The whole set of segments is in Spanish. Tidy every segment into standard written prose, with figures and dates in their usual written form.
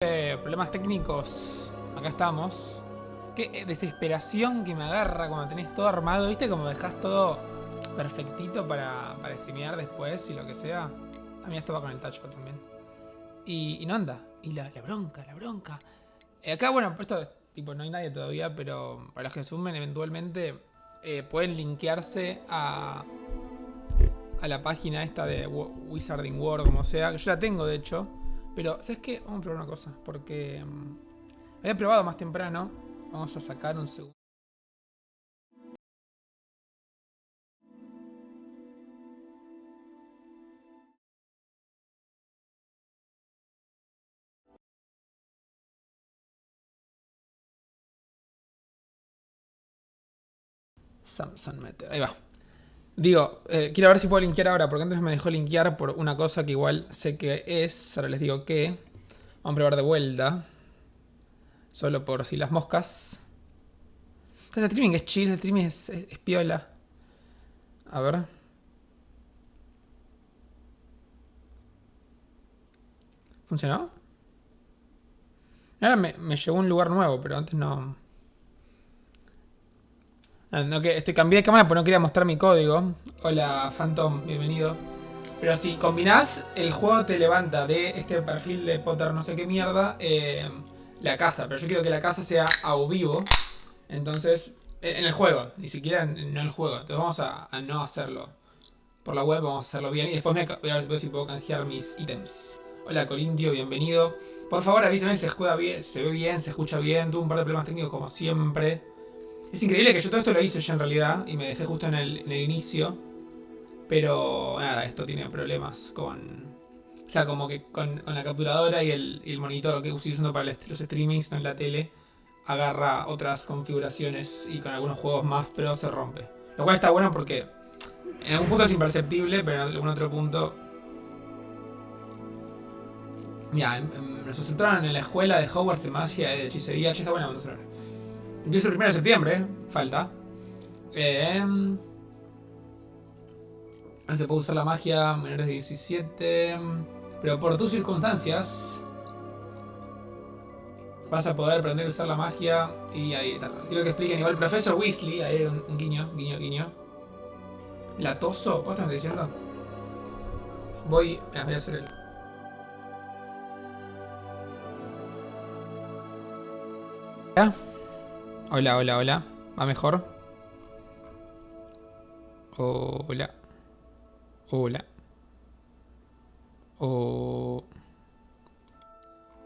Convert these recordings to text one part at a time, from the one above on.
Problemas técnicos. Acá estamos. Qué desesperación que me agarra cuando tenés todo armado. ¿Viste? Como dejás todo perfectito para streamear después y lo que sea. A mí esto va con el touchpad también. Y no anda. Y la bronca, la bronca. Acá, bueno, esto tipo no hay nadie todavía, pero para los que sumen eventualmente pueden linkearse a la página esta de Wizarding World, como sea. Que yo la tengo, de hecho. Pero, ¿sabes qué? Vamos a probar una cosa. Porque había probado más temprano. Vamos a sacar un segundo. Samsung Meter. Ahí va. Digo, quiero ver si puedo linkear ahora. Porque antes me dejó linkear por una cosa que igual sé que es. Ahora les digo que. Vamos a probar de vuelta. Solo por si las moscas. Este streaming es chill. Este streaming es piola. A ver. ¿Funcionó? Ahora me llegó a un lugar nuevo, pero antes no. No, que cambié de cámara porque no quería mostrar mi código. Hola, Phantom, bienvenido. Pero si combinás, el juego te levanta de este perfil de Potter no sé qué mierda la casa. Pero yo quiero que la casa sea a vivo. Entonces, en el juego, ni siquiera no en el juego. Entonces vamos a no hacerlo por la web, vamos a hacerlo bien. Y después voy a ver si puedo canjear mis ítems. Hola, Corintio, bienvenido. Por favor, avísame si se juega bien, se ve bien, se escucha bien. Tuve un par de problemas técnicos como siempre. Es increíble que yo todo esto lo hice ya en realidad y me dejé justo en el inicio. Pero nada, esto tiene problemas con... O sea, como que con la capturadora y el monitor que estoy usando para los streamings, no en la tele, agarra otras configuraciones y con algunos juegos más, pero se rompe. Lo cual está bueno porque en algún punto es imperceptible, pero en algún otro punto... Mira, nos centraron en la escuela de Hogwarts de magia y de hechicería. Che, está buena cuando se Empiezo el 1 de septiembre, falta. No se puede usar la magia menores de 17. Pero por tus circunstancias vas a poder aprender a usar la magia. Y ahí está. Quiero que expliquen igual. Profesor Weasley, ahí hay un guiño, guiño, guiño. Latoso, ¿vos estás diciendo? Voy a hacer el... Hola, hola, hola. ¿Va mejor? Hola. Hola.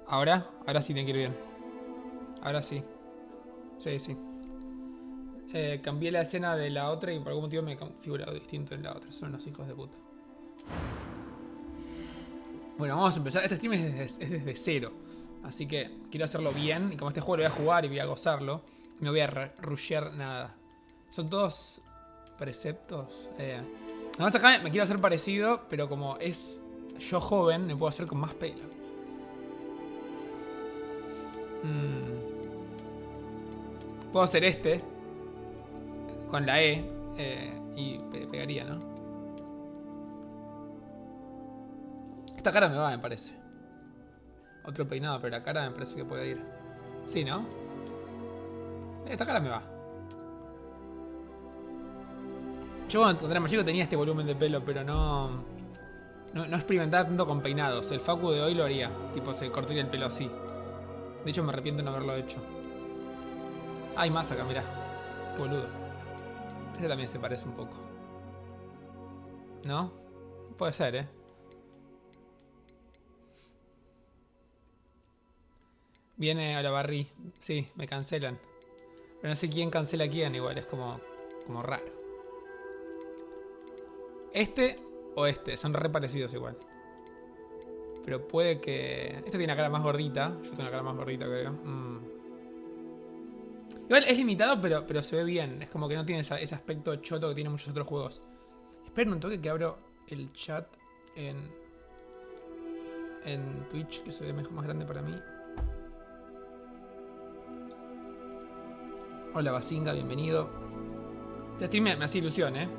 Ahora sí tiene que ir bien. Ahora sí. Sí, sí. Cambié la escena de la otra y por algún motivo me he configurado distinto en la otra. Son unos hijos de puta. Bueno, vamos a empezar. Este stream es desde cero. Así que quiero hacerlo bien. Y como este juego lo voy a jugar y voy a gozarlo, no voy a rushear nada. Son todos preceptos. Nada más acá me quiero hacer parecido, pero como es yo joven, me puedo hacer con más pelo. Puedo hacer este con la E y pegaría, ¿no? Esta cara me va, me parece. Otro peinado, pero la cara me parece que puede ir. Sí, ¿no? Esta cara me va. Yo cuando era más chico tenía este volumen de pelo, pero no experimentaba tanto con peinados. El Facu de hoy lo haría. Tipo, se cortaría el pelo así. De hecho, me arrepiento de no haberlo hecho. Hay más acá, mirá. Qué boludo. Este también se parece un poco. ¿No? Puede ser, ¿eh? Viene a la barri. Sí, me cancelan. Pero no sé quién cancela a quién igual. Es como raro. Este o este. Son re parecidos igual. Pero puede que... Este tiene una cara más gordita. Yo tengo una cara más gordita, creo. Igual es limitado, pero se ve bien. Es como que no tiene ese aspecto choto que tiene muchos otros juegos. Esperen un toque que abro el chat en Twitch, que se ve mejor, más grande para mí. Hola Basinga, bienvenido. Este stream me hace ilusión, ¿eh?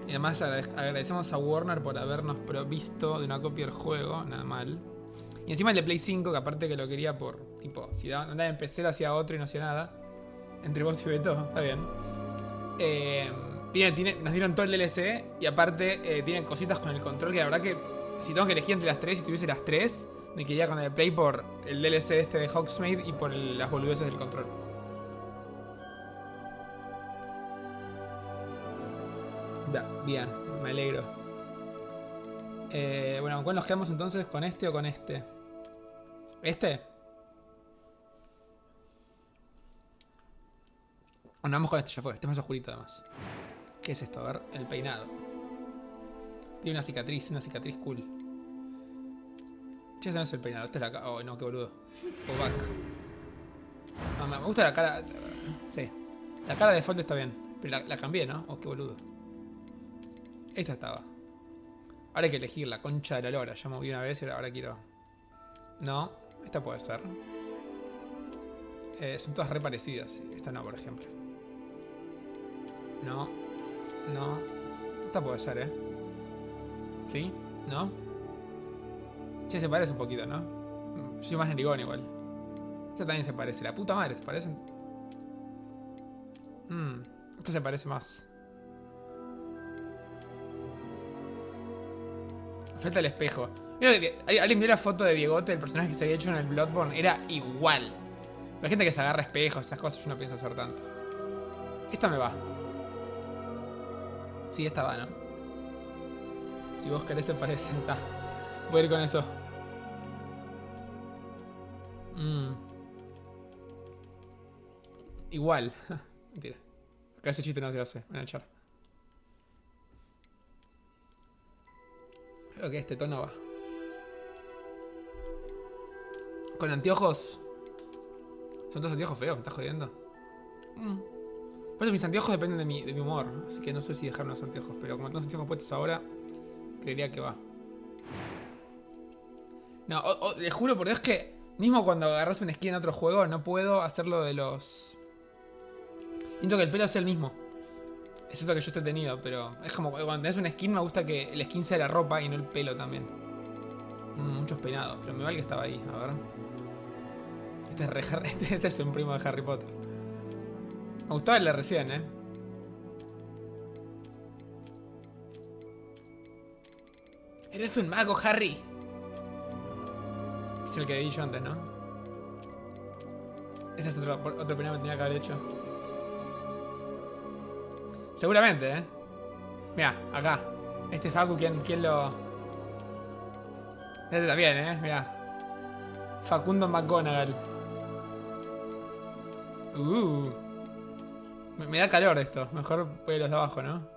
Y además agradecemos a Warner por habernos provisto de una copia del juego, nada mal. Y encima el de Play 5, que aparte que lo quería por, tipo, si andaba en PC lo hacía otro y no hacía nada. Entre vos y Beto, está bien. Nos dieron todo el DLC y aparte tienen cositas con el control que la verdad que si tengo que elegir entre las tres, si tuviese las tres, me quedaría con el de Play por el DLC este de Hogsmeade y por las boludeces del control. Bien, me alegro. Bueno, ¿con cuál nos quedamos entonces? ¿Con este o con este? ¿Este? Bueno, vamos con este, ya fue. Este es más oscurito además. ¿Qué es esto? A ver, el peinado. Tiene una cicatriz cool. Che, ese no es el peinado, este es la cara. Oh, no, qué boludo. Go back. No, me gusta la cara. Sí. La cara de default está bien. Pero la cambié, ¿no? Oh, qué boludo. Esta estaba. Ahora hay que elegir la concha de la lora. Ya moví una vez y ahora quiero. No, esta puede ser. Son todas re parecidas. Esta no, por ejemplo. No. No. Esta puede ser, ¿Sí? ¿No? Sí, se parece un poquito, ¿no? Yo soy más narigón igual. Esta también se parece. La puta madre, se parecen. Esta se parece más. Falta el espejo. Mira, alguien vio la foto de Diegote, el personaje que se había hecho en el Bloodborne. Era igual. La gente que se agarra espejos, esas cosas, yo no pienso hacer tanto. Esta me va. Sí, esta va, ¿no? Si vos querés se parece. Voy a ir con eso. Igual. Mentira. Acá ese chiste no se hace. Me van a echar. Creo que este tono va. Con anteojos. Son todos anteojos feos, me estás jodiendo. Por eso mis anteojos dependen de mi humor. Así que no sé si dejar unos anteojos. Pero como tengo los anteojos puestos ahora, creería que va. No, les juro por Dios que mismo cuando agarras un skin en otro juego, no puedo hacerlo de los... Siento que el pelo sea el mismo. Excepto que yo esté tenido, pero es como cuando tenés un skin, me gusta que el skin sea la ropa y no el pelo también. Muchos peinados, pero me vale que estaba ahí, a ver. Este es un primo de Harry Potter. Me gustaba el de recién, Eres un mago, Harry. Es el que vi yo antes, ¿no? Ese es otro peinado que tenía que haber hecho. Seguramente, Mira, acá. Este Facu, ¿quién lo...? Este también, Mira. Facundo McGonagall. Me da calor esto. Mejor pelos de abajo, ¿no?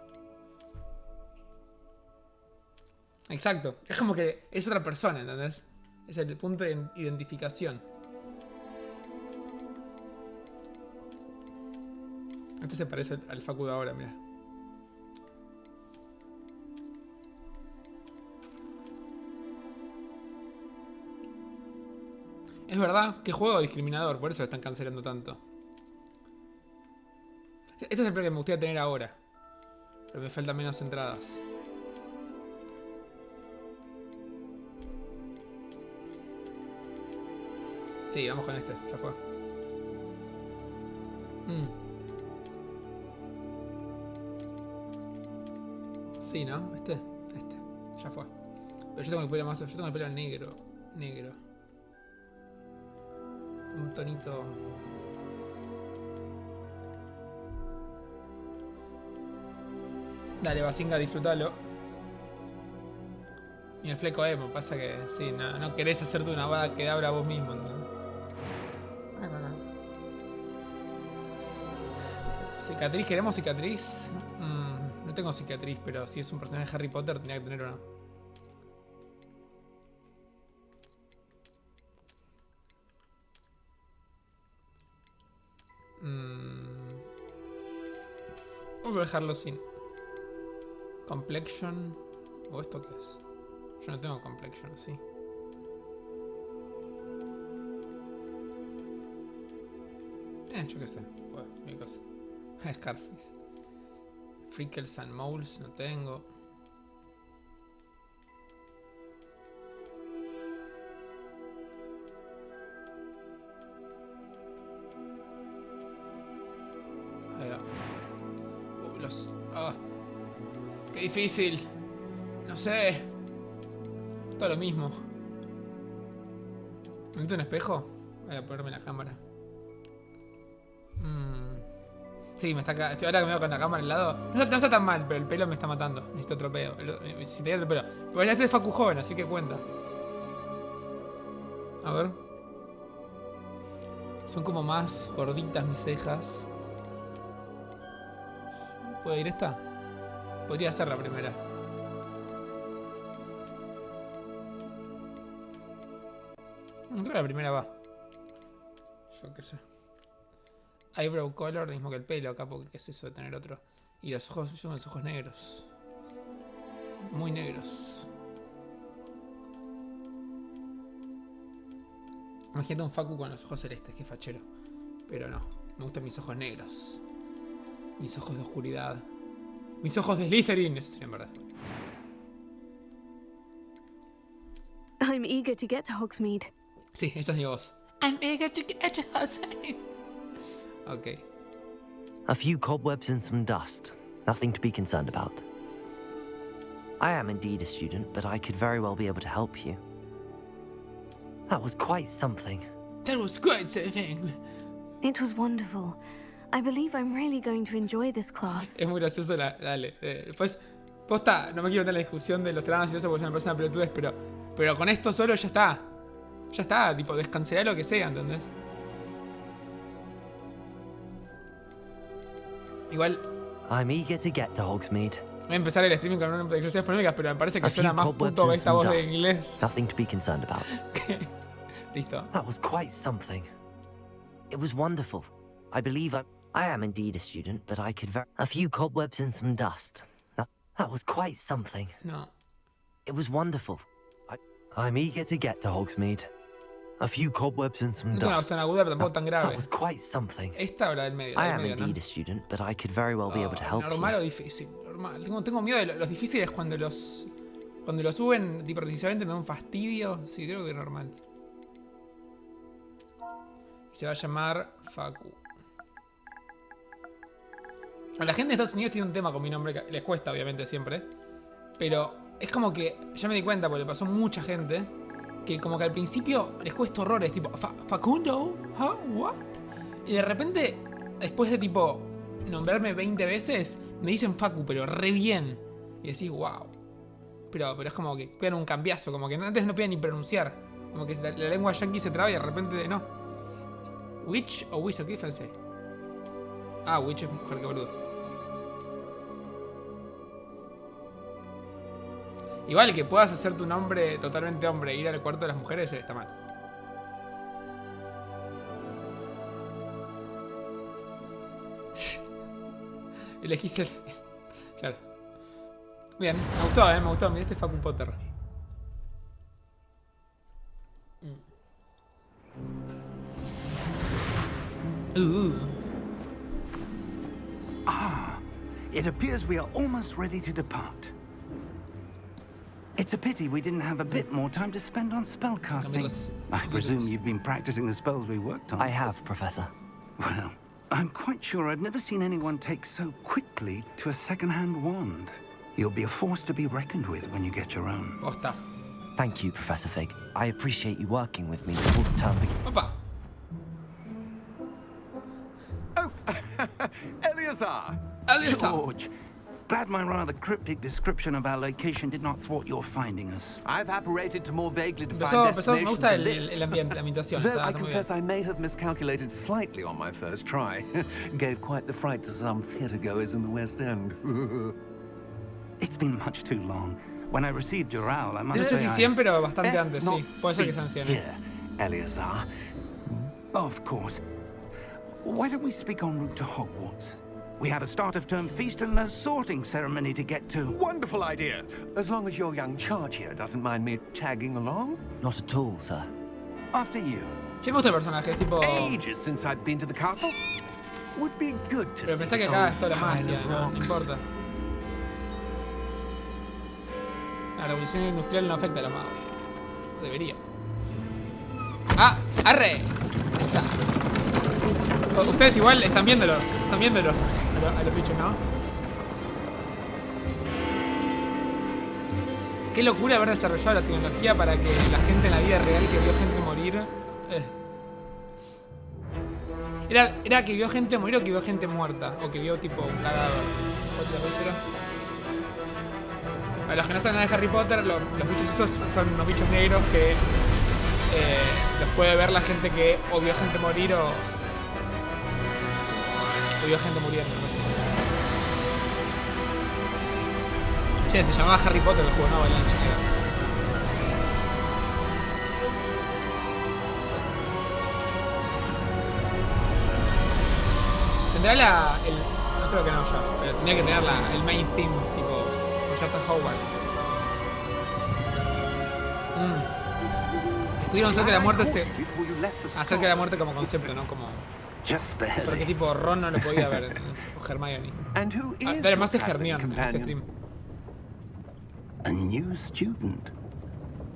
Exacto. Es como que es otra persona, ¿entendés? Es el punto de identificación. Este se parece al Facu de ahora, mira. Es verdad, qué juego discriminador, por eso lo están cancelando tanto. Este es el plan que me gustaría tener ahora. Pero me faltan menos entradas. Sí, vamos con este, ya fue. Sí, ¿no? Este, ya fue. Pero yo tengo el pelo más, yo tengo el pelo negro. Un tonito. Dale, Basinga, disfrútalo. Y el fleco emo, pasa que sí, no querés hacerte una vada que abra vos mismo, ¿no? ¿Cicatriz? ¿Queremos cicatriz? No tengo cicatriz, pero si es un personaje de Harry Potter tenía que tener una. Vamos a dejarlo sin complexion. ¿O esto qué es? Yo no tengo complexion, ¿sí? Yo qué sé. Bueno, mi cosa. Scarface. Freckles and Moles no tengo. Los... Oh, qué difícil. No sé. Todo lo mismo. ¿Necesito un espejo? Voy a ponerme la cámara. Sí, me está acá. Ahora que me veo con la cámara al lado. No está tan mal, pero el pelo me está matando. Necesito otro pelo. Si tenía otro pelo. Pero ya estoy de Facu joven, así que cuenta. A ver. Son como más gorditas mis cejas. ¿Puedo ir esta? Podría ser la primera. Creo que la primera va. Yo qué sé. Eyebrow color, mismo que el pelo acá, porque qué es eso de tener otro. Y los ojos, yo tengo los ojos negros. Muy negros. Imagínate un Facu con los ojos celestes, qué fachero. Pero no, me gustan mis ojos negros. Mis ojos de oscuridad. Mis ojos de Slytherin, eso sería en verdad. I'm eager to get to Hogsmeade. Sí, esa es mi voz. I'm eager to get to Hogsmeade. Ok. A few cobwebs and some dust. Nothing to be concerned about. I am indeed a student, but I could very well be able to help you. That was quite something. That was quite something. It was wonderful. I believe I'm really going to enjoy this class. Es muy gracioso dale. Después, posta, no me quiero meter en la discusión de los tramos y eso porque me parece una pelotudez, pero con esto solo ya está. Ya está, tipo, descancelar lo que sea, ¿entendés? Igual... I'm eager to get to Hogsmeade. Voy a empezar el streaming con una declaraciones polémicas, pero me parece que suena más puto que esta voz de inglés. Nothing to be concerned about. Listo. That was quite something. It was wonderful. I believe I am indeed a student, but I could a few cobwebs and some dust. That was quite something. No. It was wonderful. I'm eager to get to Hogsmeade. A few cobwebs and some No tengo una dust. versión aguda, pero tampoco tan grave. That was quite something. Esta o la del medio. I am indeed a student, but I could very well be able to help normal you. o difícil. Normal. Tengo miedo de los difíciles cuando los suben tipo precisamente me da un fastidio. Sí, creo que normal. Se va a llamar Facu. A la gente de Estados Unidos tiene un tema con mi nombre que les cuesta obviamente siempre. Pero es como que ya me di cuenta porque le pasó a mucha gente que como que al principio les cuesta horrores, tipo Facundo, ¿huh? ¿What? Y de repente después de tipo nombrarme 20 veces me dicen Facu, pero re bien. Y decís, wow. Pero es como que pegan un cambiazo, como que antes no podían ni pronunciar. Como que la lengua yankee se traba y de repente no. ¿Witch o Wizard? ¿Qué diferencia hay? Ah, Witch es mujer, que boludo. Igual que puedas hacer tu nombre totalmente hombre e ir al cuarto de las mujeres está mal. Elegís el... Claro. Bien, me gustó. Mirá este Facu Potter. It appears we are almost ready to depart. It's a pity we didn't have a bit more time to spend on spellcasting. I presume you've been practicing the spells we worked on. I have, Professor. Well, I'm quite sure I've never seen anyone take so quickly to a second-hand wand. You'll be a force to be reckoned with when you get your own. Posta. Thank you, Professor Fig. I appreciate you working with me before the term begins. Opa. Oh, Eleazar! George, glad my rather cryptic description of our location did not thwart your finding us. I've apparated to more vaguely defined Me destinations gusta than el this. ambiente, la ambientación. Though Está I muy confess bien. I may have miscalculated slightly on my first try. Gave quite the fright to some theatregoers in the West End. It's been much too long. When I received your owl, I must No sé si say siempre o bastante Best antes, not sí. Puede ser que speak se anciane. here, Eleazar. Of course. Why don't we speak en route to Hogwarts? We have a start-of-term feast and a sorting ceremony to get to. Wonderful idea! As long as your young charge here doesn't mind me tagging along. Not at all, sir. After you. Sí me gusta el personaje, es tipo... Ages since I'd been to the castle. Would be good to Pero see pensá que the acá old es toda la pile magia, of no rocks. importa. La revolución industrial no afecta a los magos. Debería. ¡Ah! ¡Arre! Esa. Ustedes igual están viéndolos. Están viéndolos a los bichos, ¿no? Qué locura haber desarrollado la tecnología para que la gente en la vida real que vio gente morir... Era que vio gente morir o que vio gente muerta. O que vio tipo un cadáver. ¿Otra cosa era? Para los que no saben nada de Harry Potter, los bichos esos son unos bichos negros que los puede ver la gente que o vio gente morir o vio gente muriendo, no sé. Che, se llamaba Harry Potter el juego, no Avalanche. ¿Tendrá no creo que no ya, pero tenía que tener el main theme, tipo, ya en Hogwarts. Estuvieron acerca de la muerte acerca de la muerte como concepto, ¿no? Como... Porque tipo Ron no lo podía ver, o Hermione. Además es Hermione en este stream. A new student.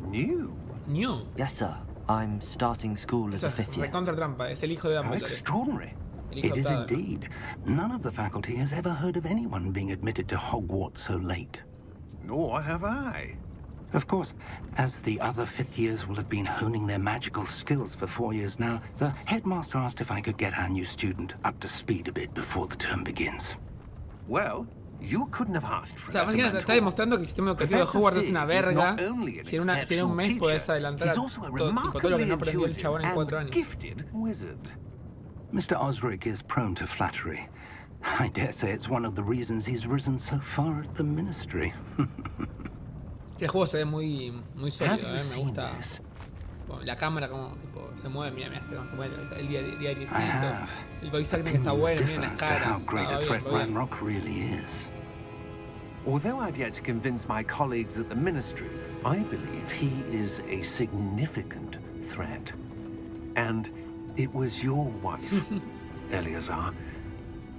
New? New. Yes, sir. I'm starting school as Eso a es fifth year. recontra trampa, es el hijo de How Dumbledore. extraordinary. El hijo It is adoptado, ¿no? indeed. None of the faculty has ever heard of anyone being admitted to Hogwarts so late. Nor have I. Of course, as the other fifth years will have been honing their magical skills for 4 years now, the headmaster asked if I could get our new student up to speed a bit before the term begins. Well, you couldn't have asked for O sea, it as a imagínate, está mentor. demostrando que el sistema educativo de Professor Hogwarts es Fig una is verga. not only an Si en un mes exceptional podés teacher, adelantar he's a also a todo lo que no remarkably aprendió el chabón en 4 intuitive años. and gifted wizard. Mr. Osric is prone to flattery. I dare say it's one of the reasons he's risen so far at the ministry. El juego se ve muy sólido, Have you me seen gusta. this? Bueno, la cámara como tipo se mueve, mira cómo se mueve el diariecito. I have. El voice acting está Opinions bueno, differ miren las as to how caras. great a Va bien, threat va bien. Ranrock really is. Although I've yet to convince my colleagues at the ministry, I believe he is a significant threat. And it was your wife, Eleazar,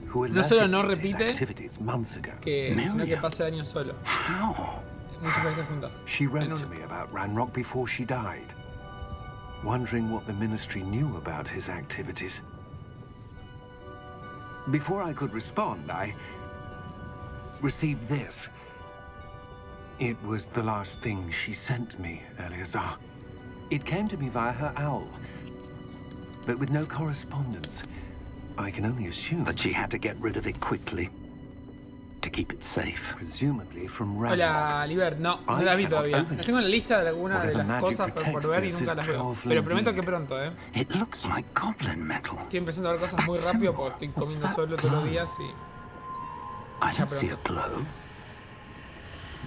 who No solo alerted no me to his repite, activities months ago. sino que pase años solo. How? Muchas veces juntas. She wrote En to uno. me about Ranrock before she died, wondering what the ministry knew about his activities. Before I could respond, I received this. It was the last thing she sent me, Eleazar. It came to me via her owl, but with no correspondence. I can only assume That she had to get rid of it quickly to keep it safe. presumably from Ranrock. Hola, Libert. No la vi todavía. Tengo en la lista de algunas de las cosas por ver y nunca las veo. Pero prometo que pronto, It looks like goblin metal. Estoy empezando a ver cosas muy rápido porque estoy comiendo solo todos los días y... I don't see a glow.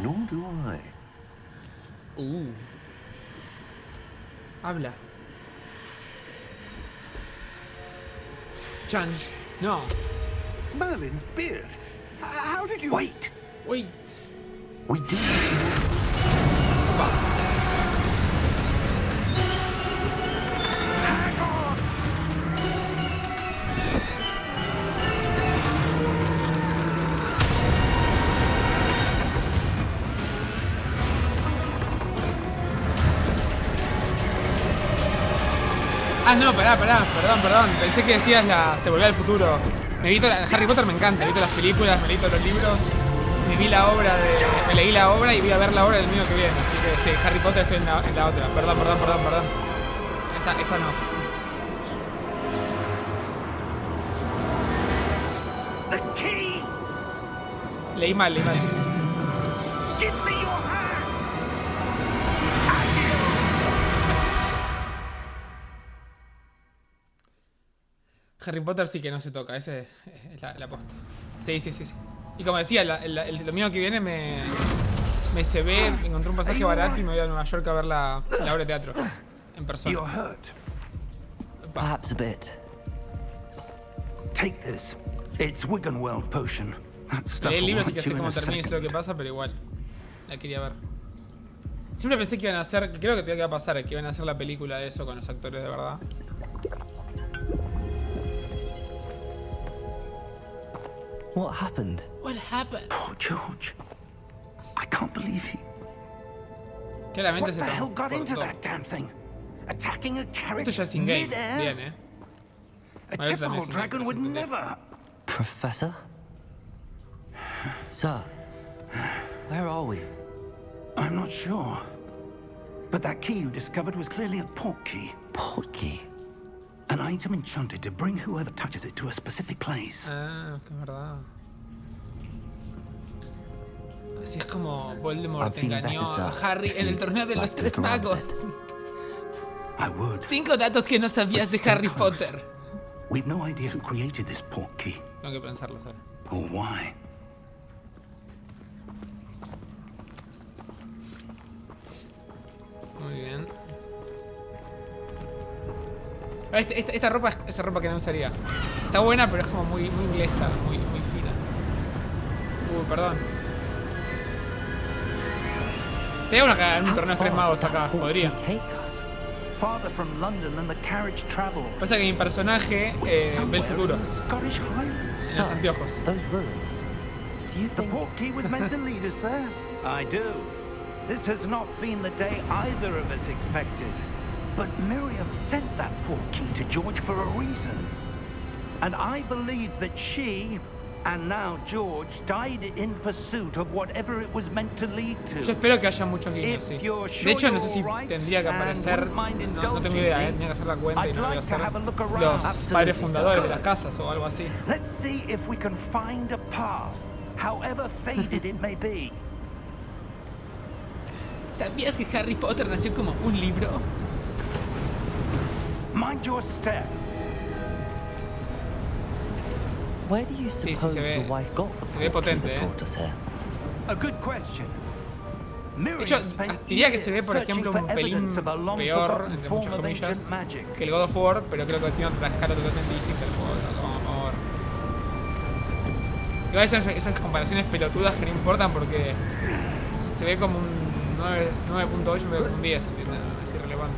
Nor do I. Habla. Chan. No. Merlin's beard. How did you... Wait! Wait. We did. Ah, no, pará, perdón. Pensé que decías se volvió al futuro. Harry Potter me encanta, me vi todas las películas, me leí todos los libros, me leí la obra y voy a ver la obra del año que viene. Así que sí, Harry Potter estoy en la otra. Perdón. Esta no. The key! Leí mal. Give me your hand! Harry Potter sí que no se toca, ese es la posta. Sí. Y como decía, lo mío que viene me se ve, encontré un pasaje barato y me voy a Nueva York a ver la obra de teatro en persona. You're hurt. Perhaps a bit. Take this. It's Wiggenweld potion. That stuff Leí el will libro, así right que sé you in cómo a termina y sé lo que second. pasa, pero igual la quería ver. Siempre pensé que iban a hacer, creo que iba a pasar, que iban a hacer la película de eso con los actores de verdad. What happened? What happened? Poor George. I can't believe he... Claramente What se the hell tomó. got into that damn thing? Attacking a Esto carriage ya es in-game. mid-air? Bien, A Vale, typical también es dragon would in-game, never... Professor? Sir, where are we? I'm not sure. But that key you discovered was clearly a portkey. Portkey. An item enchanted to bring whoever touches it to a specific place. Ah, que es verdad. Así es como Voldemort engañó a Harry en el torneo de los tres magos. I would. 5 datos que no sabías de Harry Potter. We've no idea who created this portkey. Tengo que pensarlo, ¿sabes? Or why. Muy bien. Esta ropa es esa ropa que no usaría. Está buena, pero es como muy inglesa, muy fina. Perdón. Te hago un torneo de tres magos acá, podría. Farther from London than the carriage traveled. Pasa que mi personaje ve el futuro. En los anteojos. The portkey was meant to lead us there. I do. This has not been the day either of us expected. But Miriam sent that portkey to George for a reason. And I believe that she, and now George, died in pursuit of whatever it was meant to lead to. Yo espero que haya muchos guiños, sí. De hecho, no sé si tendría que aparecer, no tengo idea, tenía que hacer la cuenta y no voy a hacer los padres fundadores de las casas o algo así. Let's see if we can find a path, however faded it may be. ¿Sabías que Harry Potter nació como un libro? Mind your step. Where do you suppose your wife got the potente, that brought us here? A good question. De hecho, diría que se ve, por ejemplo, un pelín peor, entre muchas comillas, que el God of War, pero creo que tiene otra escala totalmente distinta el juego. Vamos a ver. Igual esas comparaciones pelotudas que no importan porque se ve como un 9.8 pero como un 10, ¿entiendes? Es irrelevante.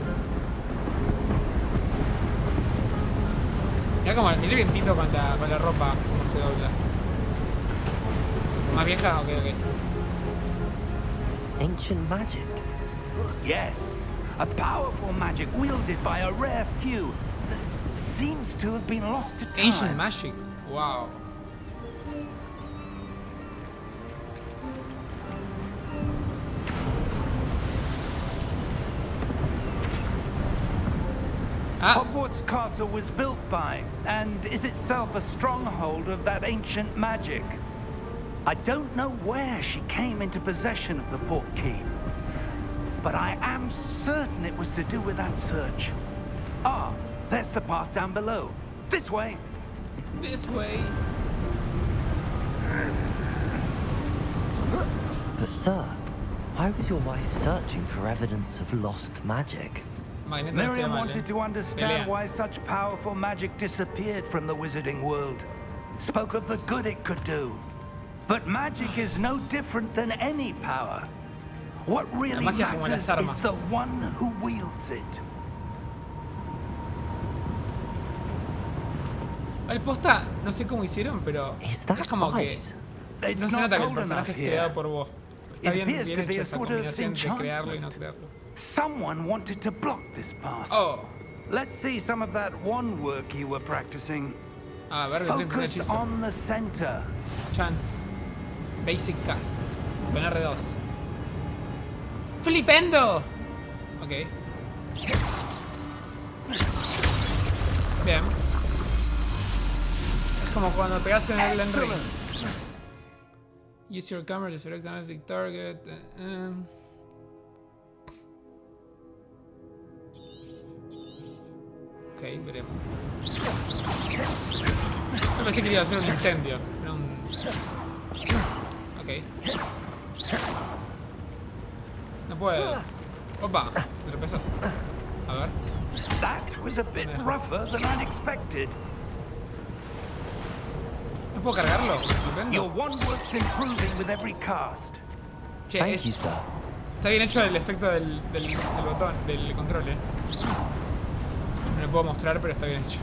Mira como el vientito con la ropa, cómo se dobla. ¿Más vieja? Ok. Ancient magic? Yes. A powerful magic wielded by a rare few that seems to have been lost to time. Ancient magic? Wow. Hogwarts Castle was built by, and is itself a stronghold of that ancient magic. I don't know where she came into possession of the portkey, but I am certain it was to do with that search. Ah, there's the path down below. This way. This way. But sir, why was your wife searching for evidence of lost magic? Miriam wanted to understand why such powerful magic disappeared from the wizarding world. Spoke of the good it could do. But magic is no different than any power. What really matters is the one who wields it. El posta, no sé cómo hicieron, pero es como que no se nota que el personaje es creado por vos. Está bien hecha esa combinación de crearlo y no crearlo. Someone wanted to block this path. Oh. Let's see some of that wand work you were practicing. A ver, focus on the center. Chan. Basic cast. Con R2. ¡Flipendo! Ok. Bien. Es como cuando pegas en el Ring. Use your camera to select an active target. Ok, veremos. Yo pensé que iba a ser un incendio. Era un... Ok. No puedo. Opa, se tropezó. A ver. That was a bit rougher than I'd expected. ¿No puedo cargarlo? Your wand works improving with every cast. Che, está bien hecho el efecto del botón, del control, No lo puedo mostrar, pero está bien hecho.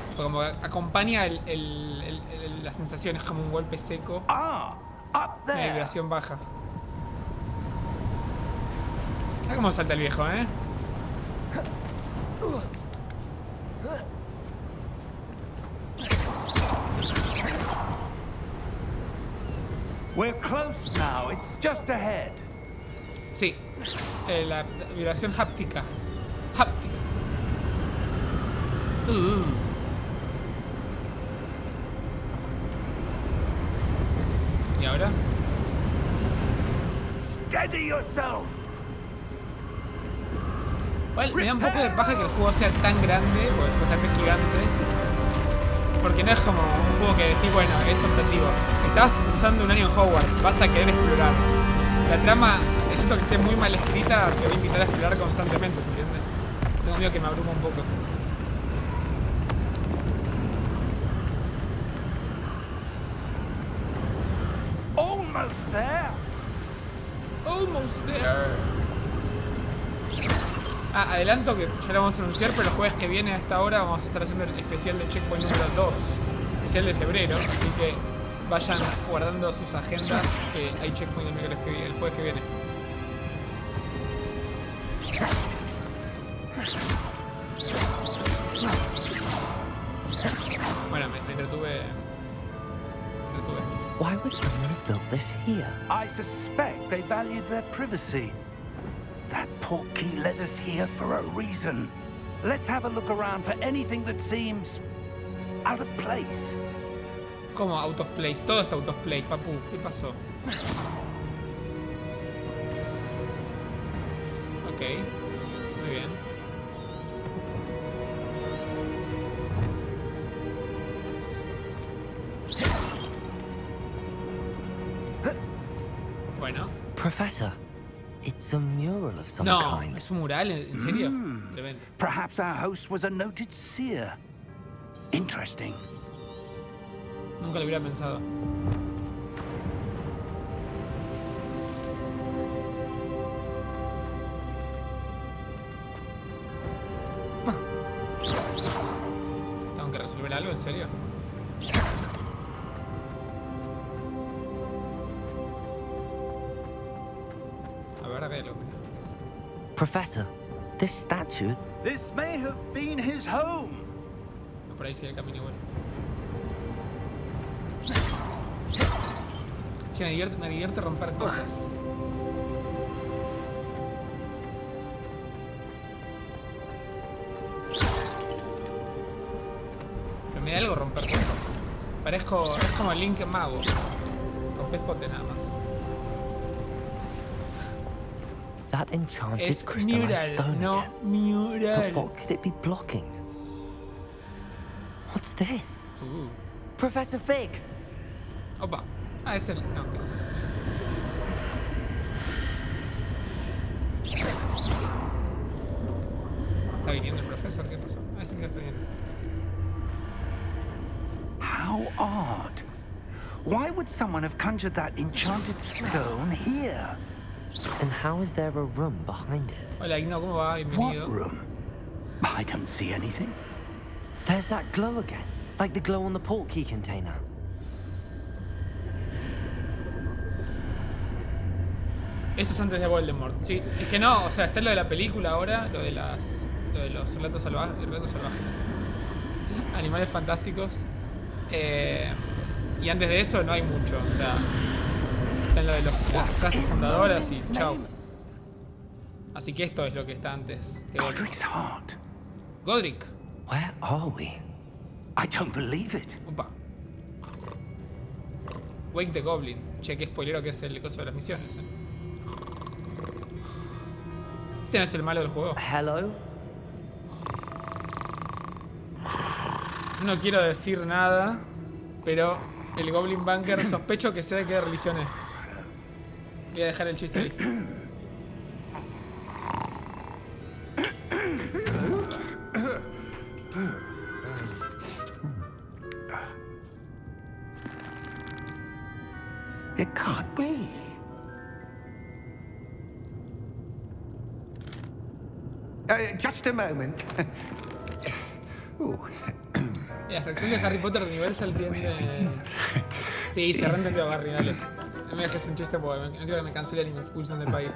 Porque como acompaña la sensación, es como un golpe seco. Una vibración baja. Mira cómo salta el viejo, We're close now. It's just ahead. Sí, la vibración háptica. Háptica. ¿Y ahora? Steady yourself. Bueno, me da un poco de paja que el juego sea tan grande, o bastante gigante. Porque no es como un juego que decís, bueno, es objetivo. Estás usando un año en Hogwarts, vas a querer explorar. La trama, siento que esté muy mal escrita, te voy a invitar a explorar constantemente, ¿se entiende? Tengo miedo que me abruma un poco. Almost there. Almost there. Adelanto que ya lo vamos a anunciar, pero el jueves que viene a esta hora vamos a estar haciendo el especial de Checkpoint número 2. Especial de febrero, así que vayan guardando sus agendas que hay Checkpoint el jueves que viene. Bueno, me entretuve. Why would someone have built this here? I suspect they valued their privacy. That portkey led us here for a reason. Let's have a look around for anything that seems out of place. ¿Cómo out of place? Todo está out of place, papu. ¿Qué pasó? Ok. Muy bien. Bueno. Professor, it's a mural of some kind. No, es un mural, ¿en serio? Tremendo. Perhaps our host was a noted seer. Interesting. Nunca lo hubiera pensado. ¿Tengo que resolver algo, en serio? A ver, hágalo. Professor, this statue... This may have been his home. No, por ahí sigue el camino igual. Sí, me divierte romper cosas. Pero me da algo romper cosas. Es como Link en mago. Rompes pote nada más. That enchanted Es crystallized mural, stone no again. mural. But what could it be blocking? What's this? Professor Fig! Opa. Es el... No, ¿qué es esto? ¿Está viniendo el profesor? ¿Qué pasó? Sí, mira, está viniendo. How odd. Why would someone have conjured that enchanted stone here? And how is there a room behind it? Hola, Igno, ¿cómo va? What Bienvenido. room? I don't see anything. There's that glow again, like the glow on the portkey container. Esto es antes de Voldemort. Sí, es que no, o sea, está lo de la película ahora, lo de los relatos salvajes. Animales fantásticos. Y antes de eso no hay mucho, o sea, está en lo de las casas fundadoras y chao. Así que esto es lo que está antes. Godric's heart. Godric. Where are we? I don't believe it. Opa. Wake the Goblin. Che, qué spoilero que es el coso de las misiones, Este no es el malo del juego. Hello? No quiero decir nada, pero el Goblin Bunker sospecho que sé de qué religión es. Voy a dejar el chiste ahí. It can't be. Just a moment. Ooh. La abstracción de Harry Potter de Universal tiene... Sí, se reentendió, Barry, dale. No me dejes un chiste porque no quiero que me cancelen y me expulsen del país.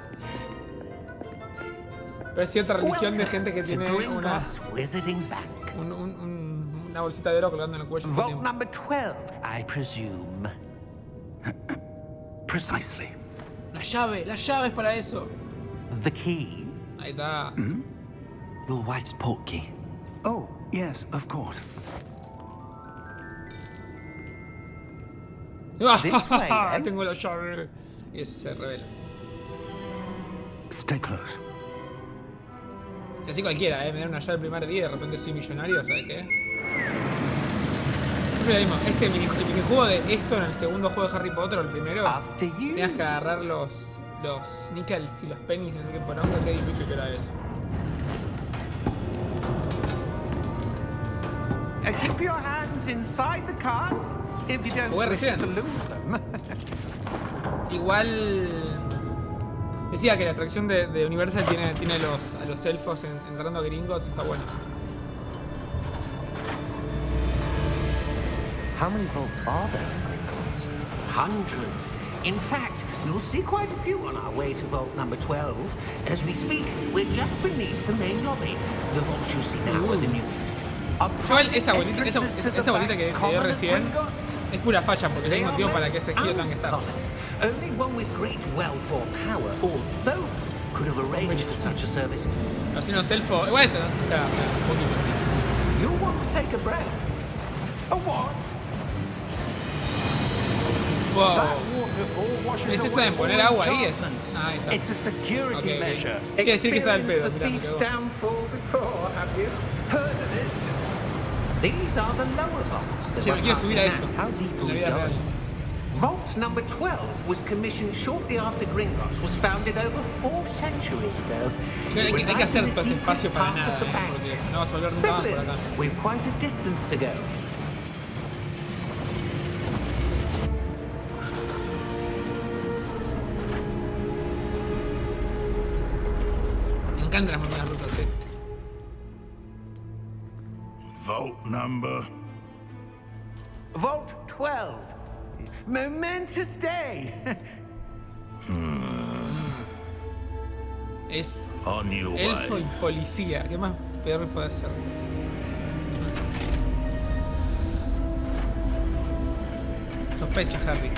Pero es cierta religión de gente que tiene una bolsita de oro colgando en el cuello. Vault number 12, I presume. Precisely. La llave es para eso. The key? Ahí está. Your wife's portkey. Oh, yes, of course. This way, then. Tengo la llave. Y ese se revela. Stay close. Y así cualquiera, me dan una llave el primer día y de repente soy millonario, ¿sabes qué? Siempre lo mismo, el minijuego de esto en el segundo juego de Harry Potter, o el primero, After you. tenías que agarrar los nickels y los pennies y no sé qué poronga, qué difícil que era eso. Keep your hands inside the cart if you don't Jugué wish recién. to lose them. Igual decía que la atracción de Universal tiene a los elfos entrando a Gringotts, está bueno. How many vaults are there in Gringotts? Hundreds. In fact, you'll see quite a few on our way to vault number 12. As we speak, we're just beneath the main lobby. The vaults you see now are the newest. Igual esa bolita que dio recién es pura falla porque no hay motivo para que ese giro tenga que estar. Only one with great wealth or power, or both, could have arranged for such a service. Los unos elfos, igual, o sea, un poquito así. You'll want to take a breath. A what? Wow. ¿Es eso de poner agua ahí? Ah, ahí está. It's a security Okay. measure. Quiere decir que está al pedo. Experienced the Mirá, thief's me quedó. downfall before, have you? Heard of it? These are the lower vaults that Che, we're me quiero subir a passing eso. now. How deep En are la we vida real. going? Vault number 12 was commissioned shortly after Gringotts was founded over 4 centuries ago. Hay que Resides hacer in the todo este deepest espacio para parts nada, of the bank. porque no vas a volver nunca más Settle por in. acá. We've quite a distance to go. Me encantan las montañas rusas, sí. Vault number. Vault 12. Momentous day. Es On your elfo way. y policía. ¿Qué más peor puede ser? Sospecha, Harry.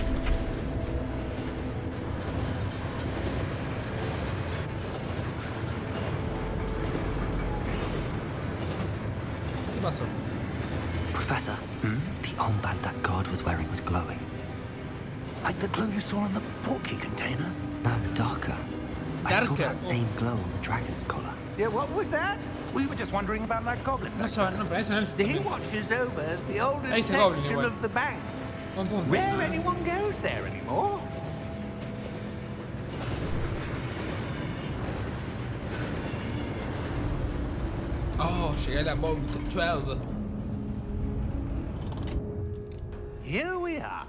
¿Qué pasó? Professor, the armband that guard was wearing was glowing. Like the glow you saw in the portkey container? No, darker. I saw Darker? that same glow on the dragon's collar. Yeah, what was that? We were just wondering about that goblin. No, no, pero eso no es He elfo. watches over the Ahí oldest se goblin section igual. of the bank. Buen punto. Rare anyone goes there anymore. Oh, llegué a la Vault 12. Here we are.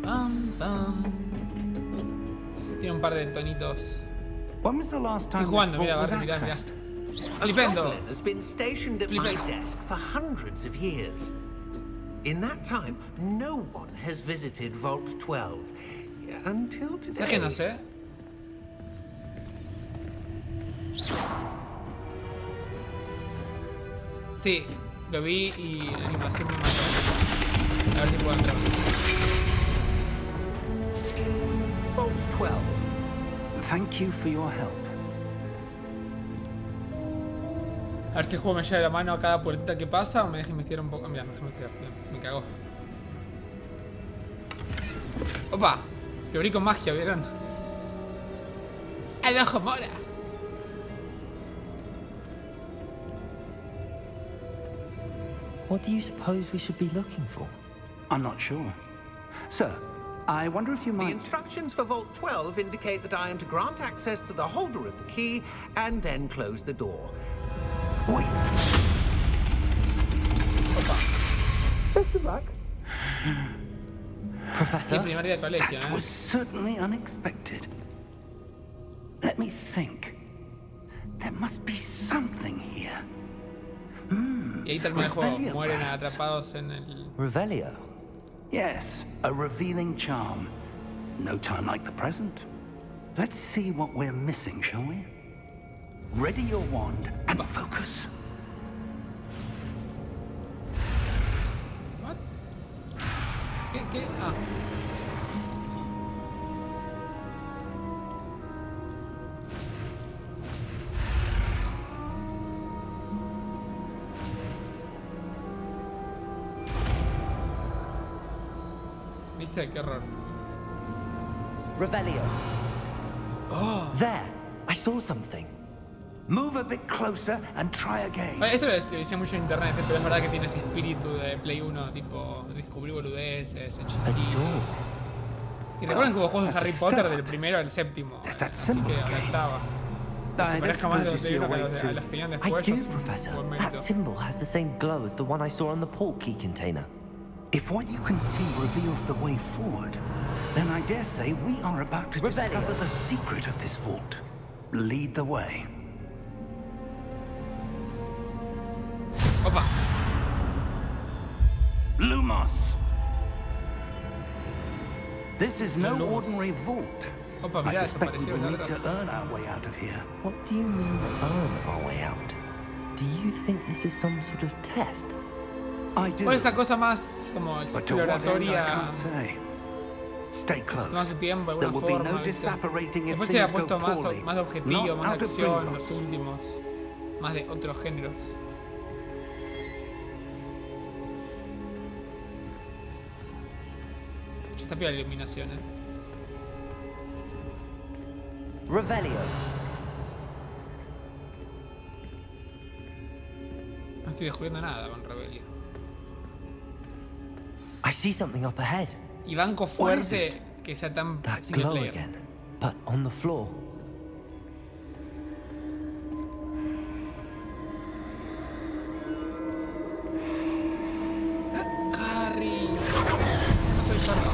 Pam, pam. Tiene un par de tonitos. When was the last time Estoy jugando, this mira, vault was Barry, mirá, mirá. accessed? A Flipendo. goblin has been stationed at my Flipendo. desk for hundreds of years. In that time, no one has visited Vault 12. Until today. ¿Sabes que no sé? Sí, lo vi y la animación me mató. A ver si puedo entrar. Vault 12. Thank you for your help. A ver si el juego me lleva la mano a cada puertita que pasa o me deja investigar un poco. Mira, me deja investigar. Me cagó. Opa, lo abrí con magia, ¿vieron? ¡Al ojo mora! What do you suppose we should be looking for? I'm not sure. Sir, I wonder if you The might... instructions for Vault 12 indicate that I am to grant access to the holder of the key and then close the door. Wait. Best of luck. Professor? Sí, primer día de colegio, That ¿eh? was certainly unexpected. Let me think. There must be something here. Y ahí termina el juego. Revelio, Mueren perhaps. atrapados en el... Revelio? Yes, a revealing charm. No time like the present. Let's see what we're missing, shall we? Ready your wand and focus. What? ¿Qué? Ah. ¿Viste? Qué horror. Revelio. Oh. There, I saw something. Move a bit closer and try again. Esto lo hice mucho en internet, pero es verdad que tiene ese espíritu de Play 1, tipo descubrir boludeces, A hechicitos. door. Y recuerden que hubo juegos de That's Harry a Potter start. del primero al séptimo. There's that Así symbol que again. adaptaba. Que se I parezca don't más a suppose los you de see a uno que a way los to- que vinieron I después. do, Es un Professor. buen That mérito. symbol has the same glow as the one I saw on the portkey container. If what you can see reveals the way forward, then I dare say we are about to Revelio. discover the secret of this vault. Lead the way. Opa. Lumos! This is no Lumos. ordinary vault. Opa, I mirá, suspect we desapareció will de need to atrás. earn our way out of here. What do you mean, earn our way out? Do you think this is some sort of test? I do. O esa cosa más como But to what end, I exploratoria. can't say. Stay Se close. toma su tiempo de There alguna will be forma. no ¿viste? disapparating if Después se ha things go puesto más, poorly. más de objetivo, Not más de out of acción, los Gringotts. últimos. Más de otros géneros. Ya está pila la iluminación, Revelio. No estoy descubriendo nada con Rebelio. I see something up ahead. Y banco What is fuerte que sea tan That single glow player. again, but on the floor. Harry. No soy Harry.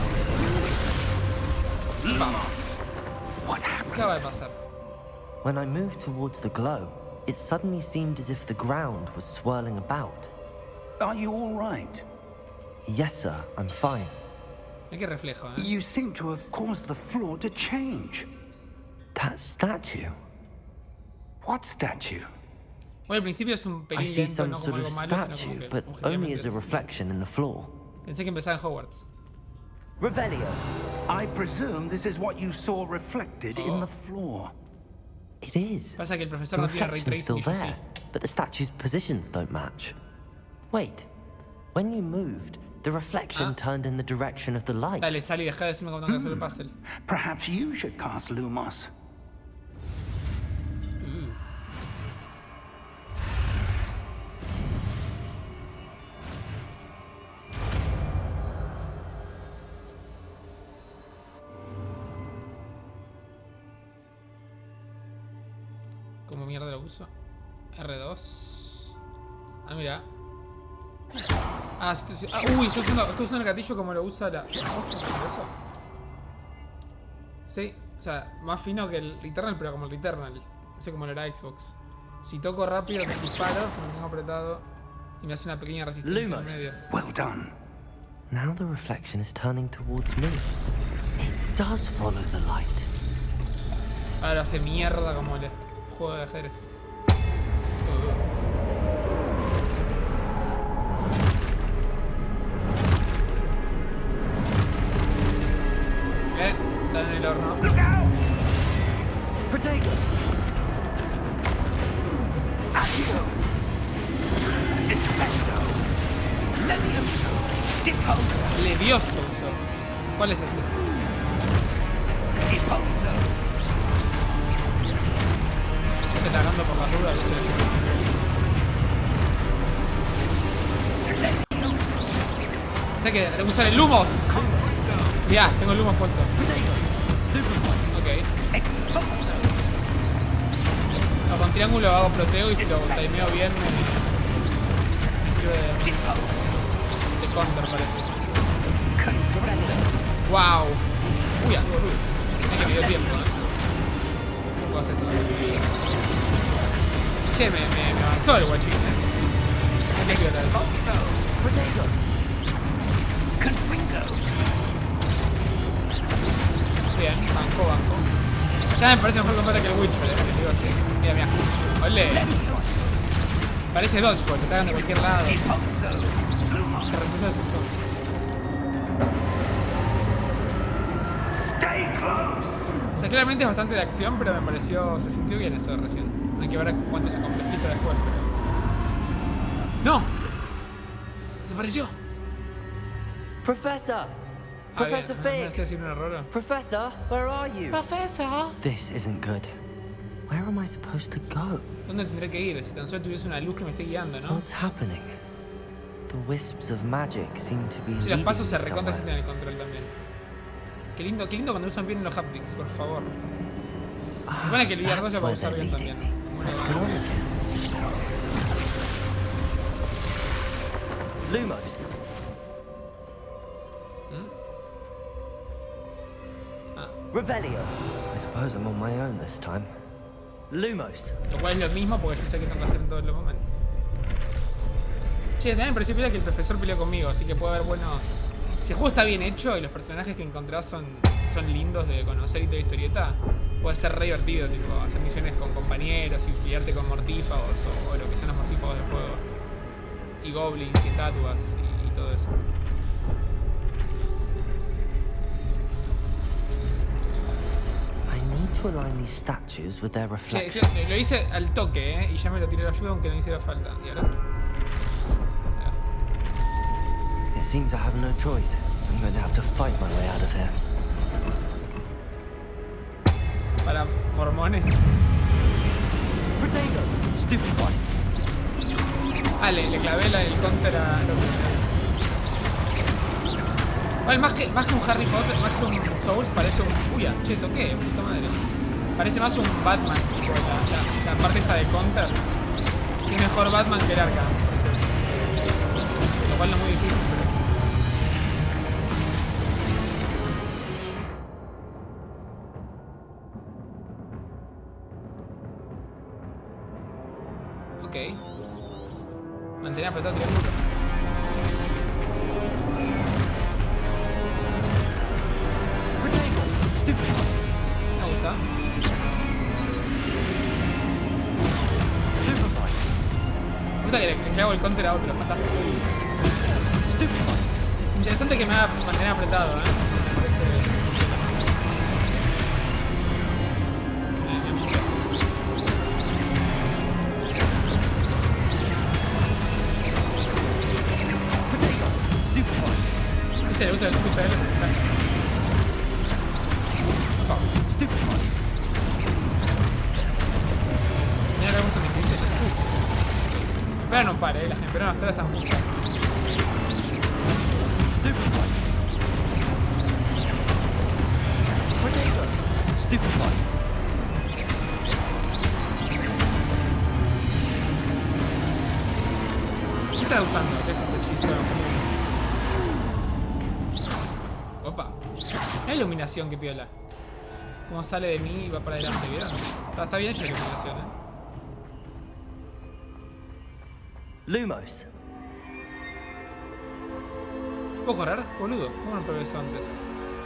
What happened? ¿Qué acaba de pasar? When I moved towards the glow, it suddenly seemed as if the ground was swirling about. Are you all right? Yes, sir, I'm fine. Es que reflejo, You seem to have caused the floor to change. That statue. What statue? Bueno, al principio es un I pelín see lento, some no como sort of algo malo, sino como statue, que but only as a objetivamente reflection in the floor. Pensé que empezaba en Hogwarts. Revelio. I presume this is what you saw reflected in Oh. the floor. It is. Pasa que el profesor The no tiene ray reflection's tracing still y yo sí. there, but the statue's positions don't match. Wait, when you moved, the reflection turned in the direction of the light. Dale, sal y deja de decirme cuando tengo que hacer el puzzle. Perhaps you should cast Lumos. ¿Cómo mierda lo uso? R2. Ah, mira. Ah, uy, estoy usando el gatillo como lo usa la. ¿Eso? Sí, o sea, más fino que el Returnal, pero como el Returnal. No sé cómo lo hará Xbox. Si toco rápido, me disparo, se me mantengo apretado y me hace una pequeña resistencia en Lumos. medio. Well done. Now the reflection is turning towards me. It does follow the light. Ahora lo hace mierda como el juego de ajedrez. Están en el horno. Look out! Protego! Accio! Defendo! Levioso! Deposo! Levioso uso. ¿Cuál es ese? Deposo! Estoy cagando por las dudas. Sé que usan el Lumos. Mirá, tengo el Lumos puesto. Ok. Exposo! No, con triángulo hago proteo y si lo timeo bien me sirve de counter, parece. Wow. Uy, algo ruido. Hay que me dio tiempo, No puedo hacer todo. Che, me avanzó el guachín, Hay que otra vez. Protego! Confringo! Bien, banco. Ya me parece mejor combate que el Witcher, te digo así. Mira. Ole. Parece Dodgeball, te cagan de cualquier lado. Deposo! Te refugias eso. Stay close. O sea, claramente es bastante de acción, pero me pareció... Se sintió bien eso de recién. Hay que ver cuánto se complejiza después, pero... ¡No! ¡Desapareció! Professor! Professor ¿Me Fig! hacía decir un error? Professor, where are you? ¡Profesor! This isn't good. Where am I supposed to go? ¿Dónde tendré que ir? Si tan solo tuviese una luz que me esté guiando, ¿no? What's happening? The wisps of magic seem to be Si los leading pasos se me recontra somewhere. sienten el control también. Qué lindo cuando usan bien los haptics, por favor. Se supone que el VR 2 lo va a That's usar where bien they're también. leading me. Bueno, Come on again. Lumos. Revelio. I suppose I'm on my own this time. Lumos. Lo cual es lo mismo porque yo sé que tengo que hacer en todos los momentos. Che, también me pareció pila que el profesor peleó conmigo, así que puede haber buenos... Si el juego está bien hecho y los personajes que encontrás son lindos de conocer y toda historieta, puede ser re divertido, tipo, hacer misiones con compañeros y pelearte con mortífagos o lo que sean los mortífagos del juego. Y goblins y estatuas y todo eso. I need to align these statues with their Che, reflections. lo hice al toque, y ya me lo tiré la ayuda aunque no hiciera falta. ¿Y ahora? It seems I have no choice. I'm going to have to fight my way out of here. Para mormones. Potato! Stupid one! Ah, le clavé el counter a lo que... Bueno, más que un Harry Potter, más que un Souls, parece un... Uy, che, toqué, puta madre. Parece más un Batman, tipo, la parte esta de counters. Es mejor Batman que el Arkham. Lo cual no es muy difícil, pero... Ok. Mantener apretado triángulo. Potato! Stupid one! Me gusta. Superfly! Me gusta que le hago el counter a otro, fantástico. Stupid one! Interesante que me haga mantener apretado, me parece... Potato! Stupid one! Este le usa el stupid L. Stupid one! Mira que me gustan difíciles. Pero no pare, la gente, pero no, todas están juntas. Stupid one! Potato! Stupid one! ¿Qué está usando? ¿Qué es este hechizo? Opa. La iluminación, que piola. Como sale de mí y va para adelante, ¿vieron? Está bien hecha la iluminación, Lumos! ¿Puedo correr, boludo? ¿Cómo no probé eso antes?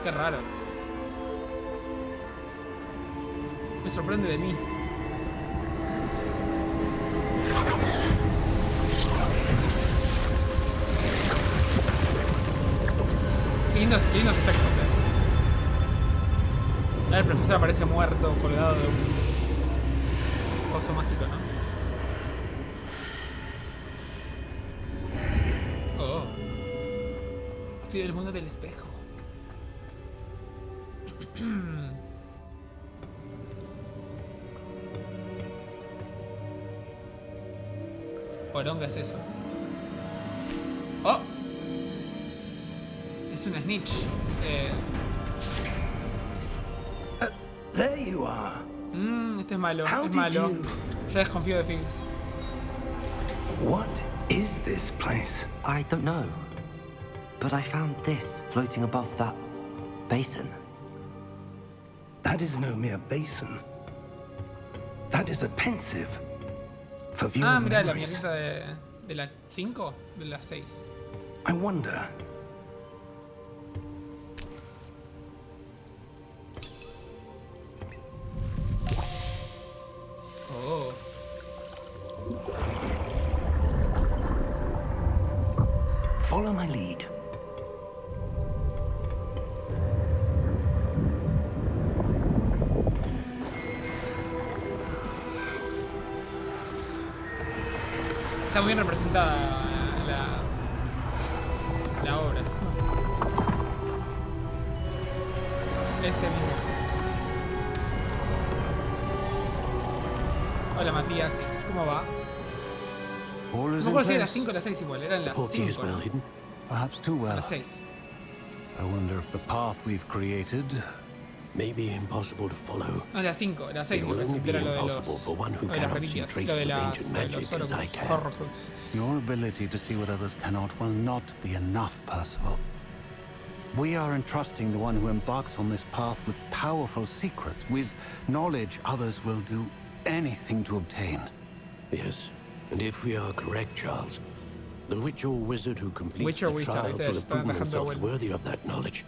Qué raro. Me sorprende de mí. Qué lindos efectos, Ahora el profesor aparece muerto, colgado de un coso mágico, ¿no? Oh. Estoy en el mundo del espejo. Poronga es eso. ¡Oh! Es una snitch. There you are. Este es malo, How es did malo. you- Ya desconfío de Fig. What is this place? I don't know. But I found this floating above that basin. That is no mere basin. That is a pensive for viewing Ah, mira, la memories. mierdita de las 5, de las 6. I wonder. Oh. Follow my lead. Está muy bien representada la obra. Ese mismo. Hola Matías, ¿cómo va? No me acuerdo si era las 5 o las 6 igual, eran las 5. Well hidden, perhaps too well. Las 6. I wonder if the path we've created may be impossible to follow. No, las 5, las 6. It will only be Era lo de impossible for one who las cannot see reliquias, traces lo de of las ancient magic as I can. Horrocrux. Your ability to see what others cannot will not be enough, Percival. We are entrusting the one who embarks on this path with powerful secrets, with knowledge others will do anything to obtain. Yes, and if we are correct, Charles, the witch or wizard who completes the trials will have proven themselves worthy of that knowledge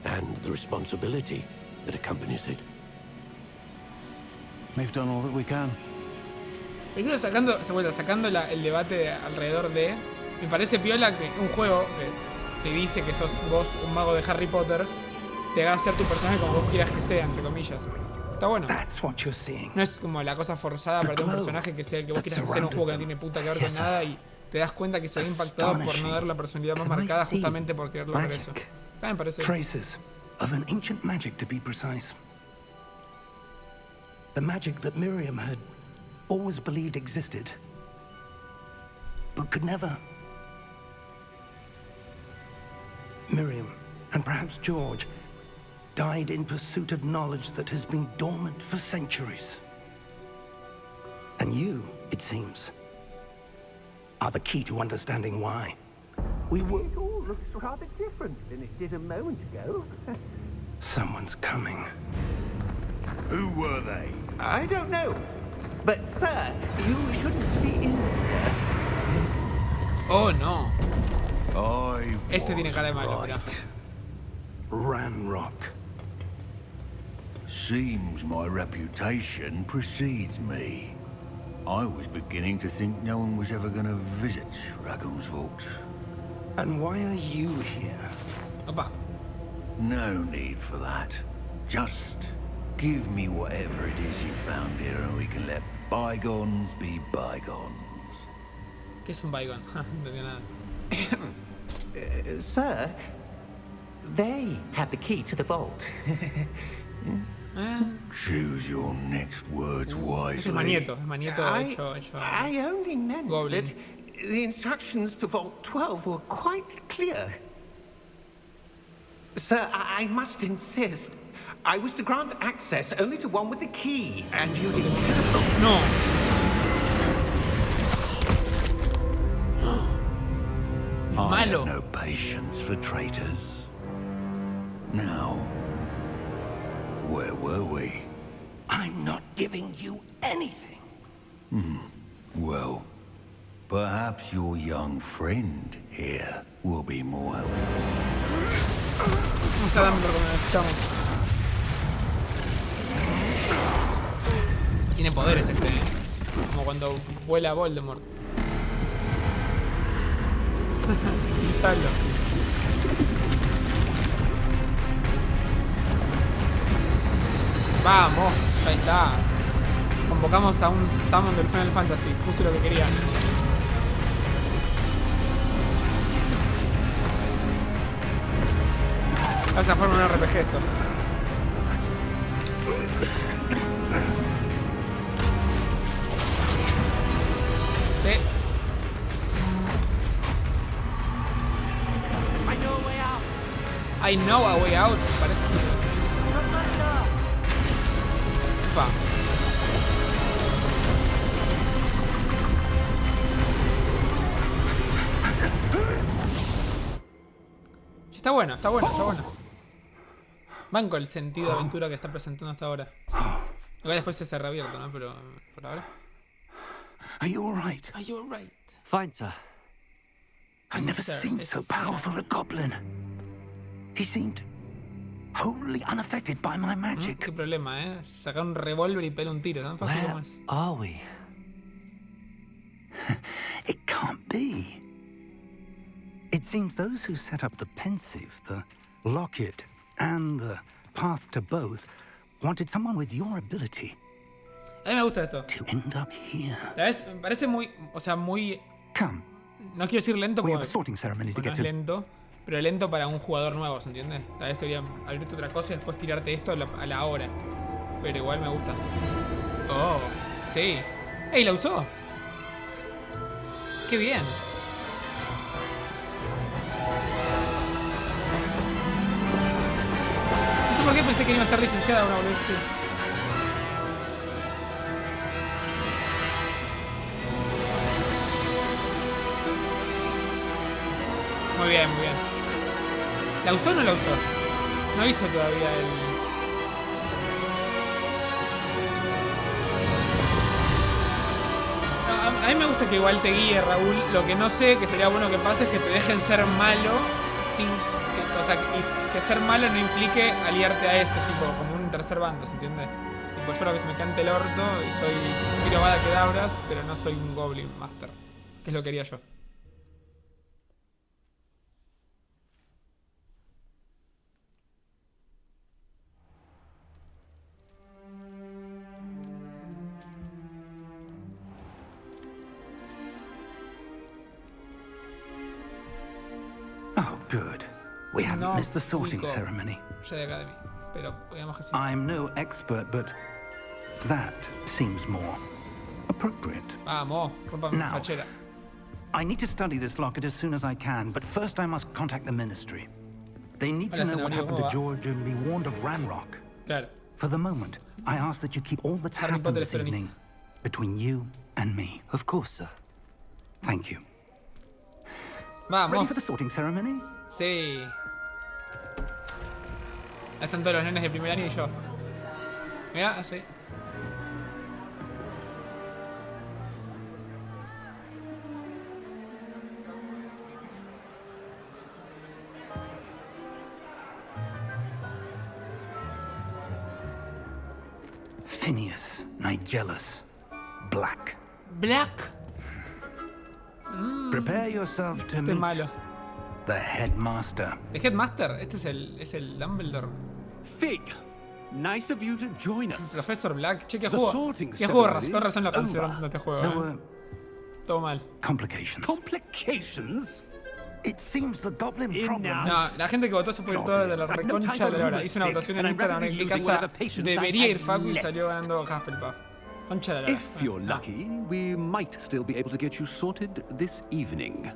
and the responsibility that accompanies it. We've done all that we can. Primero sacando el debate alrededor de... Me parece piola que un juego que te dice que sos vos un mago de Harry Potter te haga hacer tu personaje como vos quieras que sea, entre comillas. Está bueno. No es como la cosa forzada para tener un personaje que sea el que vos quieras hacer en un juego que no tiene puta que ver con nada y te das cuenta que se ve impactado por no dar la personalidad más marcada justamente por querer lograr eso. Me parece. Traces of an ancient magic, to be precise. The magic that Miriam had always believed existed, but could never. Miriam, and perhaps George, died in pursuit of knowledge that has been dormant for centuries. And you, it seems, are the key to understanding why. We were... It all looks rather different than it did a moment ago. Someone's coming. Who were they? I don't know. But, sir, you shouldn't be in here. Oh, no. I Tiene cara de malo, mirá. Ranrock. Seems my reputation precedes me. I was beginning to think no one was ever going to visit Raggum's Vault. And why are you here? Opa. No need for that. Just give me whatever it is you found here and we can let bygones be bygones. ¿Qué es un bygone? No entendí nada. Sir, they have the key to the vault. Choose your next words wisely. Es Magneto hecho I only meant Goblin. that the instructions to Vault 12 were quite clear. Sir, I must insist. I was to grant access only to one with the key, and you didn't have... No. I Malo. have no patience for traitors. Now, where were we? I'm not giving you anything. Well, perhaps your young friend here will be more helpful. No está dando lo que necesitamos. Tiene poderes este, como cuando vuela Voldemort. Pisalo. Vamos, ahí está. Convocamos a un summon del Final Fantasy, justo lo que quería. Vas a formar un RPG esto. Sí. I know a way out. Parece. Ufa. Está bueno, está bueno, está bueno. Banco el sentido de aventura que está presentando hasta ahora. Igual después se cerra abierto, ¿no? Pero por ahora. Are you all right? Are you alright? Fine, sir. I've never sir. seen so powerful a goblin. He seemed wholly unaffected by my magic. Qué problema, ¿eh? Sacar un revólver y pegar un tiro, tan fácil como Where es. are we? It can't be. It seems those who set up the pensive, the locket, and the path to both wanted someone with your ability. A mí me gusta esto. To end up here. ¿Sabes? Me parece muy... O sea, muy... Come. No quiero decir lento We porque have a sorting ceremony to no get es to. lento. Pero lento para un jugador nuevo, ¿se entiende? Tal vez sería abrirte otra cosa y después tirarte esto a la hora. Pero igual me gusta. Oh, sí. ¡Ey, la usó! ¡Qué bien! No sé por qué pensé que iba a estar licenciada una boludez así. Muy bien, muy bien. ¿La usó o no la usó? No hizo todavía el... No, a mí me gusta que igual te guíe, Raúl. Lo que no sé, que estaría bueno que pase, es que te dejen ser malo sin que, o sea, que ser malo no implique aliarte a ese tipo, como un tercer bando, ¿se entiende? Tipo, yo lo que se me cante el orto y soy tiro bala quedabras, pero no soy un Goblin Master, que es lo que quería yo. Oh, good. We haven't missed the sorting Nico. ceremony. Jedi Academy, pero digamos que sí. I'm no expert, but that seems more appropriate. Vamos, ropa mi Now. fachera. I need to study this locket as soon as I can, but first I must contact the ministry. They need to Hola, know what señor, happened to ¿cómo va? George and be warned of Ranrock. Claro. For the moment, I ask that you keep all that's Harry happened Potter this es peronista. evening between you and me. Of course, sir. Thank you. Vamos. Ready for the sorting ceremony? Sí. Ahí están todos los nenes de primer año y yo. Mira, así. Phineas, Nigellus, Black. Black. Prepare yourself to Este es meet malo. the headmaster. ¿El Headmaster? Este es el Dumbledore. Fig, nice of you to join us. Profesor Black. Che, ¿qué The juego? sorting ¿Qué juego? ceremony Con razón lo is cancelaron over. este juego, There were Todo mal. complications. Complications? It seems the goblin problem. Enough. No, la gente que votó se puede ir toda de la I've no time reconcha for de la hora. rumors, Hice una Fig, votación en and I'm Instagram en rapidly qué losing casa whatever patience debería I ir Facu y left. salió ganando Hufflepuff. Concha de la hora. If you're lucky, we might still be able to get you sorted this evening.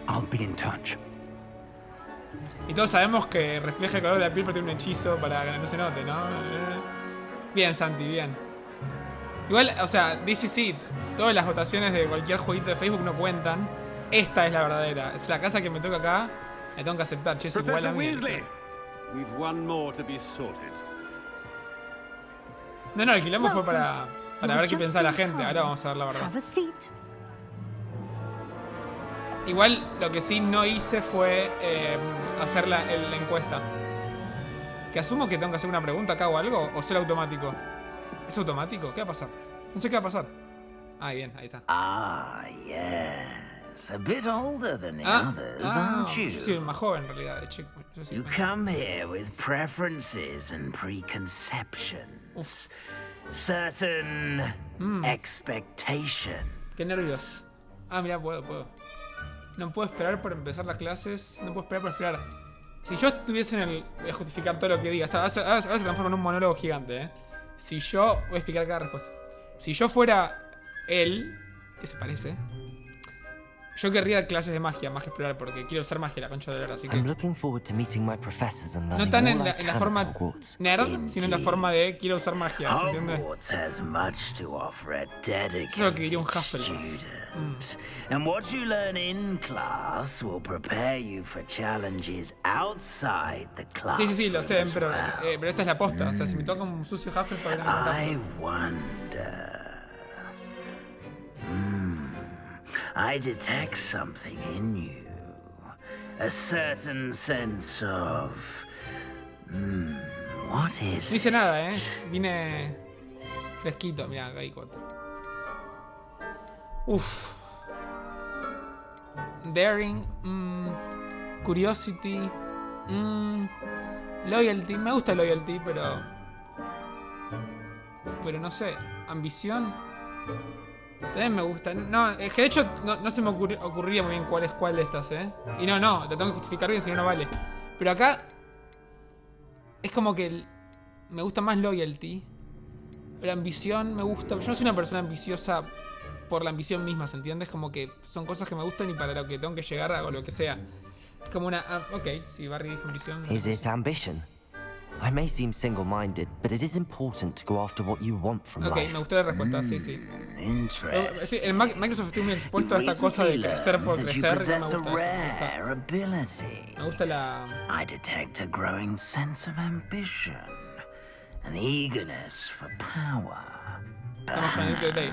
I'll be in touch. Y todos sabemos que refleja el color de la piel, pero tiene un hechizo para que no se note, ¿no? Bien, Santi, bien. Igual, o sea, this is it. Todas las votaciones de cualquier jueguito de Facebook no cuentan. Esta es la verdadera. Es la casa que me toca acá. Me tengo que aceptar. Che, es igual a Professor mí. Weasley, we've one more to be sorted. No, el quilombo fue para ver qué pensaba la gente. Ahora vamos a ver la verdad. Have a seat. Igual, lo que sí no hice fue hacer la encuesta. Que asumo que tengo que hacer una pregunta acá o algo, o será automático. ¿Es automático? ¿Qué va a pasar? No sé qué va a pasar. Ah, bien, ahí está. Ah, yes. A bit older than the others, aren't you? Yo soy el más joven en realidad, de chico. Yo soy You más- come here with preferences and preconceptions. Certain expectation. Qué nervios. Ah, mira, puedo. No puedo esperar por empezar las clases. No puedo esperar por esperar. Si yo estuviese en el... Voy a justificar todo lo que diga. Ahora se transforma en un monólogo gigante, Si yo... Voy a explicar cada respuesta. Si yo fuera él, que se parece, yo querría clases de magia más que explorar, porque quiero usar magia, la concha de la hora, así que... I'm looking forward to meting my professors and No learning tan all en I la can forma at Hogwarts. nerd, sino en la forma de quiero usar magia, ¿se entiende? Hogwarts has much to offer a Eso es lo que dedicated diría un Hufflepuff. student. And what you learn in class will prepare you for challenges outside the classroom Sí, lo sé, as pero well. esta es la posta. O sea, si me toca un sucio Hufflepuff, no me I wonder. I detect something in you. A certain sense of. What is No hice nada, Vine fresquito, mirá, ahí cuatro. Uf. Daring. Curiosity. Loyalty. Me gusta loyalty, pero pero no sé. Ambición. También me gusta. No, es que de hecho no se me ocurriría muy bien cuál es cuál de estas, ¿eh? Y no, lo tengo que justificar bien, si no, no vale. Pero acá es como que me gusta más loyalty. La ambición me gusta. Yo no soy una persona ambiciosa por la ambición misma, ¿se entiende? Es como que son cosas que me gustan y para lo que tengo que llegar hago lo que sea. Es como una... ok, si Barry dijo ambición... Is it ambition? I may seem single-minded, but it is important to go after what you want from ok, life. me gustó la respuesta, sí. Sí, en Microsoft estoy muy expuesto a esta cosa de crecer por crecer. Me gusta la... I detect a growing sense of ambition, an eagerness for power.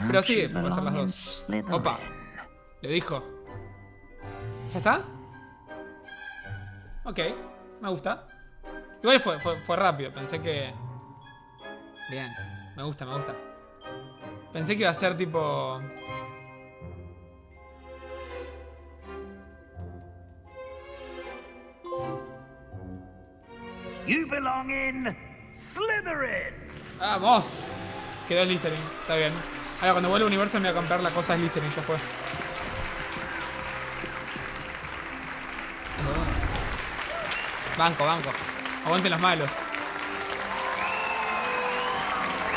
Pero sí, podemos hacer las dos. Opa, lo dijo. ¿Ya está? Ok, me gusta. Igual fue rápido, pensé que... Bien, me gusta. Pensé que iba a ser tipo... You belong in Slytherin. ¡Vamos! Quedó Slytherin, está bien. Ahora cuando vuelva a Universal me voy a comprar la cosa de Slytherin, ya fue. Banco. Aguanten los malos.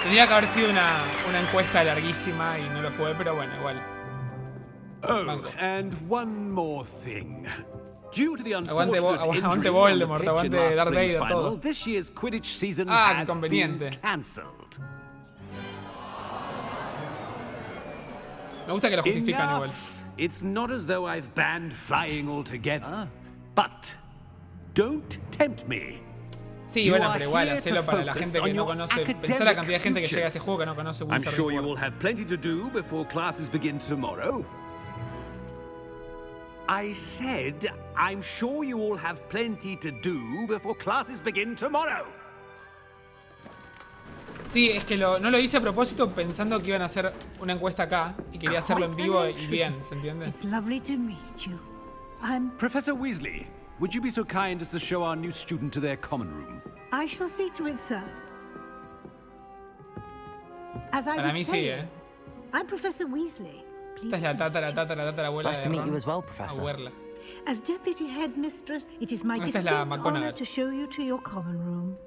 Tendría que haber sido una encuesta larguísima y no lo fue, pero bueno, igual. Oh, and one more thing. Due to the aguante Voldemort, aguante Darth Vader, todo. This year's Quidditch season qué conveniente. Cancelled. Me gusta que lo justifican igual. It's not as though I've banned flying altogether, but don't tempt me. Sí, bueno, pero igual, hacelo para la gente que no conoce. Pensá la cantidad de gente que llega a ese juego que no conoce Wizard. I'm sure you will have plenty to do before classes begin tomorrow. I said, I'm sure you all have plenty to do before classes begin tomorrow. Sí, es que no lo hice a propósito pensando que iban a hacer una encuesta acá y quería hacerlo en vivo y bien, ¿se entiende? It's lovely to meet you. Professor Weasley, would you be so kind as to show our new student to their common room? I shall see to it, sir. As I Para mí was sí, saying, I'm Professor Weasley. Esta es la tatarabuela Nice de to meet Ron. you as well, Professor. Abuela. As Deputy Headmistress, it is my Esta es la distinct honor McGonagall. to show you to your common room.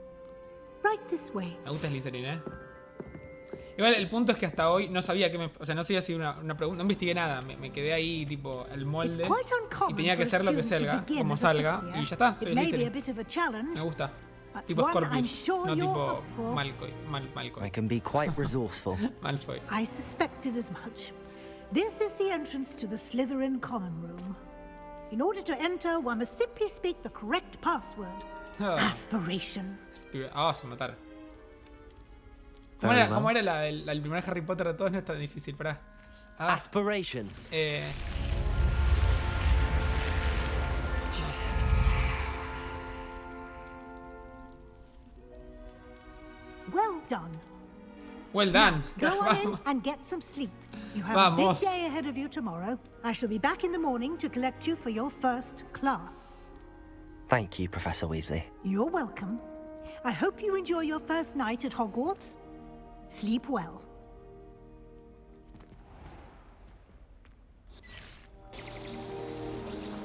Right this way. Me gusta Slytherin, Igual el punto es que hasta hoy no sabía que o sea, no sabía si una pregunta, no investigué nada, me quedé ahí tipo el molde y tenía que ser lo que salga, como salga, y ya está, soy Slytherin. Me gusta. Tipo Scorpius, no tipo Malfoy. I can be quite resourceful. Malfoy. I suspected as much. This is the entrance to the Slytherin common room. In order to enter, one must simply speak the correct password. Aspiration. Se mataron. ¿Cómo era el primer Harry Potter de todos? No es tan difícil, pará. Aspiration. Well done. Well done. Go on in and get some sleep. You have a big day ahead of you tomorrow. I shall be back in the morning to collect you for your first class. Thank you, Professor Weasley. You're welcome. I hope you enjoy your first night at Hogwarts. Sleep well.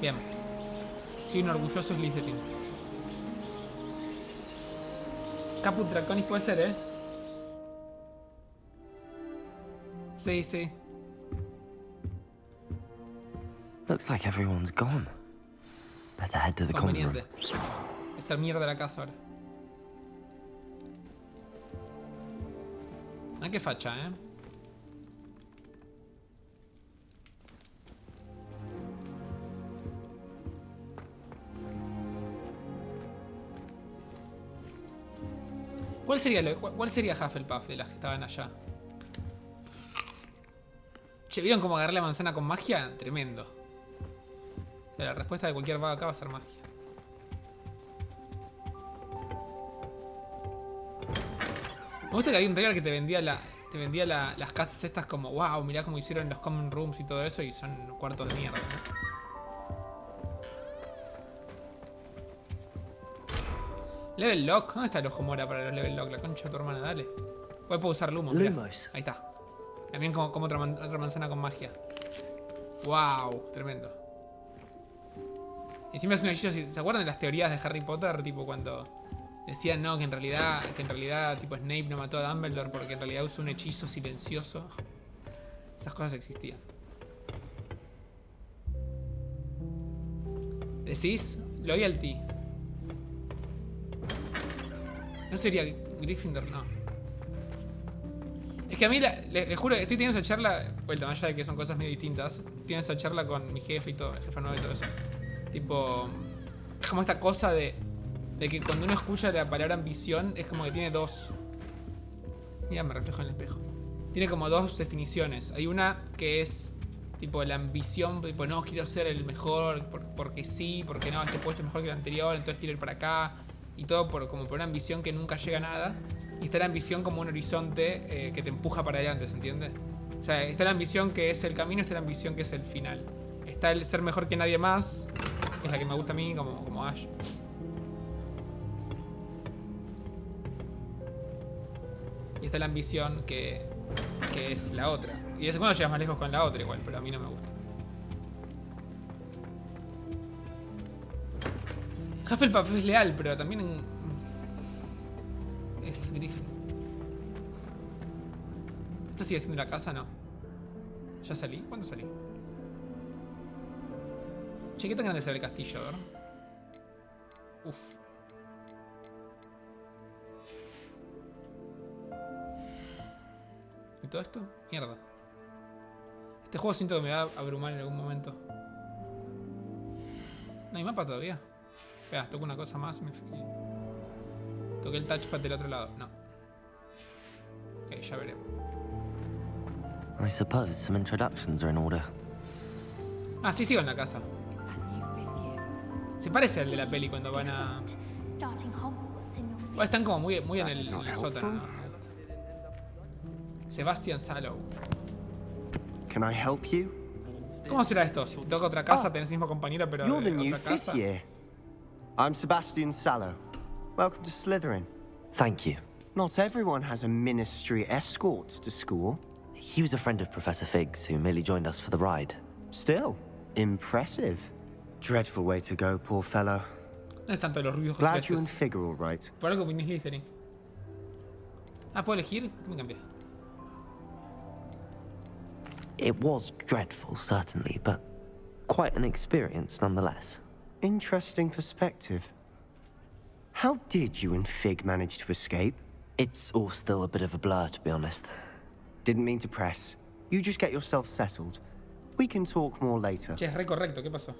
Bien. Soy un orgulloso Slytherin. Caput Draconis puede ser, Sí. Looks like everyone's gone. Better head to the common room. Esa mierda de la casa ahora. Qué facha, ¿Cuál sería Hufflepuff de las que estaban allá? Che, ¿vieron cómo agarrar la manzana con magia? Tremendo. O sea, la respuesta de cualquier vago acá va a ser magia. Me gusta que había un trailer que te vendía las casas estas como wow, mirá cómo hicieron los common rooms y todo eso y son cuartos de mierda, Level lock, ¿dónde está el ojo mora para los level lock? La concha de tu hermana, dale. Puedo usar lumos. Lumos. Ahí está. También como otra manzana con magia. Wow, tremendo. Y encima es un hechizo. ¿Se acuerdan de las teorías de Harry Potter? Tipo cuando decían no, que en realidad tipo Snape no mató a Dumbledore porque en realidad usó un hechizo silencioso. Esas cosas existían. ¿Decís? Loyalty. No sería Gryffindor, no. Es que a mí, les juro, estoy teniendo esa charla, vuelta, más allá de que son cosas medio distintas, estoy teniendo esa charla con mi jefe y todo, el jefe nuevo y todo eso. Tipo, es como esta cosa de que cuando uno escucha la palabra ambición, es como que tiene dos... Mira, me reflejo en el espejo. Tiene como dos definiciones. Hay una que es, tipo, la ambición, tipo, no, quiero ser el mejor, porque sí, porque no, este puesto es mejor que el anterior, entonces quiero ir para acá. Y todo como por una ambición que nunca llega a nada. Y está la ambición como un horizonte que te empuja para adelante, ¿se entiende? O sea, está la ambición que es el camino, está la ambición que es el final. Está el ser mejor que nadie más, que es la que me gusta a mí, como Ash. Y está la ambición que es la otra. Y de vez en cuando llegas más lejos con la otra igual, pero a mí no me gusta. Hufflepuff es leal, pero también es Griffin. ¿Esta sigue siendo la casa? No. ¿Ya salí? ¿Cuándo salí? Che, ¿qué tan grande será el castillo? A ver. Uf. ¿Y todo esto? Mierda. Este juego siento que me va a abrumar en algún momento. No hay mapa todavía. Espera, toco una cosa más y me... Toqué el touchpad del otro lado. No. Ok, ya veremos. I suppose some introductions are in order. Ah, sí, sigo en la casa. Se parece al de la peli cuando van a... Están como muy en el sótano. Sebastian Sallow. Can I help you? ¿Cómo será esto? Si te toca otra casa, tenés el mismo compañero, pero You're the de new otra casa. fifth year. I'm Sebastian Sallow. Welcome to Slytherin. Thank you. Not everyone has a ministry escort to school. He was a friend of Professor Fig's who merely joined us for the ride. Still, impressive. Dreadful way to go, poor fellow. No es tanto los rubios. Glad you and Fig are all right. Por algo viniste Slytherin. Ah, ¿puedo elegir? ¿Qué me cambié? It was dreadful, certainly, but quite an experience nonetheless. Interesting perspective. How did you and Fig manage to escape? It's all still a bit of a blur, to be honest. Didn't mean to press. You just get yourself settled. We can talk more later. Che, es re correcto. ¿Qué pasó?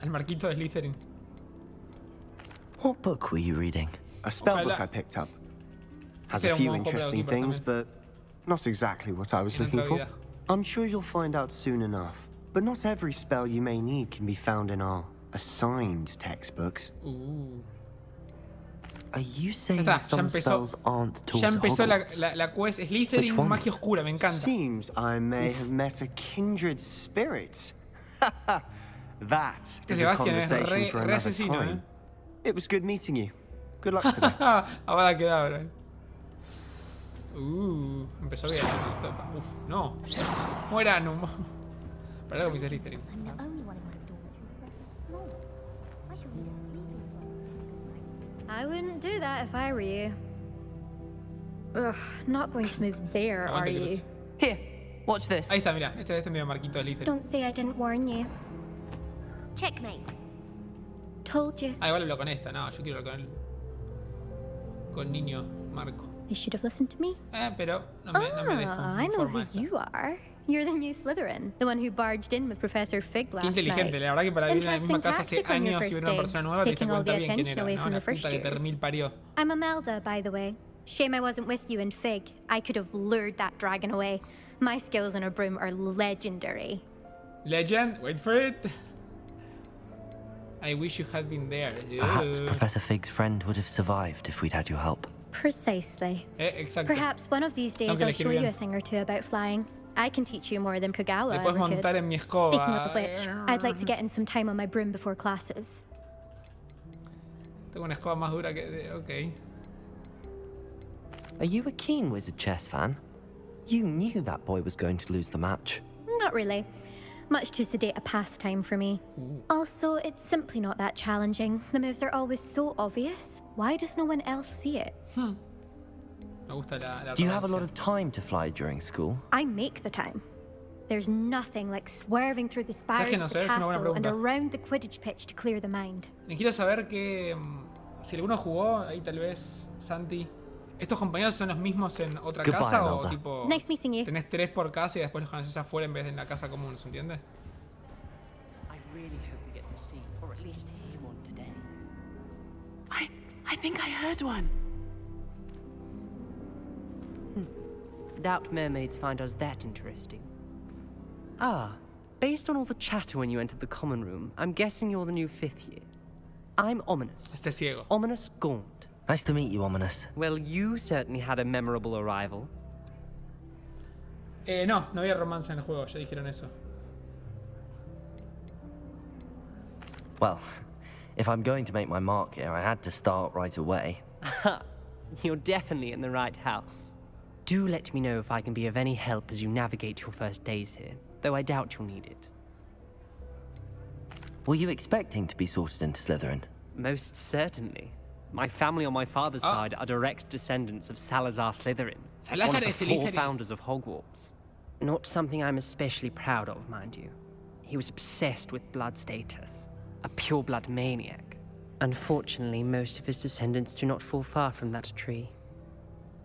Al marquito de Slytherin. What book were you reading? A spell book I picked up. Has a few interesting things, but not exactly what I was looking for. I'm sure you'll find out soon enough. But not every spell you may need can be found in our assigned textbooks. Are you saying some spells aren't taught ya at empezó Hogwarts? la quest Slytherin, magia oscura, me encanta. Seems I may have met a kindred spirit. That is a conversation for another time. It was good meeting you. Good luck today. Ahora queda, empezó bien. Uf, no. Muera, no. Para algo me hice Slytherin. I wouldn't do that if I were you. Ugh, not going to move there, are you? Here, watch this. Ahí está, mira. Este es medio marquito de Slytherin. Don't say I didn't warn you. Checkmate. Told you. Ah, igual hablo con esta. No, yo quiero hablar con él. Con niño Marco. They should have listened to me. Pero no me dejo. I know who you are. You're the new Slytherin, the one who barged in with Professor Fig last Qué inteligente, la verdad que para vivir en la misma casa hace años y ver una persona nueva te diste cuenta bien quién era, ¿no? La puta que te remil parió. I'm Imelda, by the way. Shame I wasn't with you in Fig. I could have lured that dragon away. My skills on a broom are legendary. Legend? Wait for it. I wish you had been there. Perhaps Professor Fig's friend would have survived if we'd had your help. Precisely. Exacto. Perhaps one of these days I'll show you a thing or two about flying. I can teach you more than Kagawa ever could. Montar en mi escoba. Speaking of which, I'd like to get in some time on my broom before classes. Tengo una escoba más dura que... Ok. Are you a keen Wizard chess fan? You knew that boy was going to lose the match. Not really. Much too sedate a pastime for me. Also, it's simply not that challenging. The moves are always so obvious. Why does no one else see it? Me gusta la Do you have a lot of time to fly during school? I make the time. There's nothing like swerving through the spires of the castle and around the Quidditch pitch to clear the mind. Y quiero saber que si alguno jugó, ahí tal vez, Santi, ¿estos compañeros son los mismos en otra casa o tipo nice meeting you. Tenés 3 por casa y después los conoces afuera en vez de en la casa común, ¿se entiende? I really hope we get to see, or at least hear one today. I think I heard one. Doubt mermaids find us that interesting. Ah, based on all the chatter when you entered the common room, I'm guessing you're the new 5th year. I'm Ominous. Este ciego. Ominous Gaunt. Nice to meet you, Ominous. Well, you certainly had a memorable arrival. No había romance en el juego, ya dijeron eso. Well, if I'm going to make my mark here, I had to start right away. You're definitely in the right house. Do let me know if I can be of any help as you navigate your first days here, though I doubt you'll need it. Were you expecting to be sorted into Slytherin? Most certainly. My family on my father's side are direct descendants of Salazar Slytherin, one of the 4 founders of Hogwarts. Not something I'm especially proud of, mind you. He was obsessed with blood status, a pure-blood maniac. Unfortunately, most of his descendants do not fall far from that tree.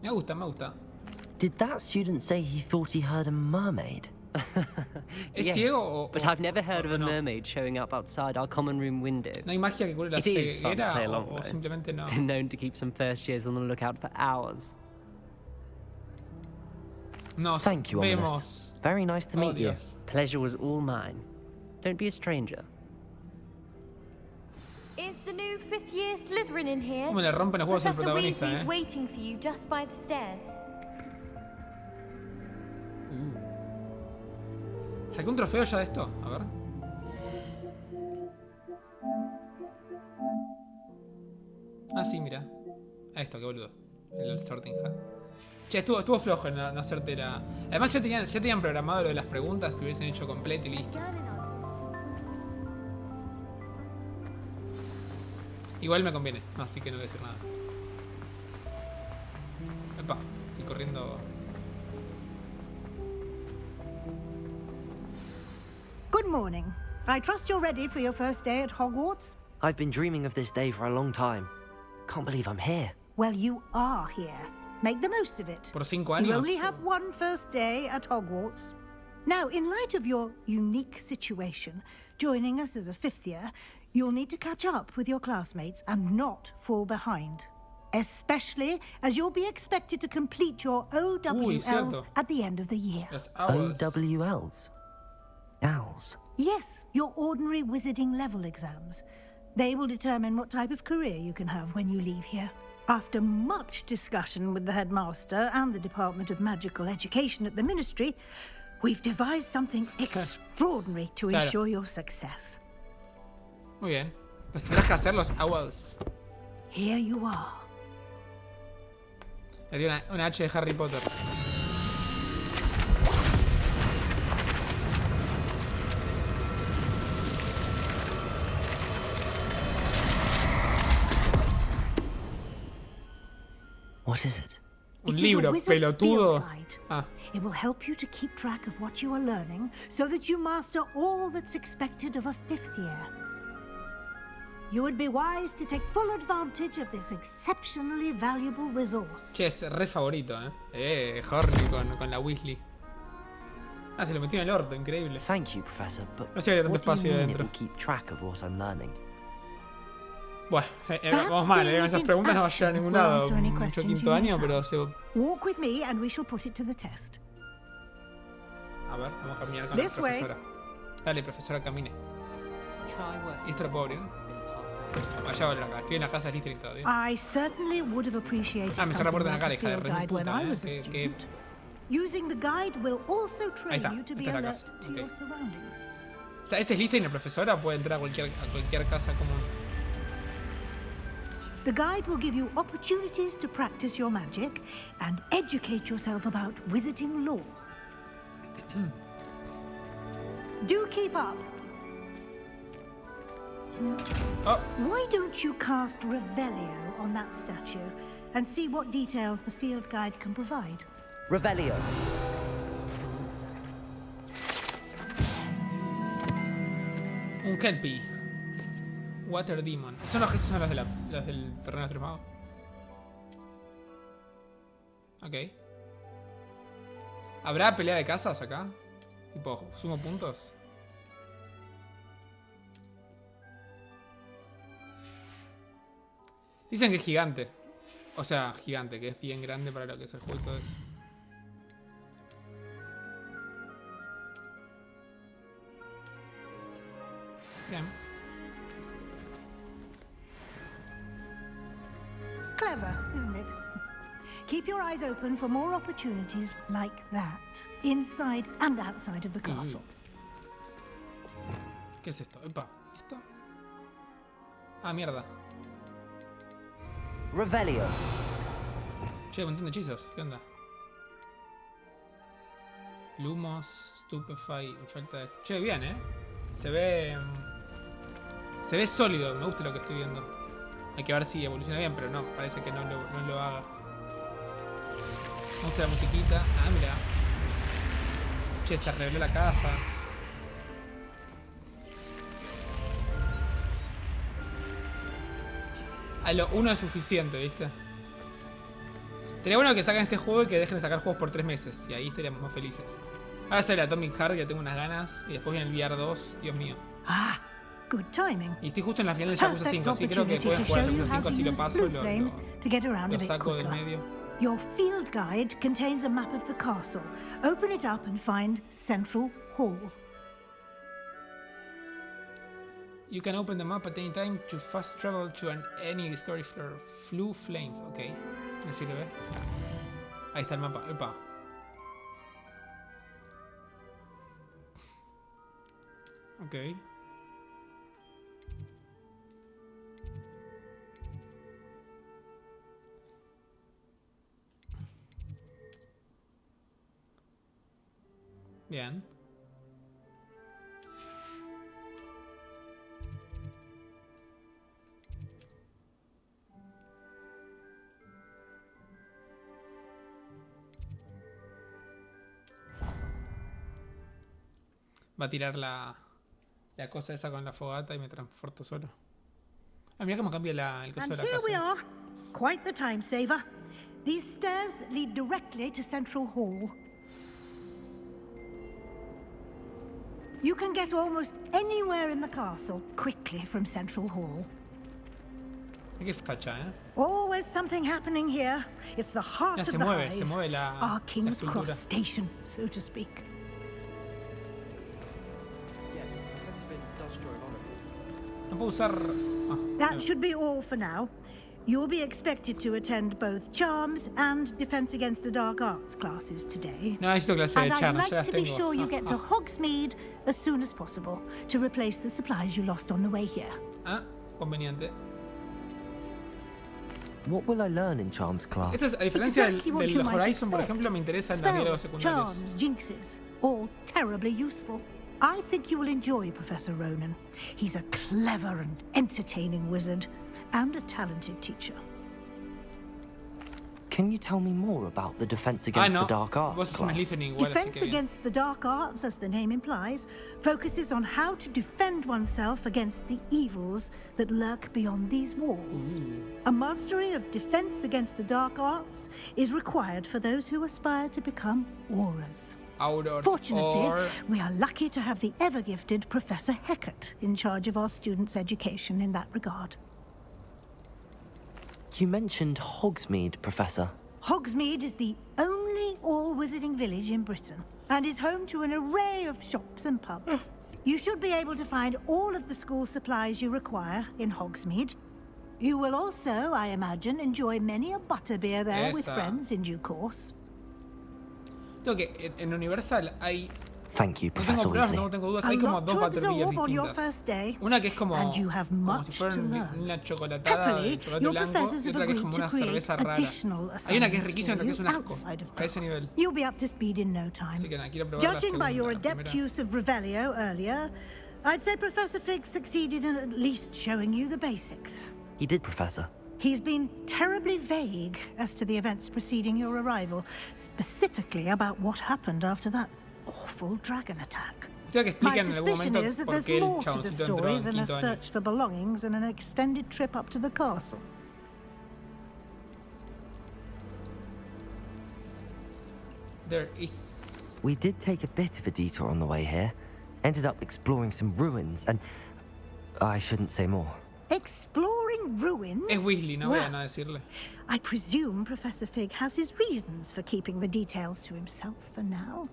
Me gusta, me gusta. Did that student say he thought he heard a mermaid? ¿Es ciego but I've never heard of a mermaid showing up outside our common room window. ¿No hay magia que cure la ceguera o simplemente no? Been known to keep some first years on the lookout for hours. Thank you, Ominous. Very nice to meet you. Pleasure was all mine. Don't be a stranger. Is the new 5th year Slytherin in here? ¿Cómo le rompen los huevos al Professor protagonista, Weasley's waiting for you just by the stairs. ¿Saqué un trofeo ya de esto? A ver. Ah, sí, mira. Esto, qué boludo. El Sorting Hat. Che, estuvo flojo en no hacerte la... Además ya tenían programado lo de las preguntas, que hubiesen hecho completo y listo. Igual me conviene, no, así que no voy a decir nada. Epa, estoy corriendo... Good morning. I trust you're ready for your first day at Hogwarts? I've been dreaming of this day for a long time. Can't believe I'm here. Well, you are here. Make the most of it. Por 5 años. You only have one first day at Hogwarts. Now, in light of your unique situation, joining us as a 5th year, you'll need to catch up with your classmates and not fall behind. Especially as you'll be expected to complete your OWLs at the end of the year. OWLs? Owls? Yes, your ordinary wizarding level exams. They will determine what type of career you can have when you leave here. After much discussion with the headmaster and the Department of Magical Education at the Ministry, we've devised something extraordinary to ensure your success. Muy bien. Pues tendrás que hacer los owls. Here you are. Le dio una H de Harry Potter. What is it? Un libro, pelotudo. Ah. It will help you to keep track of what you are learning so that you master all that's expected of a 5th year. You would be wise to take full advantage of this exceptionally valuable resource. Che, es re favorito, Horny con la Weasley. Ah, se lo metió en el orto, increíble. Thank you, Professor, but no sé, había tanto espacio dentro. Keep track of what I'm learning. Bueno, vamos mal, esas preguntas no van a llegar a ningún lado. Mucho 5º año, pero se... Walk with me and we shall put it to the test. A ver, vamos a caminar con la profesora. Dale, profesora, camine. ¿Y esto lo puedo abrir? Vaya a volver acá. Estoy en la casa de Slytherin todavía. I certainly would have appreciated me cerró la puerta en la cara, hija de re puta, que... Using the guide will also train you to be alert to your surroundings. O sea, ese Slytherin, la profesora, puede entrar a cualquier casa común. The guide will give you opportunities to practice your magic and educate yourself about wizarding lore. Do keep up. Oh. Why don't you cast Revelio on that statue and see what details the field guide can provide? Revelio. Un Kelpie. Water Demon. Esos son los del terreno de Mago. Ok. ¿Habrá pelea de casas acá? Tipo, sumo puntos. Dicen que es gigante. O sea, gigante, que es bien grande para lo que es el juego y todo eso. Bien. Clever, isn't it? Keep your eyes open for more opportunities like that, inside and outside of the castle. ¿Qué es esto? Epa, ¿esto? Ah, mierda. Revelio. Che, un montón de hechizos. ¿Qué onda? Lumos, Stupefy, falta de... Che, bien, ¿eh? Se ve sólido. Me gusta lo que estoy viendo. Hay que ver si evoluciona bien, pero no. Parece que no lo haga. Me gusta la musiquita. Ah, mira. Che, se reveló la casa. A lo uno es suficiente, ¿viste? Sería bueno que saquen este juego y que dejen de sacar juegos por 3 meses. Y ahí estaríamos más felices. Ahora sale el Atomic Heart, que tengo unas ganas. Y después viene el VR 2. Dios mío. Ah, good timing. Y estoy justo en la final de Yakuza 5. Así creo que pueden jugar Yakuza 5 así lo paso y lo saco del medio. Your field guide contains a map of the castle. Open it up and find Central Hall. You can open the map at any time to fast travel to any discovery floor. Flew Flames, ok. Me sirve. Ahí está el mapa. Epa. Ok. Bien. Va a tirar la cosa esa con la fogata y me transporto solo. Ah, mira cómo cambia el coso de la casa. And here we are. Quite the time saver. These stairs lead directly to Central Hall. You can get almost anywhere in the castle quickly from Central Hall. Qué facha, ¿eh? Always something happening here. It's the heart of the hive. Se mueve Our King's Cross Station, so to speak. No puedo usar... That should be all for now. You'll be expected to attend both Charms and Defense Against the Dark Arts classes today. No, necesito clase de And Charms, I'd like to be sure you get to Hogsmeade as soon as possible to replace the supplies you lost on the way here. Ah, conveniente. What will I learn in Charms class? Esa es, a diferencia Exactly del Horizon, por ejemplo, me interesan los diálogos Spells, secundarios. charms, jinxes, all terribly useful. I think you will enjoy Professor Ronan. He's a clever and entertaining wizard, and a talented teacher. Can you tell me more about the Defense Against the Dark Arts class? Defense Against the Dark Arts, as the name implies, focuses on how to defend oneself against the evils that lurk beyond these walls. A mastery of Defense Against the Dark Arts is required for those who aspire to become Aurors. Fortunately, we are lucky to have the ever-gifted Professor Heckert in charge of our students' education in that regard. You mentioned Hogsmeade, Professor. Hogsmeade is the only all-wizarding village in Britain, and is home to an array of shops and pubs. You should be able to find all of the school supplies you require in Hogsmeade. You will also, I imagine, enjoy many a butterbeer there with friends in due course. Creo que en Universal hay Thank you, No tengo Professor pruebas, Weasley. no tengo dudas. A Hay como lot dos to Butterbeers absorb on your distintas. first day, Una que es and you have como si much fuera to learn. una chocolatada de Happily, chocolate your blanco professors y have otra que es agreed como to una create cerveza rara. additional Hay una que es assignments riquísima y for otra que es you un asco. outside of A ese class. nivel. You'll be up to speed in no time. Así que nada, quiero probar la Judging by your segunda, adept primera. use of Revelio earlier, I'd say Professor Fig succeeded in at least showing you the basics. He did, Professor. He's been terribly vague as to the events preceding your arrival, specifically about what happened after that awful dragon attack. Tengo que My expliquen en algún suspicion momento is that por there's qué el more to the chaboncito entró story en than a quinto año. search for belongings and an extended trip up to the castle. There is... We did take a bit of a detour on the way here. Ended up exploring some ruins and... I shouldn't say more. Exploring ruins? Es Weasley, no voy a Well, nada decirle. I presume Professor Fig has his reasons for keeping the details to himself for now.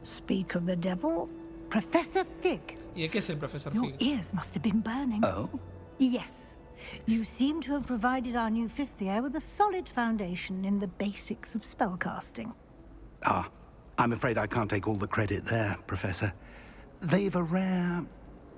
Speak of the devil, Professor Fig. ¿Y de qué es el profesor Your Fig? ears must have been burning. Oh? Yes. You seem to have provided our new fifth year with a solid foundation in the basics of spellcasting. Ah, I'm afraid I can't take all the credit there, Professor. They've a rare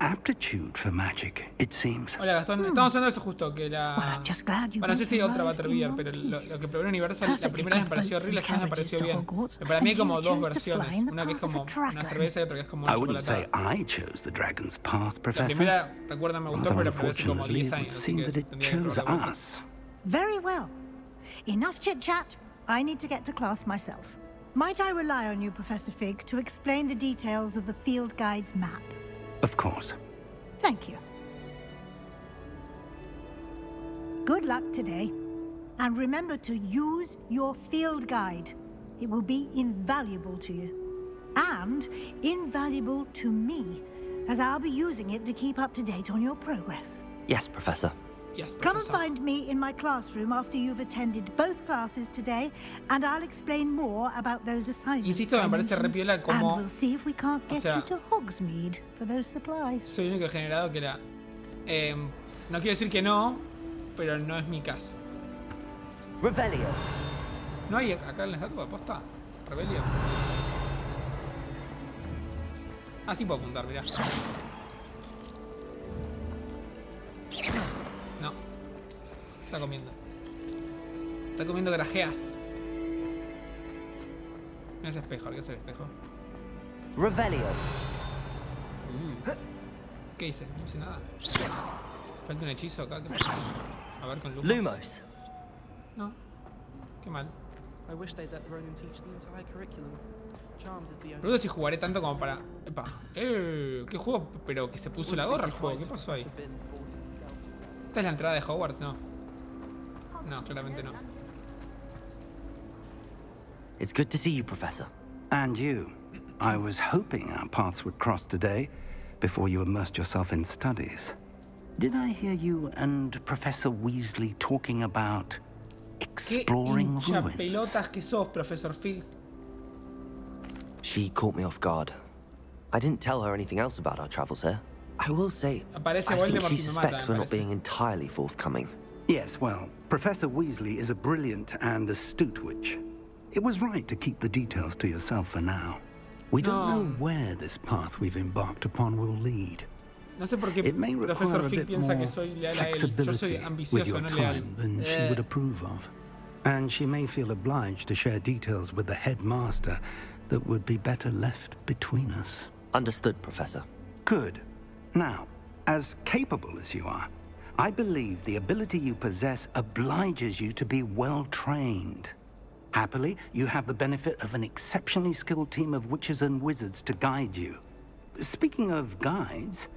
aptitude for magic, it seems. Hola Gastón, estamos hablando de eso justo, que la... Well, I'm just glad you Bueno, no sé both si otra arrived Butterbeer, in pero one lo piece. que probé en Universal, la Perfectly primera vez me good pareció boats horrible, and esta vez me carriages pareció to bien. Hogwarts, Para mí hay and como you dos chose to versiones, fly in the una que es path of como a una dragon. cerveza y otra que es como una I wouldn't say chocolatada. I chose the dragon's path, La Professor. primera, recuerda, me gustó, Although pero la probé hace como unfortunately, 10 it would años, así seem que that it tendría que chose probar la vuelta. us. Very well. Enough chit-chat. I need to get to class myself. Might I rely on you, Professor Fig, to explain the details of the field guide's map? Of course. Thank you. Good luck today. And remember to use your field guide. It will be invaluable to you. And invaluable to me, as I'll be using it to keep up to date on your progress. Yes, Professor. Yes, Come and profesor. find me in my classroom after you've attended both classes today, and I'll explain more about those assignments. Insisto, me I parece re mentioned, piola como... And we'll see if we can't get sea, you to Hogsmeade for those supplies. Soy el único generado que era... no quiero decir que no, pero no es mi caso. Revelio. ¿No hay acá en la estatua? ¿Posta? ¿Rebelio? Ah, sí puedo apuntar, mirá. No. Está comiendo. Está comiendo grajeas. Mira ese espejo, ¿qué es el espejo? Revelio. ¿Qué hice? No hice nada. Falta un hechizo acá. ¿Qué pasa? A ver con Lumos. Lumos. No. Qué mal. I wish they'd let Ronan teach the entire curriculum. Charms is the only... Pregunto si jugaré tanto como para... Epa. ¿Qué juego? Pero que se puso la gorra el juego. ¿Qué pasó ahí? ¿Esta es la entrada de Hogwarts? No. No, claramente no. It's good to see you, Professor. And you. I was hoping our paths would cross today, before you immersed yourself in studies. Did I hear you and Professor Weasley talking about exploring ¿Qué ruins? pelotas que sos, Professor Fig? She caught me off guard. I didn't tell her anything else about our travels here. I will say, Aparece I think Voldemort she y me mata, suspects me we're not parece. being entirely forthcoming. Yes, well, Professor Weasley is a brilliant and astute witch. It was right to keep the details to yourself for now. We don't know where this path we've embarked upon will lead. No sé por qué It may Professor require a Fig bit piensa more que soy leal a él. Yo soy flexibility with ambicioso, your no leal. time than she would approve of. And she may feel obliged to share details with the headmaster that would be better left between us. Understood, Professor. Good. Now, as capable as you are, I believe the ability you possess obliges you to be well trained. Happily, you have the benefit of an exceptionally skilled team of witches and wizards to guide you. Speaking of guides,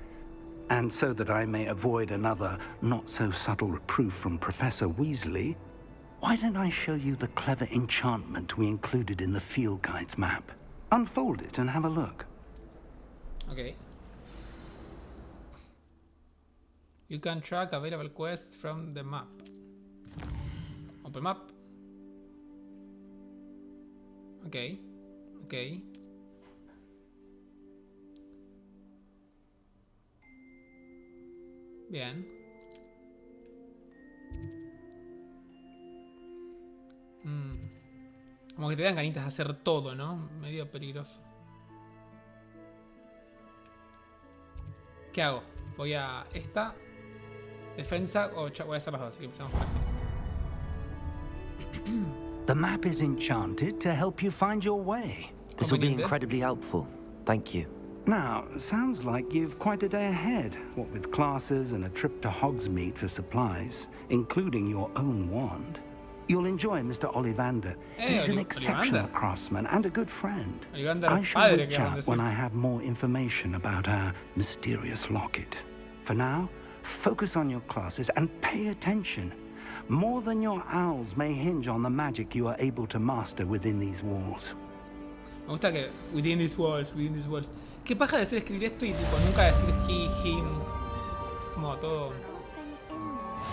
and so that I may avoid another not-so-subtle reproof from Professor Weasley, why don't I show you the clever enchantment we included in the field guide's map? Unfold it and have a look. Okay. You can track available quests from the map. Open map. Okay. Okay. Bien. Como que te dan ganitas de hacer todo, ¿no? Medio peligroso. ¿Qué hago? Voy a esta. Defensa o voy a hacer las dos, así que empezamos por aquí. The map is enchanted to help you find your way. This will be incredibly helpful. Thank you. Now, sounds like you've quite a day ahead, what with classes and a trip to Hogsmeade for supplies, including your own wand. You'll enjoy Mr. Ollivander. He's an exceptional craftsman and a good friend. I shall reach out when I have more information about our mysterious locket. For now, focus on your classes and pay attention. More than your owls may hinge on the magic you are able to master within these walls. Me gusta que within these walls. ¿Qué paja de hacer escribir esto y tipo nunca decir he, him? Como todo.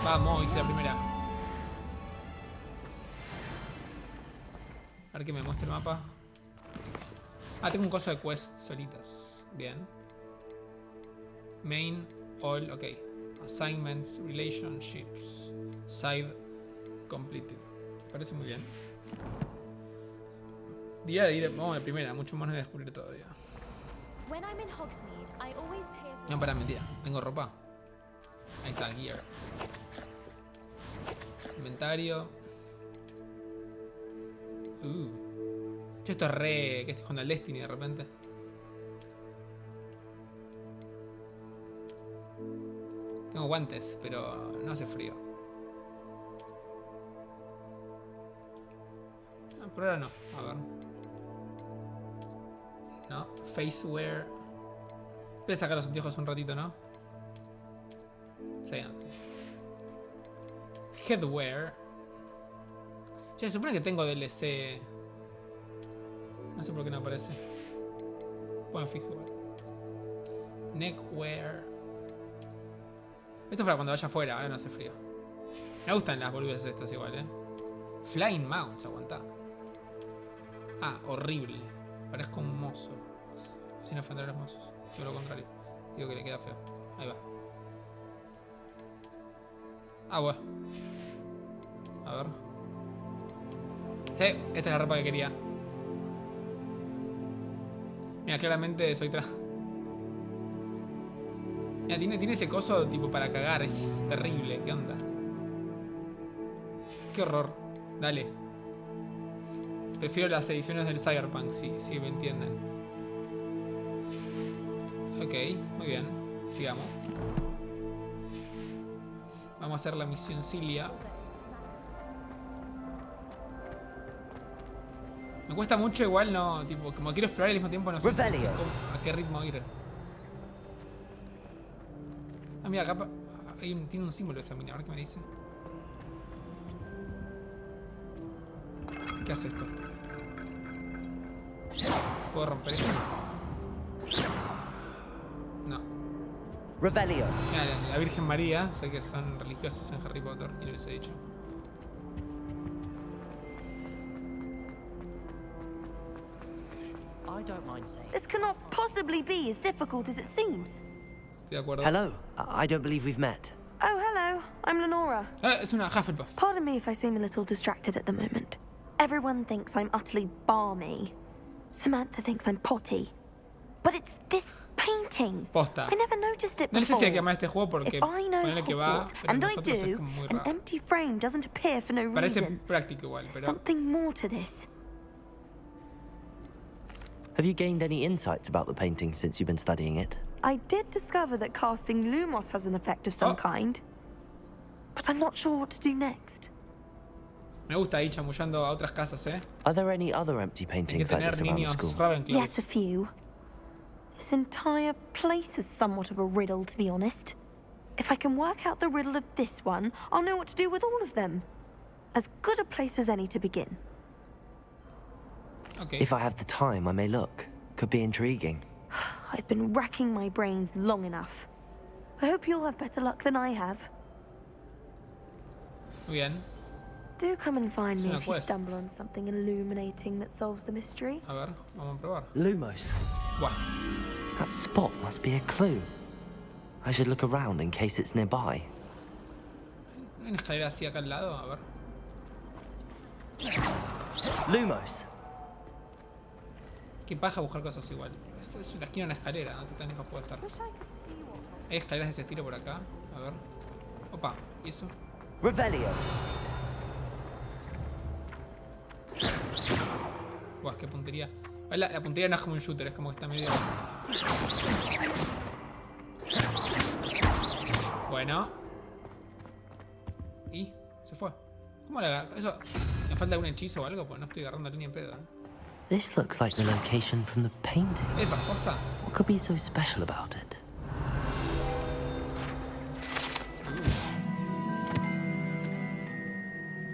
Vamos, hice la primera. A ver que me muestre el mapa. Ah, tengo un coso de quests solitas. Bien. Main, all, ok. Assignments, relationships, side completed. Parece muy bien. Día de ir, vamos de primera, mucho más de descubrir todavía. No, para, mentira. ¿Tengo ropa? Ahí está, gear. Inventario. Yo esto es re... ¿Qué estoy jugando al Destiny de repente? Tengo guantes, pero no hace frío. No, por ahora no. A ver. No. Facewear. Voy a sacar los anteojos un ratito, ¿no? Sí. Headwear. Ya se supone que tengo DLC. No sé por qué no aparece. Bueno, fijo igual. Neckwear. Esto es para cuando vaya afuera, ahora no hace frío. Me gustan las boludeces estas igual, Flying Mounts, aguantá. Ah, horrible. Parezco un mozo. Sin ofender a los mozos. Todo lo contrario. Digo que le queda feo. Ahí va. Ah, bueno. A ver. Sí, esta es la ropa que quería. Mira, claramente soy Mira, tiene ese coso tipo para cagar. Es terrible. ¿Qué onda? Qué horror. Dale. Prefiero las ediciones del Cyberpunk, si me entienden. Ok, muy bien. Sigamos. Vamos a hacer la misión Cilia. Me cuesta mucho igual, no, tipo, como quiero explorar al mismo tiempo, no sé a qué ritmo ir. Ah, mira, acá tiene un símbolo esa mina, a ver qué me dice. ¿Qué hace esto? ¿Puedo romper esto? No. Revelio. Mira, la Virgen María, sé que son religiosos en Harry Potter, y lo hubiese dicho. This cannot possibly be as difficult as it seems. Hello. I don't believe we've met. Oh, hello. I'm Lenora. Es una Hufflepuff. Pardon me if I seem a little distracted at the moment. Everyone thinks I'm utterly balmy. Samantha thinks I'm potty. But it's this painting. Posta. I never noticed it before. No sé si hay que amar este juego porque ponele que va, pero and I nosotros es do, como muy an raro. empty frame doesn't appear for no Parece reason. práctico igual, pero... Something more to this. Have you gained any insights about the painting since you've been studying it? I did discover that casting Lumos has an effect of some kind. But I'm not sure what to do next. Me gusta ahí chamullando a otras casas, Are there any other empty paintings like this around the school? Yes, a few. This entire place is somewhat of a riddle, to be honest. If I can work out the riddle of this one, I'll know what to do with all of them. As good a place as any to begin. Okay. If I have the time, I may look. Could be intriguing. I've been racking my brains long enough. I hope you'll have better luck than I have. Muy bien. Do come and find me if you stumble on something illuminating that solves the mystery. A ver, vamos a probar. Lumos. Buah. That spot must be a clue. I should look around in case it's nearby. ¿Hay una escalera así acá al lado? A ver. Lumos. Qué paja buscar cosas igual. Es una esquina de una escalera, ¿no? ¿Qué tan lejos puede estar? Hay escaleras de ese estilo por acá. A ver. Opa, ¿y eso? Revelio. Buah, qué puntería. La puntería no es como un shooter, es como que está medio... Bueno. Y se fue. ¿Cómo la agarro? Eso... ¿Me falta algún hechizo o algo? Pues no estoy agarrando línea en pedo, ¿eh? This looks like the location from the painting. Epa, posta. What could be so special about it?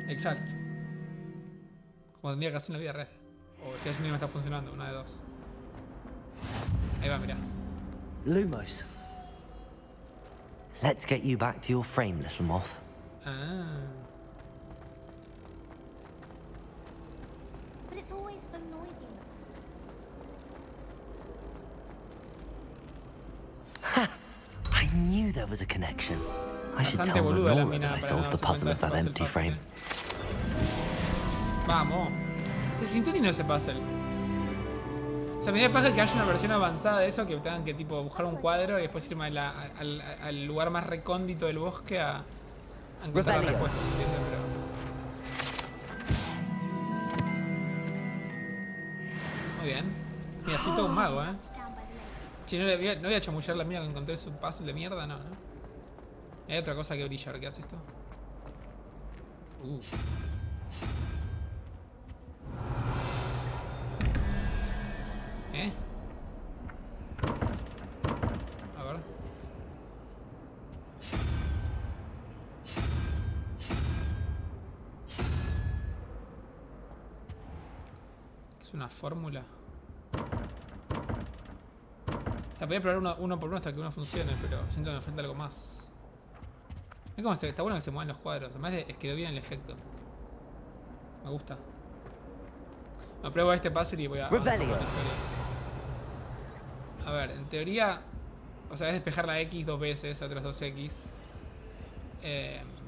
Exacto. Como tendría que hacer en la vida real. O estoy haciendo y no está funcionando, una de dos. Ahí va, mira. Lumos. Let's get you back to your frame, little moth. Ah. But it's always so noisy. I knew there was a connection. I should tell Lenora that I solved the puzzle of that empty frame. Vamos. Es siento lindo ese puzzle. O sea, me da paja que haya una versión avanzada de eso, que tengan que tipo buscar un cuadro y después irme al lugar más recóndito del bosque a encontrar las respuestas, ¿entiendes? Pero... Muy bien. Mira, soy todo un mago, ¿eh? Che, no voy a chamullar la mía que encontré su puzzle de mierda, no, ¿no? Hay otra cosa que brilla, ¿qué hace esto? ¿Eh? A ver. Es una fórmula. La voy a probar uno por uno hasta que uno funcione, pero siento que me falta algo más. Es como está bueno que se muevan los cuadros. Además les quedó bien el efecto. Me gusta. Me pruebo este puzzle y voy a avanzar con la historia. A ver, en teoría, o sea, es despejar la X 2 veces, otras 2X.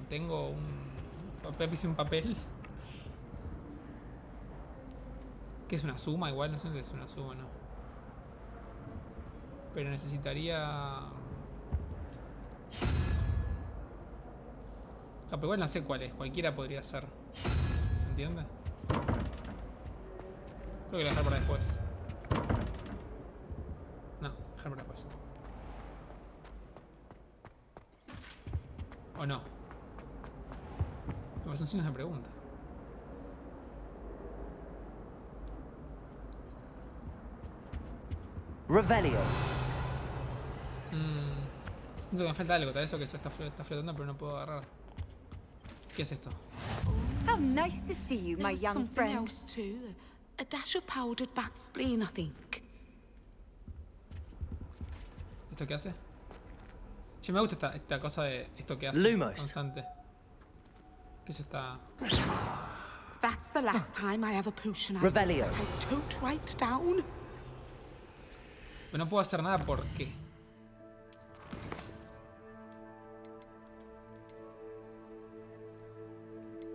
Tengo un papel, hice un papel. Que es una suma, igual, no sé si es una suma o no. Pero necesitaría... pero igual no sé cuál es, cualquiera podría ser. ¿Se entiende? Creo que lo voy a dejar para después. No, dejar para después. ¿O no? Son signos de pregunta. Revelio. Siento que me falta algo, tal vez eso que eso está flotando pero no puedo agarrar. ¿Qué es esto? How nice to see you, my young friend. Else too. A dash of powdered bat spleen, I think. ¿Esto qué hace? Yo me gusta esta cosa de esto que hace Lumos. Constante. ¿Qué es esta? That's the last time I have a potion Revelio. that I don't write down. Pero no puedo hacer nada, ¿por qué?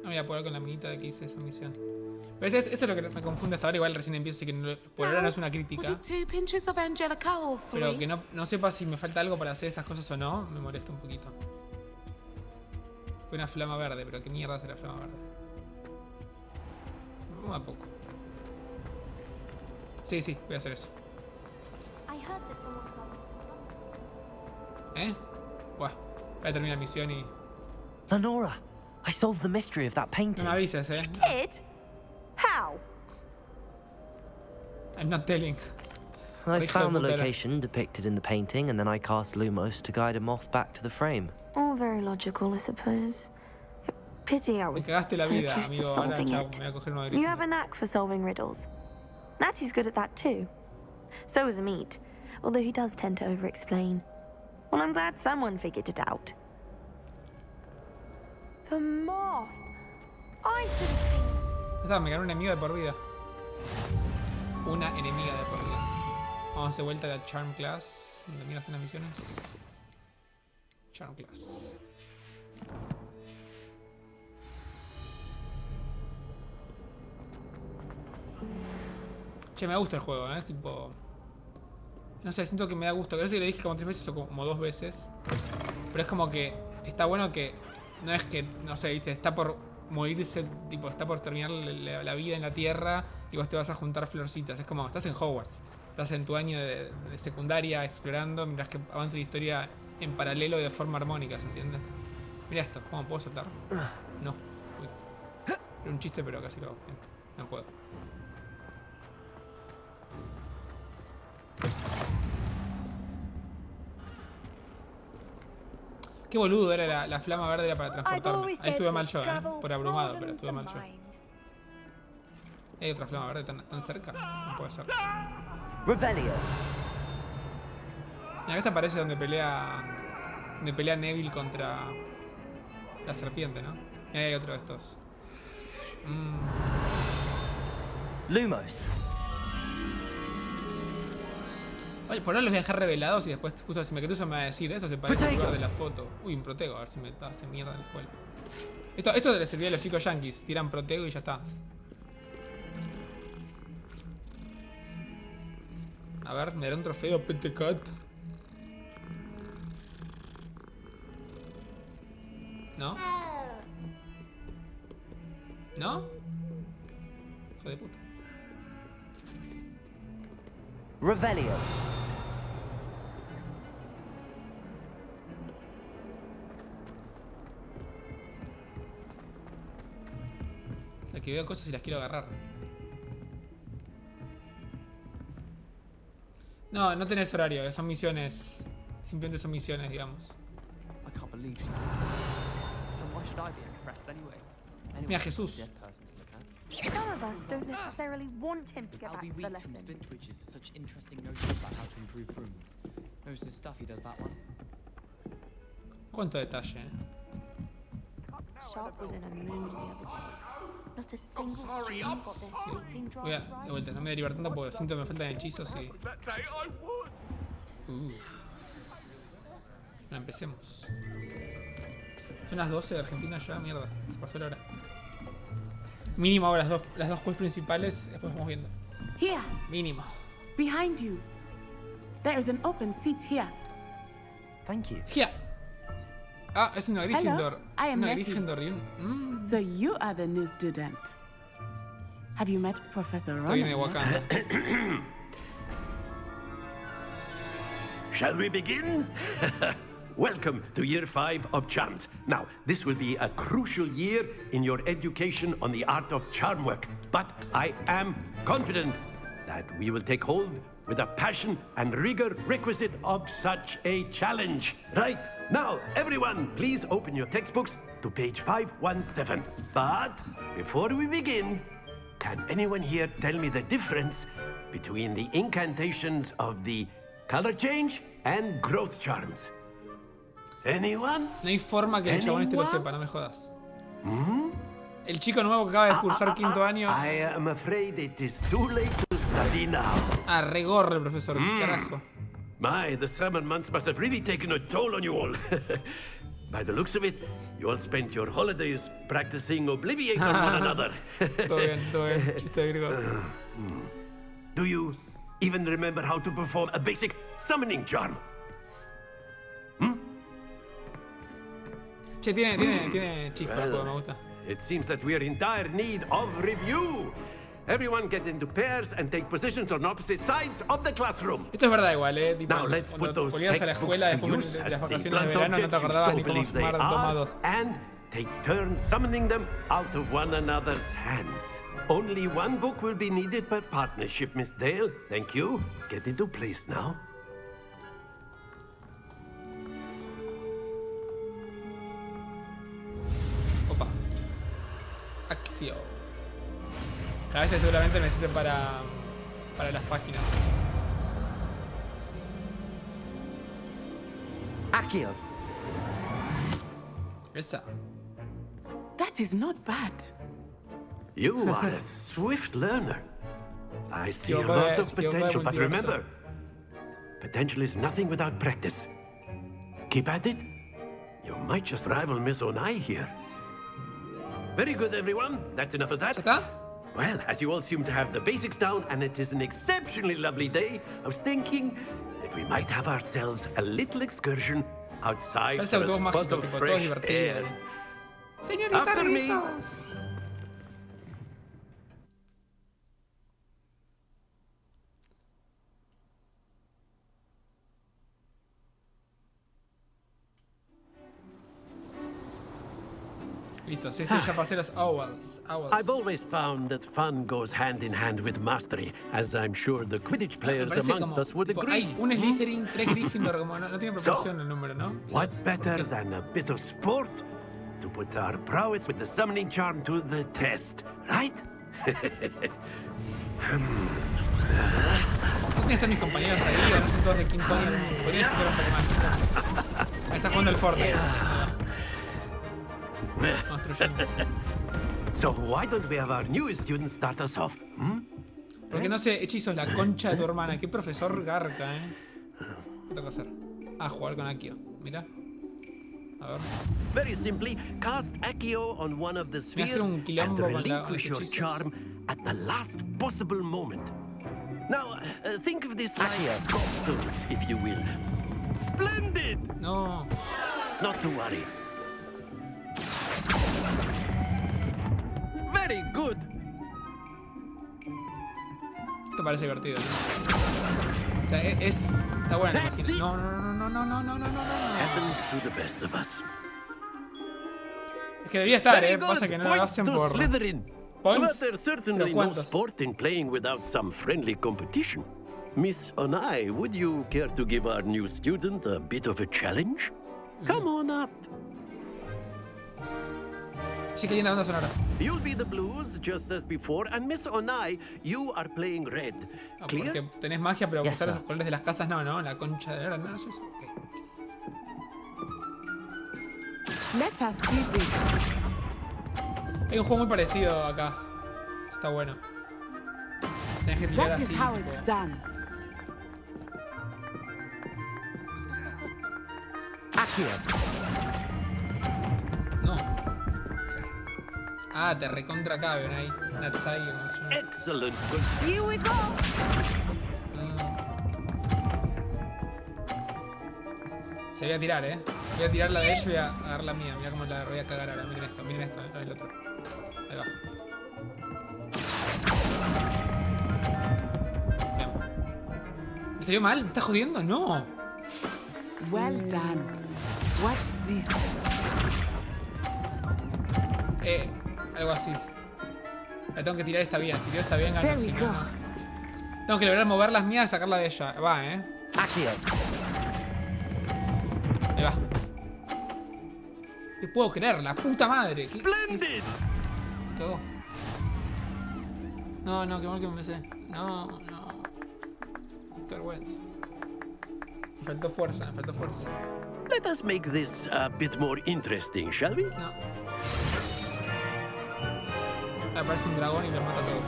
No voy a poder con la minita de que hice esa misión. Pero esto es lo que me confunde hasta ahora. Igual recién empiezo, así que por ahora no es una crítica. Pero que no sepa si me falta algo para hacer estas cosas o no, me molesta un poquito. Fue una flama verde, pero ¿qué mierda es la flama verde? Un a poco. Sí, voy a hacer eso. Buah, voy a terminar la misión y... Lenora, I solved the mystery of that painting. No me avises, You did? How? I'm not telling. I found the location depicted in the painting, and then I cast Lumos to guide a moth back to the frame. All very logical, I suppose. Pity I was so close to solving it. You have a knack for solving riddles. Natty's good at that too. So is Amit, although he does tend to over-explain. Well, I'm glad someone figured it out. The moth! I should have seen... Me ganó un enemigo de por vida. Una enemiga de por vida. Vamos de vuelta a la Charm Class. ¿Dónde miras las misiones? Charm Class. Che, me gusta el juego, es tipo... No sé, siento que me da gusto. Creo que le dije como 3 veces o como 2 veces. Pero es como que está bueno que... No es que, no sé, viste, está por morirse, tipo, está por terminar la vida en la Tierra y vos te vas a juntar florcitas. Es como, estás en Hogwarts. Estás en tu año de secundaria explorando, mientras que avanza la historia en paralelo y de forma armónica, ¿se entiende? Mira esto, ¿cómo puedo saltar? No. Uy. Era un chiste, pero casi lo hago. No puedo. Qué boludo era la flama verde, era para transportarme. Ahí estuve mal yo, por abrumado, pero estuve mal yo. ¿Hay otra flama verde tan cerca? No puede ser. Revelio. Y acá esta aparece donde pelea Neville contra la serpiente, ¿no? Y ahí hay otro de estos. Lumos. Oye, por ahora los voy a dejar revelados y después justo si me cruzo me va a decir eso se parece al lugar de la foto. Uy, un protego, a ver si me hace mierda en la escuela. Esto le servía a los chicos yankees, tiran protego y ya está. A ver, me dará un trofeo Pentecat. ¿No? ¿No? Hijo de puta. Revelio. O sea, que veo cosas y las quiero agarrar. No, no tenés horario, son misiones. Simplemente son misiones, digamos. Mira, Jesús. Some of us don't necessarily want him to get back to the lesson. Spintwitches to such interesting notions about how to improve brooms. Knows his stuff, he does that one. Cuánto detalle, Sharp was in a mood the other day. Not a single student got their sleeping Voy a, drive de vuelta, no me voy a derivar tanto porque siento que me faltan hechizos y... Bueno, empecemos. Son las 12 de Argentina ya, mierda. Se pasó la hora. Mínimo ahora las dos quests principales, después vamos viendo. Here. Mínimo. Behind you. There is an open seat here. Thank you. Here. Ah, es una Gryffindor. Hello, I am una Nettie. Gryffindor. So you are the new student. Have you met Professor Ronan? Estoy de Wakanda. Shall we begin? Welcome to Year 5 of Charms. Now, this will be a crucial year in your education on the art of charm work. But I am confident that we will take hold with the passion and rigor requisite of such a challenge. Right, now, everyone, please open your textbooks to page 517. But before we begin, can anyone here tell me the difference between the incantations of the color change and growth charms? Anyone? No hay forma que el chabón este lo sepa, no me jodas. El chico nuevo que acaba de cursar quinto año. I am afraid it is too late to study now. Ah, regorre el profesor, ¿qué carajo? My, the summer months must have really taken a toll on you all. By the looks of it, you all spent your holidays practicing Obliviate on one another. Todo bien, chiste de griego. Do you even remember how to perform a basic summoning charm? Che, tiene chispa, me gusta. It seems that we are in dire need of review. Everyone get into pairs and take positions on opposite sides of the classroom. Esto es verdad igual, tipo, Now let's put those volvías a la textbooks escuela to después use de las as the vacaciones de blunt verano, no te objects you acordabas so ni cómo believe they sumar toma are, dos. and take turns summoning them out of one another's hands. Only one book will be needed per partnership, Miss Dale. Thank you. Get into place now. Opa. Acción. A veces seguramente me sirve para las páginas. Accio. Esa. That is not bad. You are a swift learner. I see a lot of potential, but remember, potential is nothing without practice. Keep at it. You might just rival Miss Onai here. Very good, everyone. That's enough of that. ¿Ya está? Well, as you all seem to have the basics down, and it is an exceptionally lovely day, I was thinking that we might have ourselves a little excursion outside for a spot of fresh air. Señorita After me. Rizos. Listo, sí, ya pasé los owls. I've always found that fun goes hand in hand with mastery, as I'm sure the Quidditch players amongst us would agree. Hay un Slytherin, 3 Gryffindor, como no tiene proporción el número, ¿no? What better than a bit of sport to put our prowess with the summoning charm to the test, right? ¿Dónde están mis compañeros ahí? No son todos de quinto año. Podría estudiar un poco más. Ahí está jugando el Fortnite. So why don't we have our newest student start us off? Porque no sé, hechizos, la concha de tu hermana. Qué profesor garca, ¿Qué tengo que hacer? Ah, jugar con Akio. Mira. A ver. Very simply, cast Accio on one of the spheres and relinquish your charm at the last possible moment. Now, think of this like gobstones, if you will. Splendid! No. Not to worry. Very good. Esto parece divertido, ¿no? O sea, está bueno. No. Happens to the best of us. Es que debía estar, pasa que no lo hacen por But there's certainly no sport in playing without some friendly competition. Miss Onai, would you care to give our new student a bit of a challenge? Come on up. Sí, qué linda banda sonora. You'll be the blues, just as before, and Miss Onai, you are playing red. Clear? Porque tenés magia, pero usar los colores de las casas no, la concha de la no es eso. Okay. Let us see this. Hay un juego muy parecido acá. Está bueno. Tenés que tirar That así. is how it's done. No. Ah, te recontra caben ahí. Natsai, como yo. Excellent. Here we go. Se voy a tirar, Voy a tirar la de ella y voy a agarrar la mía. Mira cómo la voy a cagar ahora. Miren esto, no el otro. Ahí va. Bien. ¿Me salió mal? ¿Me estás jodiendo? No. Well done. Watch this. Algo así. La tengo que tirar esta bien. Si tiro esta bien, gano. Si no, tengo que lograr mover las mías y sacarla de ella. Va, Aquí. Ahí va. ¿Qué puedo creer? La puta madre. Splendid. Todo. No, qué mal que me empecé. No. Qué vergüenza. Me faltó fuerza. Let us make this a bit more interesting, shall we? No. Aparece un dragón y los mata a todos.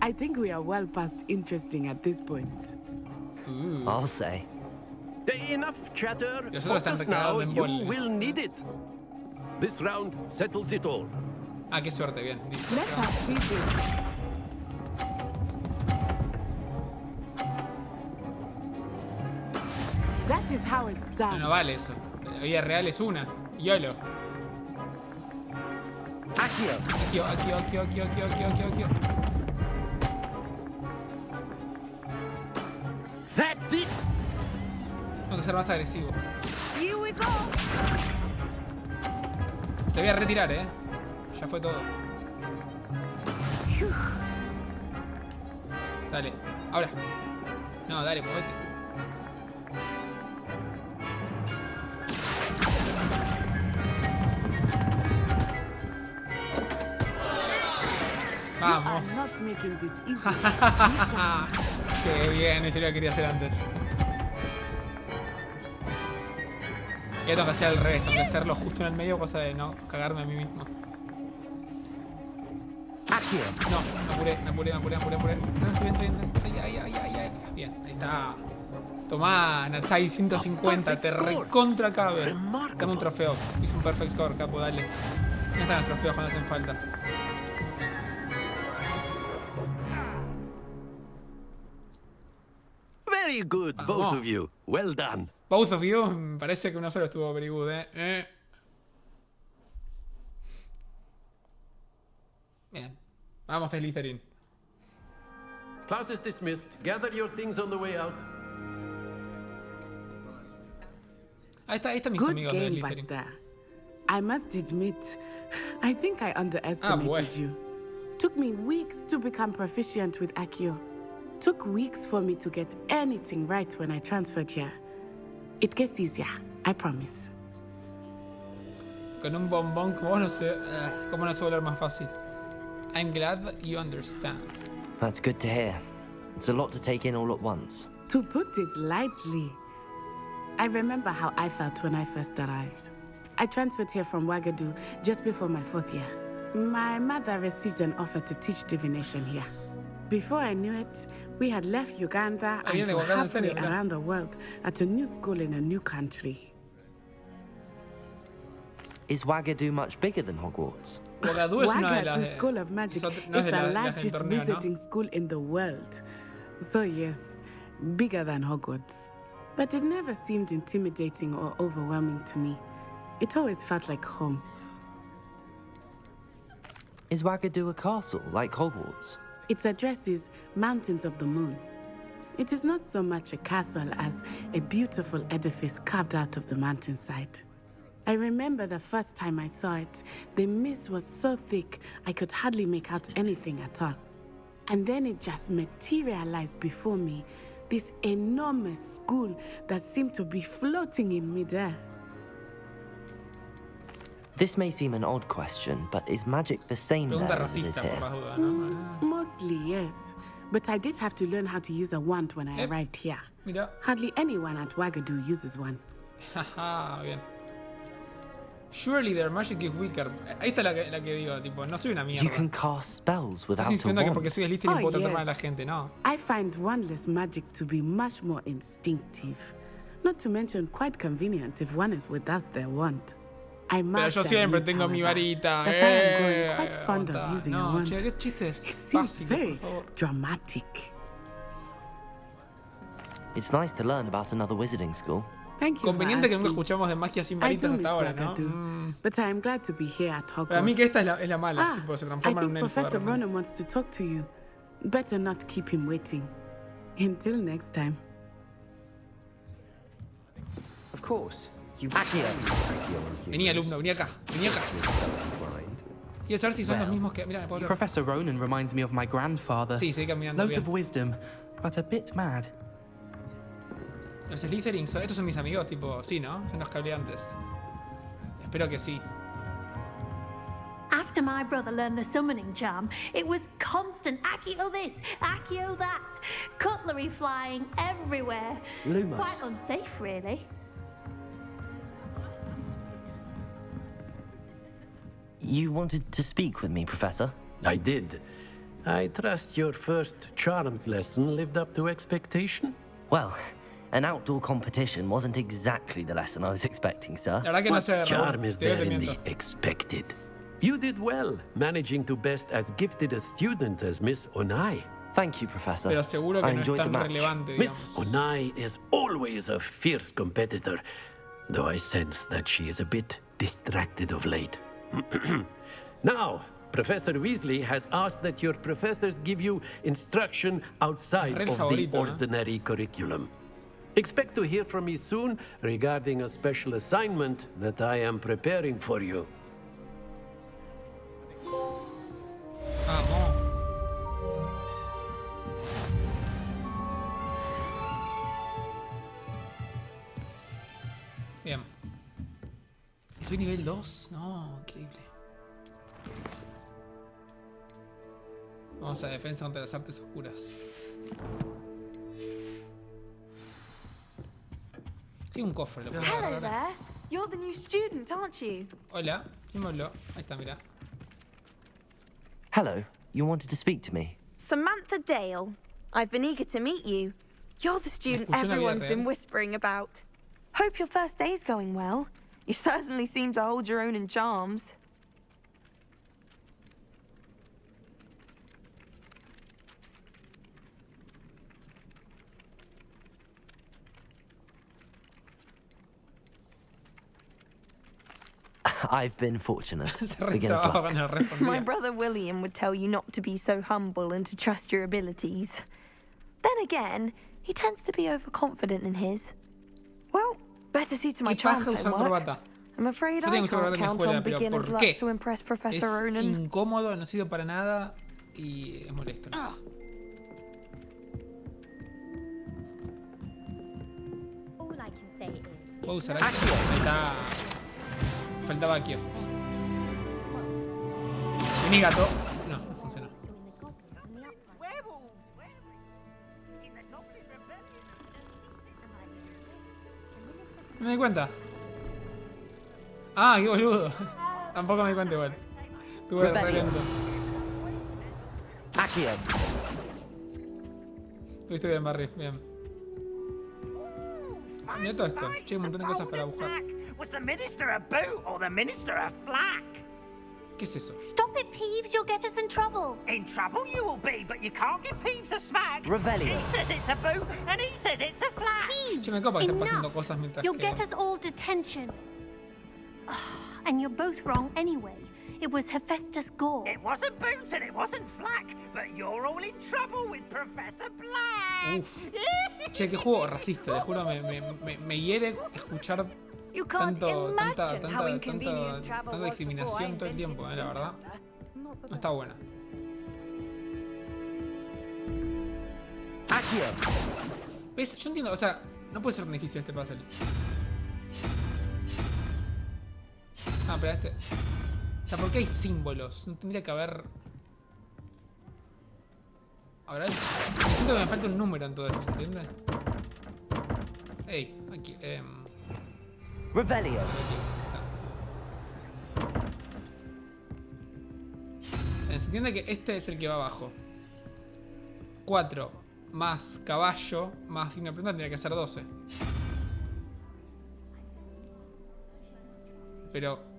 I think we are well past interesting at this point. I'll say. Enough chatter. Focus now. You will need it. This round settles it all. Ah, qué suerte, bien. Let us see this. That is how it's done. No vale eso. La vida real es una. YOLO. Aquí. That's it. Tengo que ser más agresivo. Here we go. Se voy a retirar, Ya fue todo. Dale. Ahora. No, dale, movete. Vamos. Qué bien, eso lo que quería hacer antes. Ya tengo que hacer al revés, tengo que hacerlo justo en el medio, cosa de no cagarme a mí mismo. Aquí. No, me apuré. No, estoy bien. Bien, ahí está. Tomá, Natsai 150, te recontra cabe. Dame un trofeo. Hice un perfect score, capo, dale. No están los trofeos cuando hacen falta. Very good, both of you. Well done. Both of you, me parece que uno solo estuvo very good, Bien. Vamos, Slytherin. Class is dismissed. Gather your things on the way out. Ahí está mis amigos de Slytherin. I must admit, I think I underestimated you. Took me weeks to become proficient with Accio. Took weeks for me to get anything right when I transferred here. It gets easier, I promise. Con un bombón como vos no sé, cómo no se va a hablar más fácil. I'm glad you understand. That's good to hear. It's a lot to take in all at once. To put it lightly, I remember how I felt when I first arrived. I transferred here from Wagadu just before my 4th year. My mother received an offer to teach divination here. Before I knew it, we had left Uganda and were halfway around the world at a new school in a new country. Is Wagadu much bigger than Hogwarts? Wagadu School of Magic is the largest visiting school in the world. So yes, bigger than Hogwarts. But it never seemed intimidating or overwhelming to me. It always felt like home. Is Wagadu a castle, like Hogwarts? Its address is Mountains of the Moon. It is not so much a castle as a beautiful edifice carved out of the mountainside. I remember the first time I saw it, the mist was so thick I could hardly make out anything at all. And then it just materialized before me, this enormous school that seemed to be floating in midair. This may seem an odd question, but is magic the same there as it is here? Mostly, yes. But I did have to learn how to use a wand when I arrived here. Mira. Hardly anyone at Wagadu uses one. Haha, bien. Surely their magic is weaker. Ahí está la que digo, tipo, no soy una mierda. You can cast spells without a wand. Estás diciendo que porque soy Slytherin puedo tratar mal a la gente, no. I find wandless magic to be much more instinctive. Not to mention quite convenient if one is without their wand. Pero yo siempre tengo mi varita. But I am growing quite fond of using a wand. Che, qué chistes It seems básicos, very por favor. dramatic. It's nice to learn about another wizarding school. Thank you. Conveniente que nunca escuchamos de magia sin varitas hasta ahora, ¿no? But I am glad to be here at Hogwarts. Para mí que esta es la mala, tipo, se transforma en un elfo. Professor Ronan wants to talk to you. Better not keep him waiting. Until next time. Of course. Vení, alumno, vení acá, vení acá. Quiero saber si son los mismos que... Mira, me puedo hablar. Professor Ronan reminds me of my grandfather. Sí, sigue caminando Loads bien. of wisdom, but a bit mad. Los Slytherin, estos son mis amigos, tipo... Sí, ¿no? Son los que hablé antes. Espero que sí. After my brother learned the summoning charm, it was constant Accio this, Accio that. Cutlery flying everywhere. Lumos. Quite unsafe, really. You wanted to speak with me, Professor? I did. I trust your first charms lesson lived up to expectation? Well, an outdoor competition wasn't exactly the lesson I was expecting, sir. What charm is there in the expected? You did well, managing to best as gifted a student as Miss Onai. Thank you, Professor. Pero seguro que I no es enjoyed the tan match. relevante, Miss Onai is always a fierce competitor, though I sense that she is a bit distracted of late. Now, Professor Weasley has asked that your professors give you instruction outside of the ordinary curriculum. Expect to hear from me soon regarding a special assignment that I am preparing for you. Bien. ¿Soy nivel 2? No, increíble. Vamos a defensa contra las artes oscuras. Sí, un cofre. Lo puedo Hello agarrar. there. You're the new student, aren't you? Hola, ¿quién me habló? Ahí está, mira. Hello, you wanted to speak to me? Samantha Dale. I've been eager to meet you. You're the student everyone's been whispering about. Hope your first day's going well. You certainly seem to hold your own in charms. I've been fortunate. Beginner's luck. My brother William would tell you not to be so humble and to trust your abilities. Then again, he tends to be overconfident in his. Well, better see to my charms homework. I'm afraid I can't count on beginner's luck to impress Professor Ronan. Es incómodo, no sirve para nada y es molesto. Puedo usar aquí. Ahí está. Faltaba aquí. Vení, gato. No, no funcionó. No me di cuenta. Ah, qué boludo. Tampoco me di cuenta igual. Estuve re lento. Estuviste bien, Barry. Bien. Mira todo esto. Che, hay un montón de cosas para buscar. Was the minister a boot or the minister a flack? ¿Qué es eso? Stop it, Peeves. You'll get us in trouble. In trouble you will be, but you can't give Peeves a smack. Revelio. She says it's a boot, and he says it's a flack. Che, me copa que están pasando cosas mientras You'll que... get us all detention. And you're both wrong anyway. It was Hephaestus Gore. It wasn't boot and it wasn't flack, but you're all in trouble with Professor Black. Uf. Che, qué juego racista. Te juro, me hiere escuchar tanta discriminación todo el tiempo, la verdad. No está buena. ¿Ves? Yo entiendo, o sea, no puede ser tan difícil este puzzle. Ah, pero este... O sea, ¿por qué hay símbolos? No tendría que haber... Ahora, siento que me falta un número en todo esto, ¿se entiende? Ey, aquí, Revelio. Se entiende que este es el que va abajo. 4 más caballo más signo de pregunta tendría que ser 12. Pero...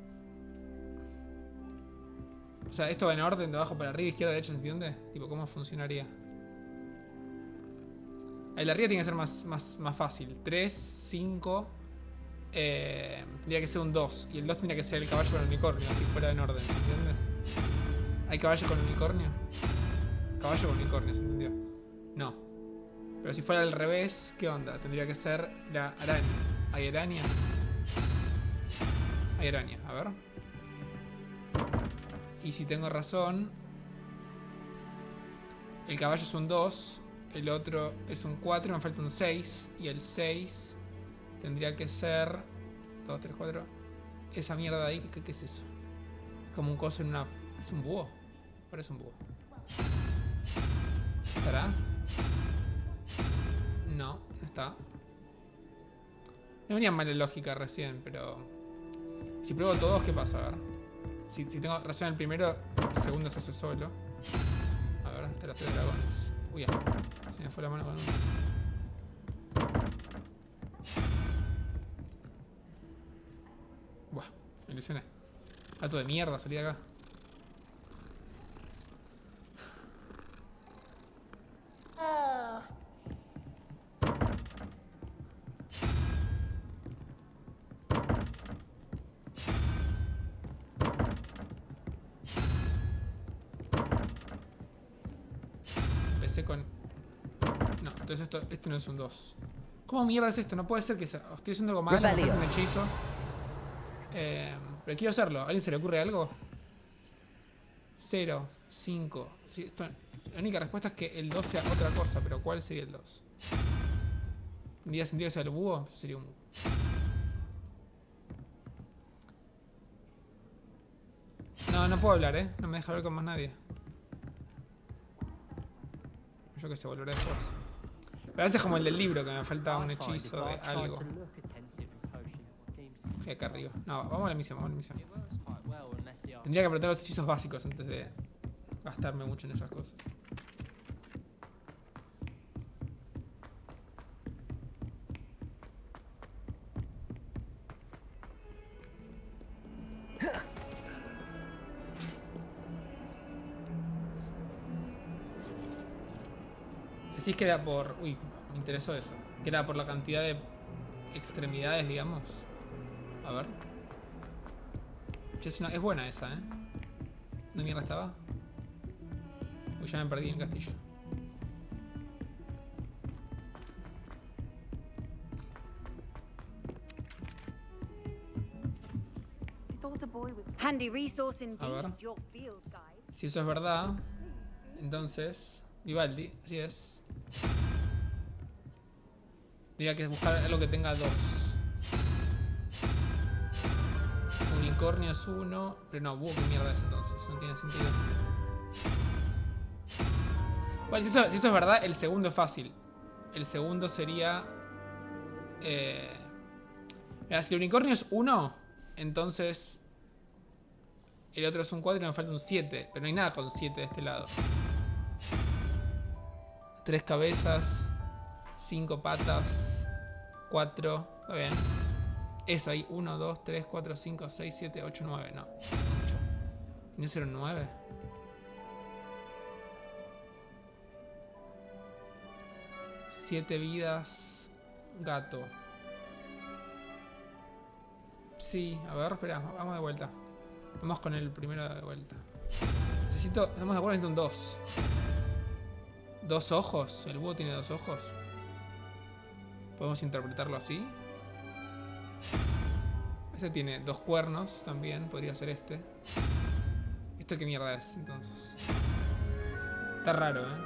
O sea, esto va en orden de abajo para arriba, izquierda, derecha, ¿se entiende? Tipo, ¿cómo funcionaría? El de arriba tiene que ser más fácil. 3, 5... tendría que ser un 2. Y el 2 tendría que ser el caballo con el unicornio, si fuera en orden, ¿se entiende? ¿Hay caballo con unicornio? Caballo con unicornio, ¿se entendió? No. Pero si fuera al revés, ¿qué onda? Tendría que ser la araña. ¿Hay araña? Hay araña, a ver. Y si tengo razón, el caballo es un 2, el otro es un 4, me falta un 6. Y el 6 tendría que ser 2, 3, 4. Esa mierda de ahí, ¿qué es eso? Es como un coso en una... ¿Es un búho? Parece un búho. ¿Estará? No, no está. No venía mal la lógica recién, pero... Si pruebo todos, ¿qué pasa? A ver. Si tengo razón el primero, el segundo se hace solo. A ver, hasta los 3 dragones. Uy, ya. Se me fue la mano con uno. Buah, me ilusioné. Gato de mierda, salí de acá. Empecé con... No, entonces este no es un 2. ¿Cómo mierda es esto? No puede ser que sea... Estoy haciendo algo mal, me falta un hechizo. Pero quiero hacerlo. ¿A alguien se le ocurre algo? 0, 5. Sí, la única respuesta es que el 2 sea otra cosa, pero ¿cuál sería el 2? ¿Tendría sentido que sea el búho? Eso sería un... No puedo hablar, ¿eh? No me deja hablar con más nadie. Yo que sé, volveré después. Pero a veces es como el del libro, que me falta un hechizo de algo. Y acá arriba. No, vamos a la misión, Tendría que apretar los hechizos básicos antes de gastarme mucho en esas cosas. decís que era por... Uy, me interesó eso. Que era por la cantidad de extremidades, digamos. A ver. Che, es buena esa, ¿eh? ¿Dónde mierda estaba? Uy, ya me perdí en el castillo. Handy resource A indeed, ver. your field guide. Si eso es verdad, entonces... Vivaldi, así es. Diría que es buscar algo que tenga 2. Unicornio es 1. Pero no, búho, ¿qué mierda es entonces? No tiene sentido. Vale, si eso es verdad, el segundo es fácil. El segundo sería... Mira, si el unicornio es 1, entonces... El otro es un 4 y me falta un 7. Pero no hay nada con 7 de este lado. 3 cabezas. 5 patas. 4. Está bien. Eso ahí. 1, 2, 3, 4, 5, 6, 7, 8, 9. No. 8. ¿Y no será un 9? Siete vidas. Gato. Sí, a ver, espera, vamos de vuelta. Vamos con el primero de vuelta. Necesito, estamos de acuerdo, necesito un 2. 2 ojos. El búho tiene 2 ojos. ¿Podemos interpretarlo así? Este tiene 2 cuernos también. Podría ser este. ¿Esto qué mierda es entonces? Está raro, ¿eh?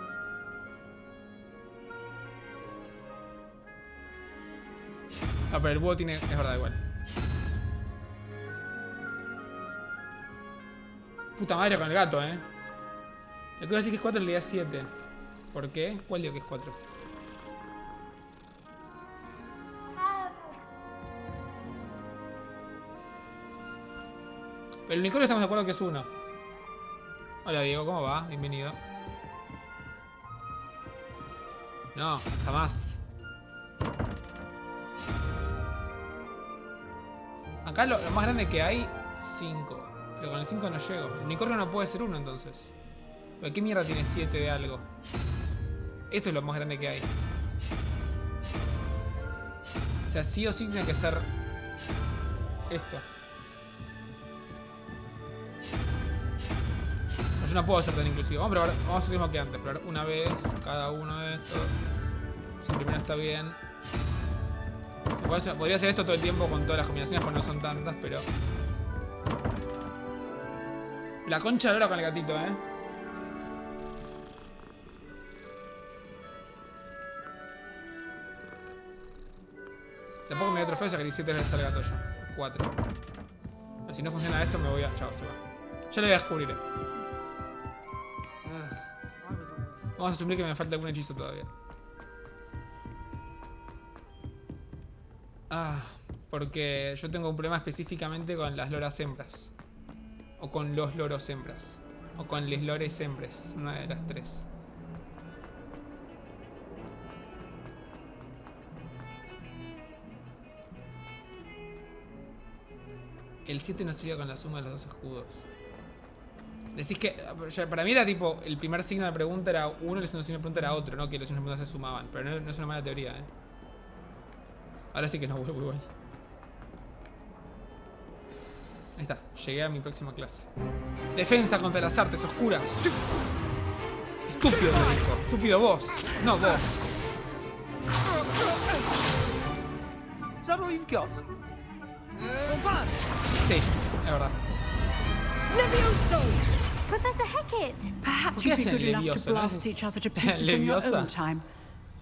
Ah, pero el búho tiene... Es verdad, igual. Puta madre con el gato, ¿eh? Lo que voy a decir que es 4 en realidad es 7. ¿Por qué? ¿Cuál digo que es 4? Pero el unicornio estamos de acuerdo que es 1. Hola Diego, ¿cómo va? Bienvenido. No, jamás. Acá lo más grande que hay, 5. Pero con el 5 no llego. El unicornio no puede ser 1 entonces. ¿Pero qué mierda tiene 7 de algo? Esto es lo más grande que hay. O sea, sí o sí tiene que ser esto. No, yo no puedo ser tan inclusivo. Vamos a probar, vamos a hacer lo mismo que antes. Probar una vez cada uno de estos. Si el primero está bien. Podría hacer esto todo el tiempo con todas las combinaciones, porque no son tantas, pero... La concha de oro con el gatito, ¿eh? Tampoco me dio trofeo, sacaré 7 veces al gato ya. 4. Pero si no funciona esto, me voy a... Chao, se va. Ya lo voy a descubrir. Vamos a asumir que me falta algún hechizo todavía. Porque yo tengo un problema específicamente con las loras hembras. O con los loros hembras. O con les lores hembres. Una de las 3. El 7 no sería con la suma de los 2 escudos. Decís que... Para mí era tipo... El primer signo de pregunta era uno y el segundo signo de pregunta era otro. No que los signos de pregunta se sumaban. Pero no es una mala teoría, ¿eh? Ahora sí que no vuelvo igual. Ahí está, llegué a mi próxima clase. Defensa contra las artes oscuras. Estúpido me dijo. Estúpido vos. No vos. Is that all you've got? Sí, es verdad. Levioso! Professor Hecat! ¿Por qué hacen Levioso? ¿No es Leviosa?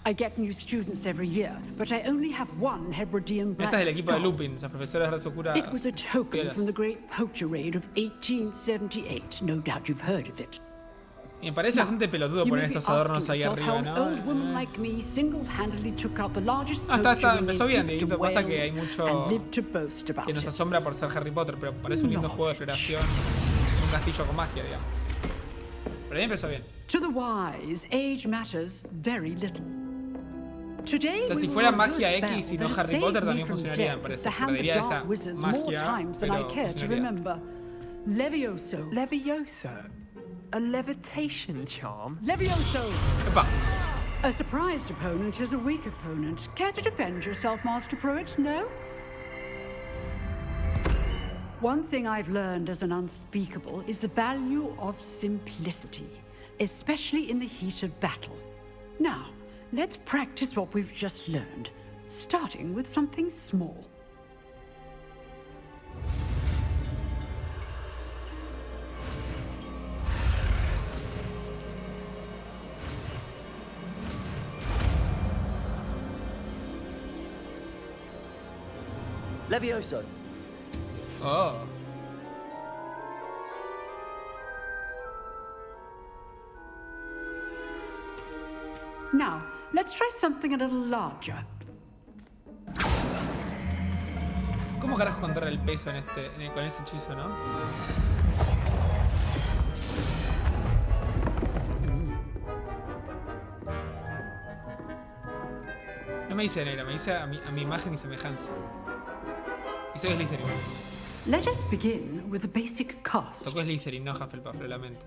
I get new students every year, but I only have one Hebridean black Esta es del equipo de skull. Lupin, las profesoras de raza oscura. It was a token piolas. from the great poacher raid of 1878. No doubt you've heard of it. Y me parece bastante pelotudo poner estos adornos ahí arriba, ¿no? Old woman like me single-handedly took out the largest Está, empezó bien, Dieguito. Pasa que hay mucho que nos it. asombra por ser Harry Potter, pero parece un lindo juego de exploración. Un castillo con magia, digamos. Pero ahí empezó bien. To the wise, age matters very little. Today O sea, si fuera magia X y no Harry Potter también funcionaría, me parece. Perdería esa magia, pero funcionaría. Levioso. Levioso? A levitation charm? Levioso! ¡Epa! A surprised opponent is a weak opponent. Care to defend yourself, Master Pruitt? No? One thing I've learned as an unspeakable is the value of simplicity, especially in the heat of battle. Now, let's practice what we've just learned, starting with something small. Levioso. Oh. Now, let's try something a little larger. ¿Cómo carajo controlar el peso con ese hechizo, no? No me dice negra, me dice a mi imagen y semejanza. Y soy Slytherin. Let us begin with the basic cast. Tocó Slytherin, no Hufflepuff, lo lamento.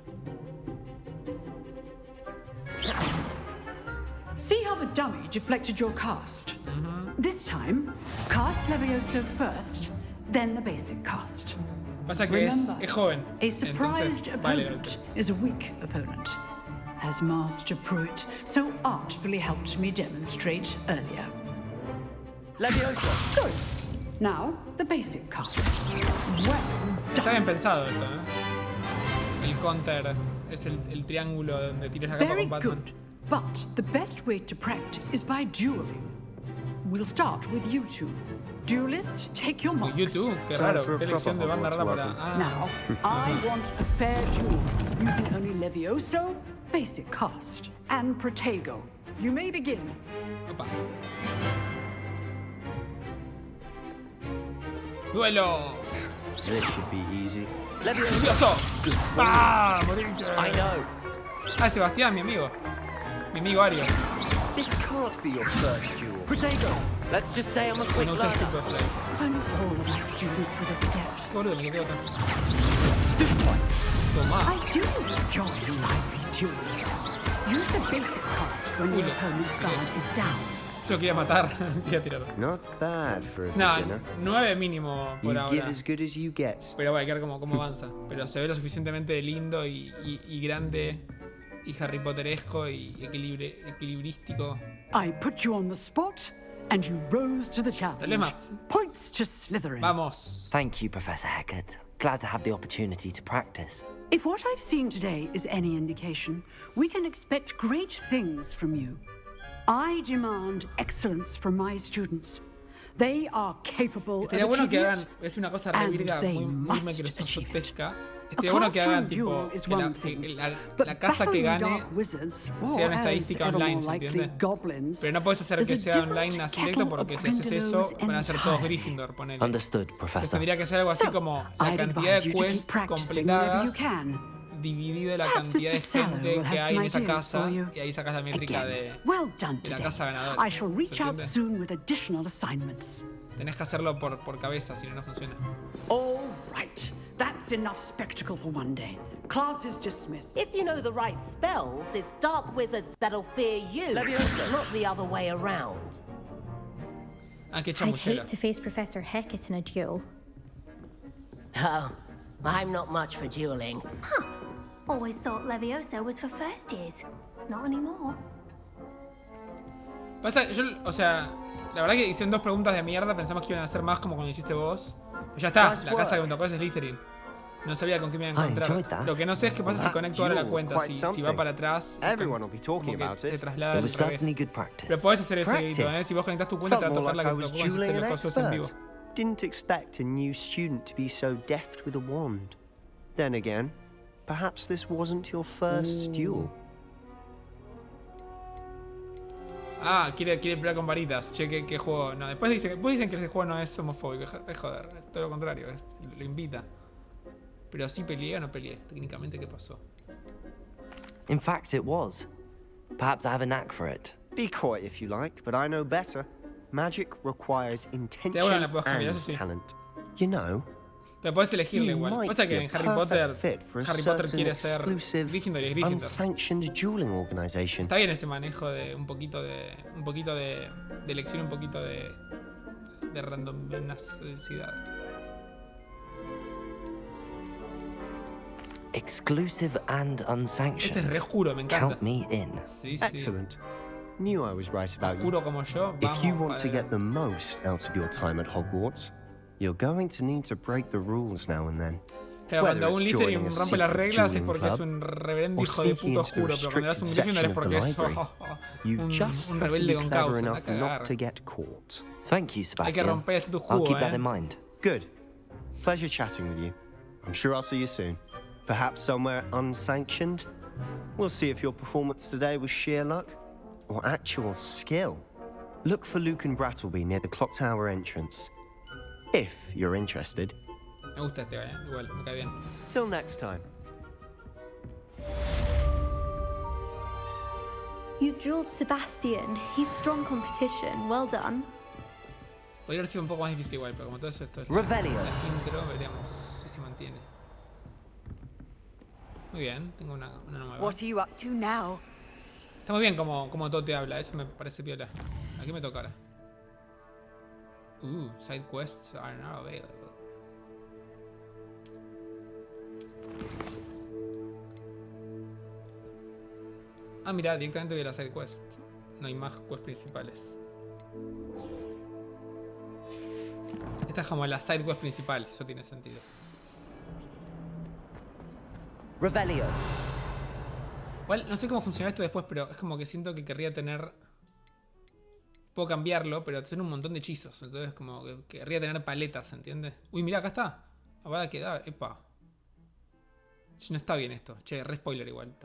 See how the dummy deflected your cast? This time, cast Levioso first, then the basic cast. Pasa que es joven. A surprised entonces, opponent is a weak opponent, as Master Pruitt so artfully helped me demonstrate earlier. Levioso. Good. Now, the basic cast. Well Está done. bien pensado esto, ¿eh? El counter es el triángulo donde tiras la capa Very con Batman. good. But the best way to practice is by dueling. We'll start with you two. Duelists, take your marks. You two, qué raro, qué elección de banda rara para. Now, I want a fair duel using only Levioso, basic cast, and Protego. You may begin. Opa. ¡Duelo! This should be easy. ¡Levioso! ¡Ah! ¡Morirte! I know. Ah, Sebastián, mi amigo. Mi amigo Ario. This can't be your first duel. Protego. Let's just say I'm a quick No learner. usas tipo de flash. If only all of my students were this adept. Qué boludo, me quedo tan. Stupid boy. Toma. I do enjoy lively dueling. Use the basic cast when your opponent's guard is down. Yo quería matar, quería tirar. Not bad for a No, beginner. 9 mínimo por You ahora. give as good as you get. Pero bueno, hay que ver cómo avanza. Pero se ve lo suficientemente lindo y grande y Harry Potteresco y equilibrístico. I put you on the spot, and you rose to the challenge. Tal vez más. Points to Slytherin. Vamos. Thank you, Professor Hecat. Glad to have the opportunity to practice. If what I've seen today is any indication, we can expect great things from you. I demand excellence from my students. They are capable Estaría of bueno que achieving hagan, it, es una cosa re and virga, they muy must achieve it. Microsoftesca. Estaría bueno que hagan tipo is que one thing, la casa que gane dark wizards, sea una or estadística as ever online, more ¿se likely, entiende? goblins, Pero no puedes hacer is que a sea different online así directo kettle porque of si haces eso Grindylows van a ser todos entirely. Gryffindor, ponele. Understood, Entonces Professor. tendría que ser algo así So, como la I'd cantidad advise de you to keep quests practicing whenever you completadas can. dividido la Perhaps cantidad de Mr. Sallow gente will que have hay some en esa ideas casa for you. y ahí sacas la métrica Again, well done de la today. casa ganadora. I shall reach ¿Se out entiende? soon with additional assignments. Tenés que hacerlo por cabeza, si no, no funciona. All right. That's enough spectacle for one day. Class is dismissed. If you know the right spells, it's dark wizards that'll fear you, not the other way around. Ah, qué I'd chamuchera. hate to face Professor Hecat in a duel. Oh, I'm not much for dueling. Huh. Always thought Levioso was for first years. Not anymore. Pasa, yo, o sea, la verdad que hicieron dos preguntas de mierda, pensamos que iban a hacer más como cuando hiciste vos. Pero ya está, la casa que me tocó es Slytherin. No sabía con qué me iba a encontrar. Lo que no sé es qué pasa si conecto ahora la cuenta, si va para atrás. Everyone will be talking como about que se it. traslada al was revés. certainly good practice. Pero podés hacer eso, Dieguito, ¿eh? Si vos conectás tu cuenta te va a Felt tocar more la like que I te was tocó dueling en an los cosos en vivo. expert. Didn't expect a new student to be so deft with a wand. Then again, perhaps this wasn't your first duel. Ah, quiere pelear con varitas. Che, ¿qué juego? No, después dicen que ese juego no es homofóbico. Es joder, es todo lo contrario, lo invita. Pero sí peleé o no peleé. Técnicamente, ¿qué pasó? In fact, it was. Perhaps I have a knack for it. Be coy if you like, but I know better. Magic requires intention bueno, la puedes cambiar, and eso sí. talent. You know, Pero podés elegirle igual. Pasa que en Harry Potter quiere ser Gryffindor y es Gryffindor. Unsanctioned dueling organization. Está bien ese manejo de un poquito de elección, un poquito de randomness. Exclusive and unsanctioned. Este es re oscuro, me encanta. Count me in. Sí, sí. Excellent. Knew I was right about you. Oscuro como yo. If you want to get the most out of your time at Hogwarts, you're going to need to break the rules now and then. Claro, cuando un Slytherin rompe las reglas es porque es un reverendo hijo de puto oscuro, pero cuando eres un Gryffindor es porque es un rebelde con causa, anda a cagar. Thank you, Sebastian. Hay que romper el status quo, I'll keep that in mind. Good. Pleasure chatting with you. I'm sure I'll see you soon. Perhaps somewhere unsanctioned. We'll see if your performance today was sheer luck or actual skill. Look for Luke and Brattleby near the clock tower entrance. If you're interested. Me gusta este, igual, me cae bien. Till next time. You drilled Sebastian. He's strong competition. Well done. Podría haber sido un poco más difícil igual, pero como todo eso esto es Revelio. la intro, veremos si se mantiene. Muy bien, tengo una nueva. What are you up to now? Está muy bien como todo te habla, eso me parece piola. ¿A qué me toca ahora? Side quests are not available. Ah, mira, directamente voy a la side quest. No hay más quests principales. Esta es como la side quest principal, si eso tiene sentido. Revelio. Igual, no sé cómo funciona esto después, pero es como que siento que querría tener... Puedo cambiarlo, pero tiene un montón de hechizos. Entonces como que querría tener paletas, ¿entiendes? Uy, mira, acá está. Ahora queda, epa. No está bien esto. Che, re spoiler igual.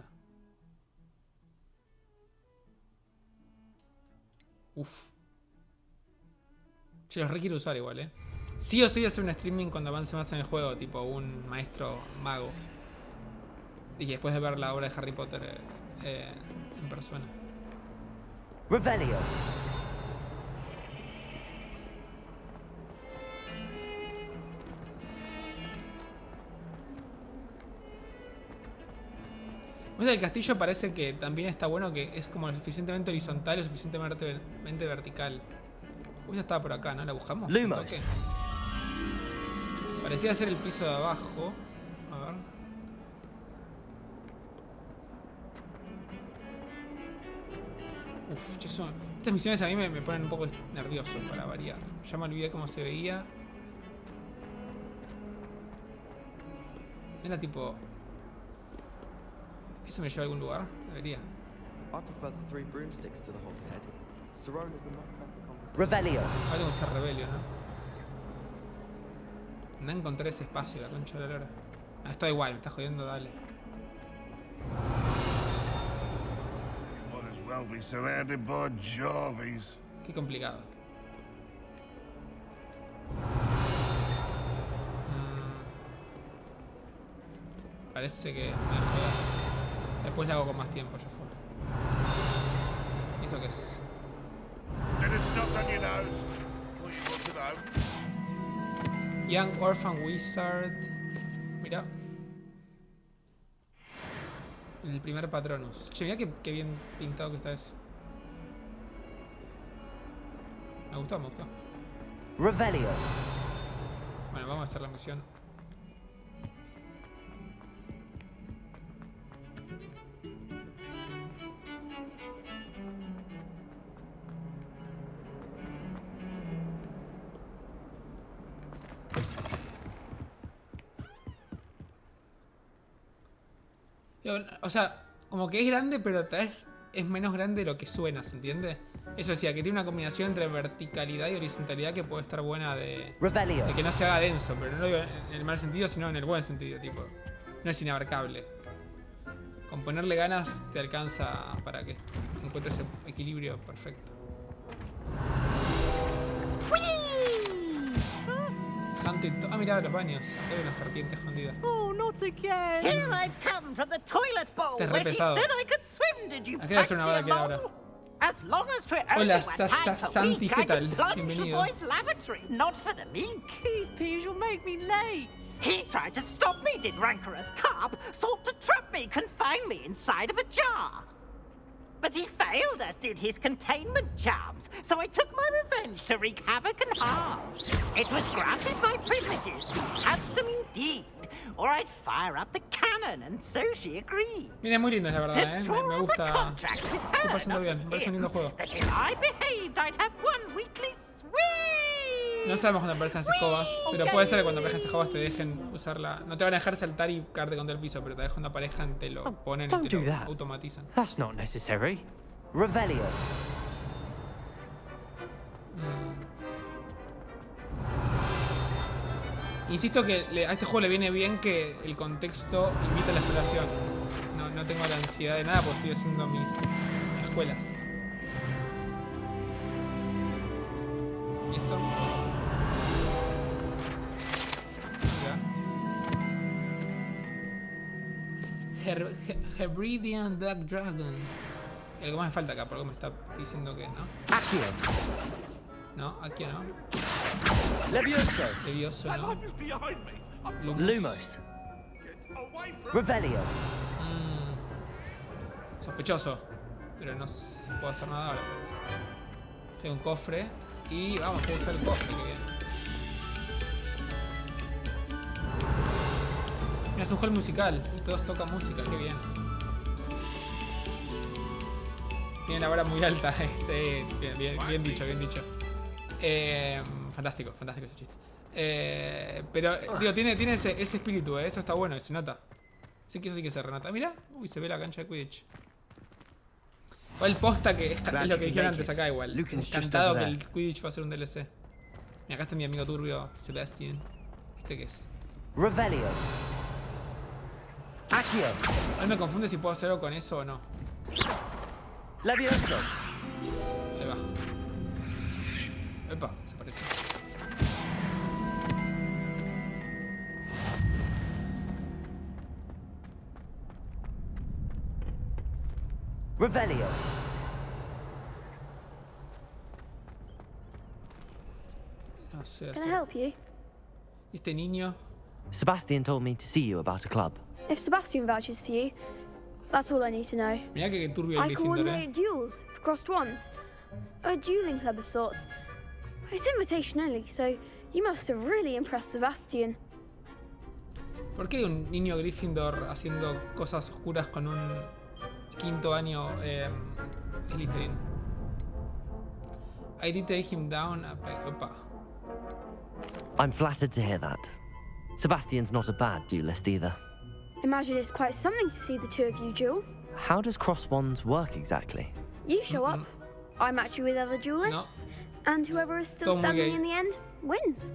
Uf. Che, los re quiero usar igual, Sí o sí hacer un streaming cuando avance más en el juego, tipo un maestro mago. Y después de ver la obra de Harry Potter en persona. Revelio. El castillo parece que también está bueno, que es como lo suficientemente horizontal y lo suficientemente vertical. Uy, ya estaba por acá, ¿no? ¿La buscamos? Lumos. Parecía ser el piso de abajo. A ver. Uf, estas misiones a mí me ponen un poco nervioso para variar. Ya me olvidé cómo se veía. Era tipo... ¿Eso me lleva a algún lugar? Debería. Revelio. Ahora tengo que usar Revelio, ¿no? No encontré ese espacio, la concha de la lora. Ah, está igual, me está jodiendo, dale. Qué complicado. Parece que me joda. Después la hago con más tiempo, ya fue. ¿Y esto qué es? Young Orphan Wizard. Mira. El primer Patronus. Che, mira qué bien pintado que está eso. Me gustó, me gustó. Revelio. Bueno, vamos a hacer la misión. O sea, como que es grande, pero tal vez es menos grande de lo que suena, ¿se entiende? Eso decía, que tiene una combinación entre verticalidad y horizontalidad que puede estar buena de que no se haga denso, pero no lo digo en el mal sentido, sino en el buen sentido, tipo. No es inabarcable. Con ponerle ganas te alcanza para que encuentres ese equilibrio perfecto. Ah, mirá, los baños. Hay una serpiente escondida. Oh, not again. Here I've come from the toilet bowl where she said I could swim. Did you fancy a mole? As long as we're Hola, only one time per Santi, week, ¿qué I tal? can plunge the Bienvenido. boy's lavatory, not for the meek. These peas will make me late. He tried to stop me, did rancorous carp, sought to trap me, confine me inside of a jar. But he failed, as did his containment charms, so I took my revenge to wreak havoc and harm. It was granted my privileges, handsome indeed, or I'd fire up the cannon, and so she agreed. Mira, muy lindo, la verdad, me gusta. Estoy pasando bien, me parece un lindo juego. That if I behaved, I'd have one weekly swing. No sabemos cuando aparecen las escobas, pero puede ser que cuando aparezcan las escobas te dejen usarla. No te van a dejar saltar y caerte contra el piso, pero te dejan cuando aparezcan, te lo ponen y te lo automatizan. That's not necessary. Revelio. Insisto que a este juego le viene bien que el contexto invita a la exploración. No tengo la ansiedad de nada porque estoy haciendo mis escuelas. ¿Y esto? Hebridean Black Dragon. Algo más me falta acá, por algo me está diciendo que no. Accio. No, aquí no. Levioso. Levioso, no. Lumos. Revelio. Sospechoso. Pero no puedo hacer nada ahora, pues. Tengo un cofre. Y vamos, puedo usar el cofre, que bien. Mira, es un hall musical. Y todos tocan música, qué bien. Tiene la vara muy alta. Sí, bien dicho, bien dicho. Fantástico ese chiste. Pero, digo, tiene ese espíritu, eso está bueno, se nota. Sí que eso sí que se renota. Mira, uy, se ve la cancha de Quidditch. Igual posta que es lo que dijeron antes acá igual. Encantado que el Quidditch va a ser un DLC. Mira, acá está mi amigo turbio, Sebastian. ¿Este qué es? Revelio. Accio. Hoy me confunde si puedo hacer algo con eso o no. Levioso. Ahí va. Epa, se apareció. Revelio. No sé. Can I help you? Este niño. Sebastian told me to see you about a club. If Sebastian vouches for you, that's all I need to know. Mira que turbio el I coordinate duels for crossed ones. A dueling club of sorts. It's invitation only, so you must have really impressed Sebastian. ¿Por qué hay un niño Gryffindor haciendo cosas oscuras con un quinto año Slytherin? I did take him down. Opa. I'm flattered to hear that. Sebastian's not a bad duelist either. Imagine it's quite something to see the two of you duel. How does cross wands work exactly? You show up, I match you with other duelists, and whoever is still standing in the end wins.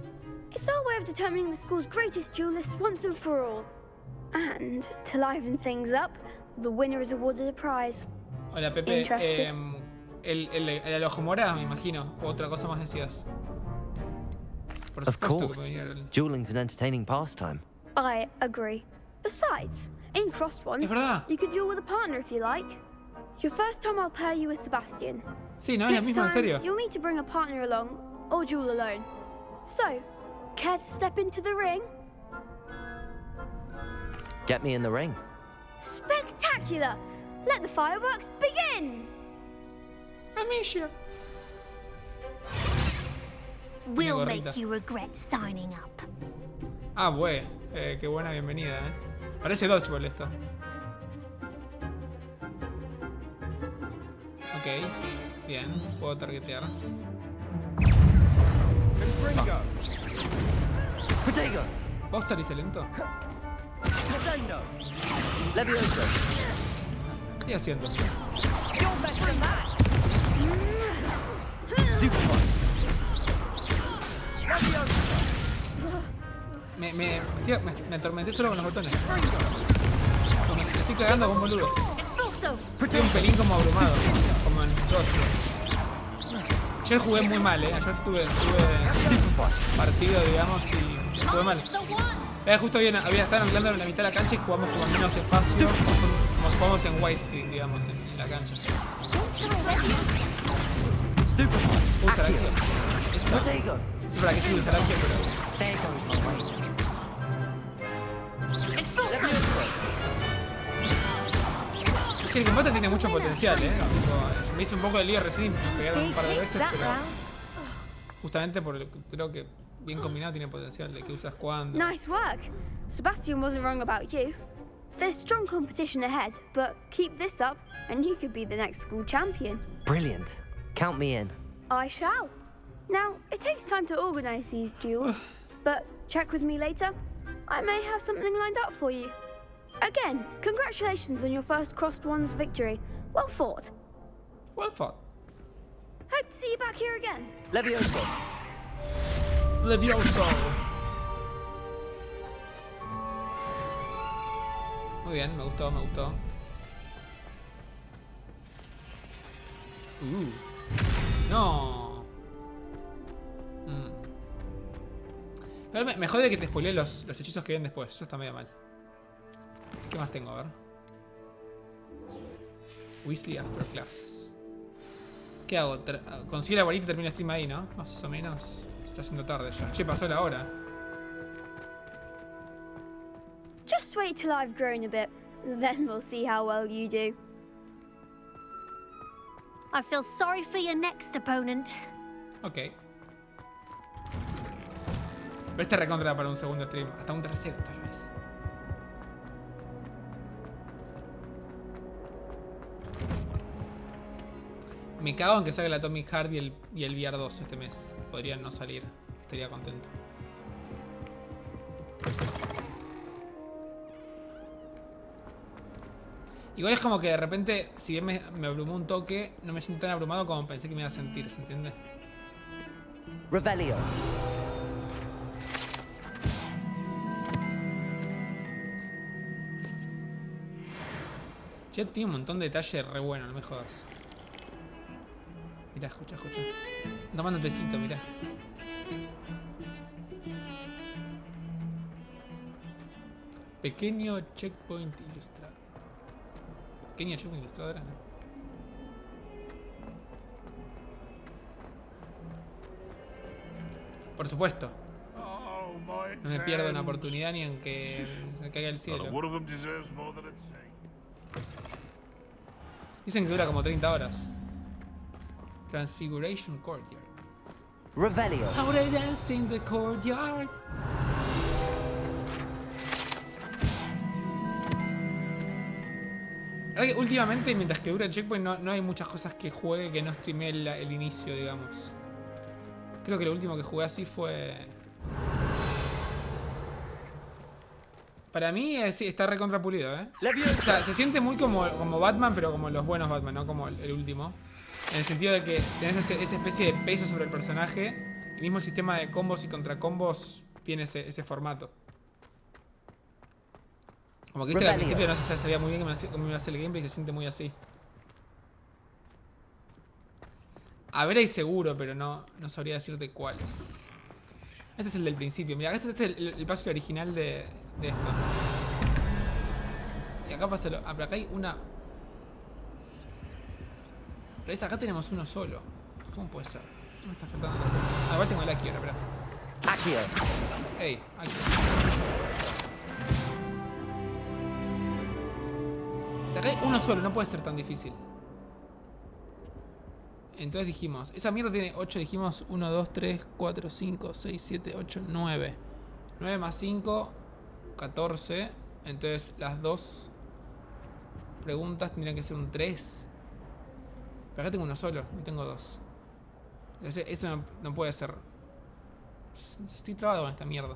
It's our way of determining the school's greatest duelist once and for all. And to liven things up, the winner is awarded a prize. Hola Pepe, el ojo morado me imagino, o otra cosa más decías. Por of course, dueling's an entertaining pastime. I agree. Besides, in crossed ones, you could duel with a partner if you like. Your first time I'll pair you with Sebastian. Sí, no es lo mismo, en serio. You'll need to bring a partner along, or duel alone. So, care to step into the ring? Get me in the ring. Spectacular! Let the fireworks begin! Amicia. We'll make you regret signing up. Ah, bueno. Qué buena bienvenida, Parece dodgeball esto. Ok. Bien. Puedo targetear. ¿Posta dice lento? Levioso. ¿Qué estoy haciendo? Me atormenté solo con los botones. Me estoy cagando como un boludo. Estoy un pelín como abrumado. Como en Dodgeball. Ayer jugué muy mal, Ayer estuve partido, digamos, y jugué mal. Justo había estado anclando en la mitad de la cancha y jugamos con menos espacio. Como jugamos en widescreen, digamos, en la cancha. Usar acción. Eso. No sé para qué sirve usar acción, pero... Sí, el combate tiene mucho potencial, me hice un poco de lío recién y me pegaron un par de veces, pero... Justamente porque creo que bien combinado tiene potencial de que usas cuando. Nice work. Sebastian wasn't wrong about you. There's strong competition ahead, but keep this up and you could be the next school champion. Brilliant. Count me in. I shall. Now, it takes time to organize these duels, but check with me later. I may have something lined up for you. Again, congratulations on your first Crossed Ones victory. Well fought. Well fought. Hope to see you back here again. Levioso. Levioso. Muy bien, me gustó, me gustó. No. Pero me jode que te spoileé los hechizos que vienen después. Eso está medio mal. ¿Qué más tengo? A ver. Weasley After Class. ¿Qué hago? Consigue la varita y termino el stream ahí, ¿no? Más o menos. Se está haciendo tarde ya. Che, pasó la hora. Just wait till I've grown a bit. Then we'll see how well you do. I feel sorry for your next opponent. Ok. Pero este recontra para un segundo stream. Hasta un tercero, tal vez. Me cago en que salga la Atomic Heart y el VR 2 este mes. Podrían no salir. Estaría contento. Igual es como que de repente, si bien me abrumó un toque, no me siento tan abrumado como pensé que me iba a sentir, ¿se entiende? Revelio. Jet tiene un montón de detalles re bueno, no me jodas. Mirá, escucha. Tomando tecito, mirá. Pequeño checkpoint ilustrado. Pequeño checkpoint ilustrado era, ¿no? Por supuesto. No me pierdo una oportunidad ni en que se caiga el cielo. Dicen que dura como 30 horas. Transfiguration Courtyard. Revelio. How they dance in the courtyard. La verdad que últimamente, mientras que dura el checkpoint, no hay muchas cosas que juegue que no streamé el inicio, digamos. Creo que lo último que jugué así fue... Para mí sí, está recontra pulido, ¿eh? O sea, se siente muy como Batman, pero como los buenos Batman, no como el último. En el sentido de que tenés esa especie de peso sobre el personaje. Y mismo el sistema de combos y contracombos tiene ese formato. Como que al principio no se sabía muy bien cómo iba a ser el gameplay y se siente muy así. A ver, hay seguro, pero no sabría decirte cuáles. Este es el del principio. Mira, este es el paso original de esto. Y acá pasa pero acá hay una... Pero acá tenemos uno solo. ¿Cómo puede ser? No me está faltando otra cosa. Igual tengo el Aki ahora, espera. Akio. Ey, Aki. Acá hay uno solo, no puede ser tan difícil. Entonces dijimos, esa mierda tiene 8, dijimos 1, 2, 3, 4, 5, 6, 7, 8, 9. 9 más 5, 14. Entonces las dos preguntas tendrían que ser un 3. Pero acá tengo uno solo, no tengo dos. Entonces eso no puede ser. Estoy trabado con esta mierda.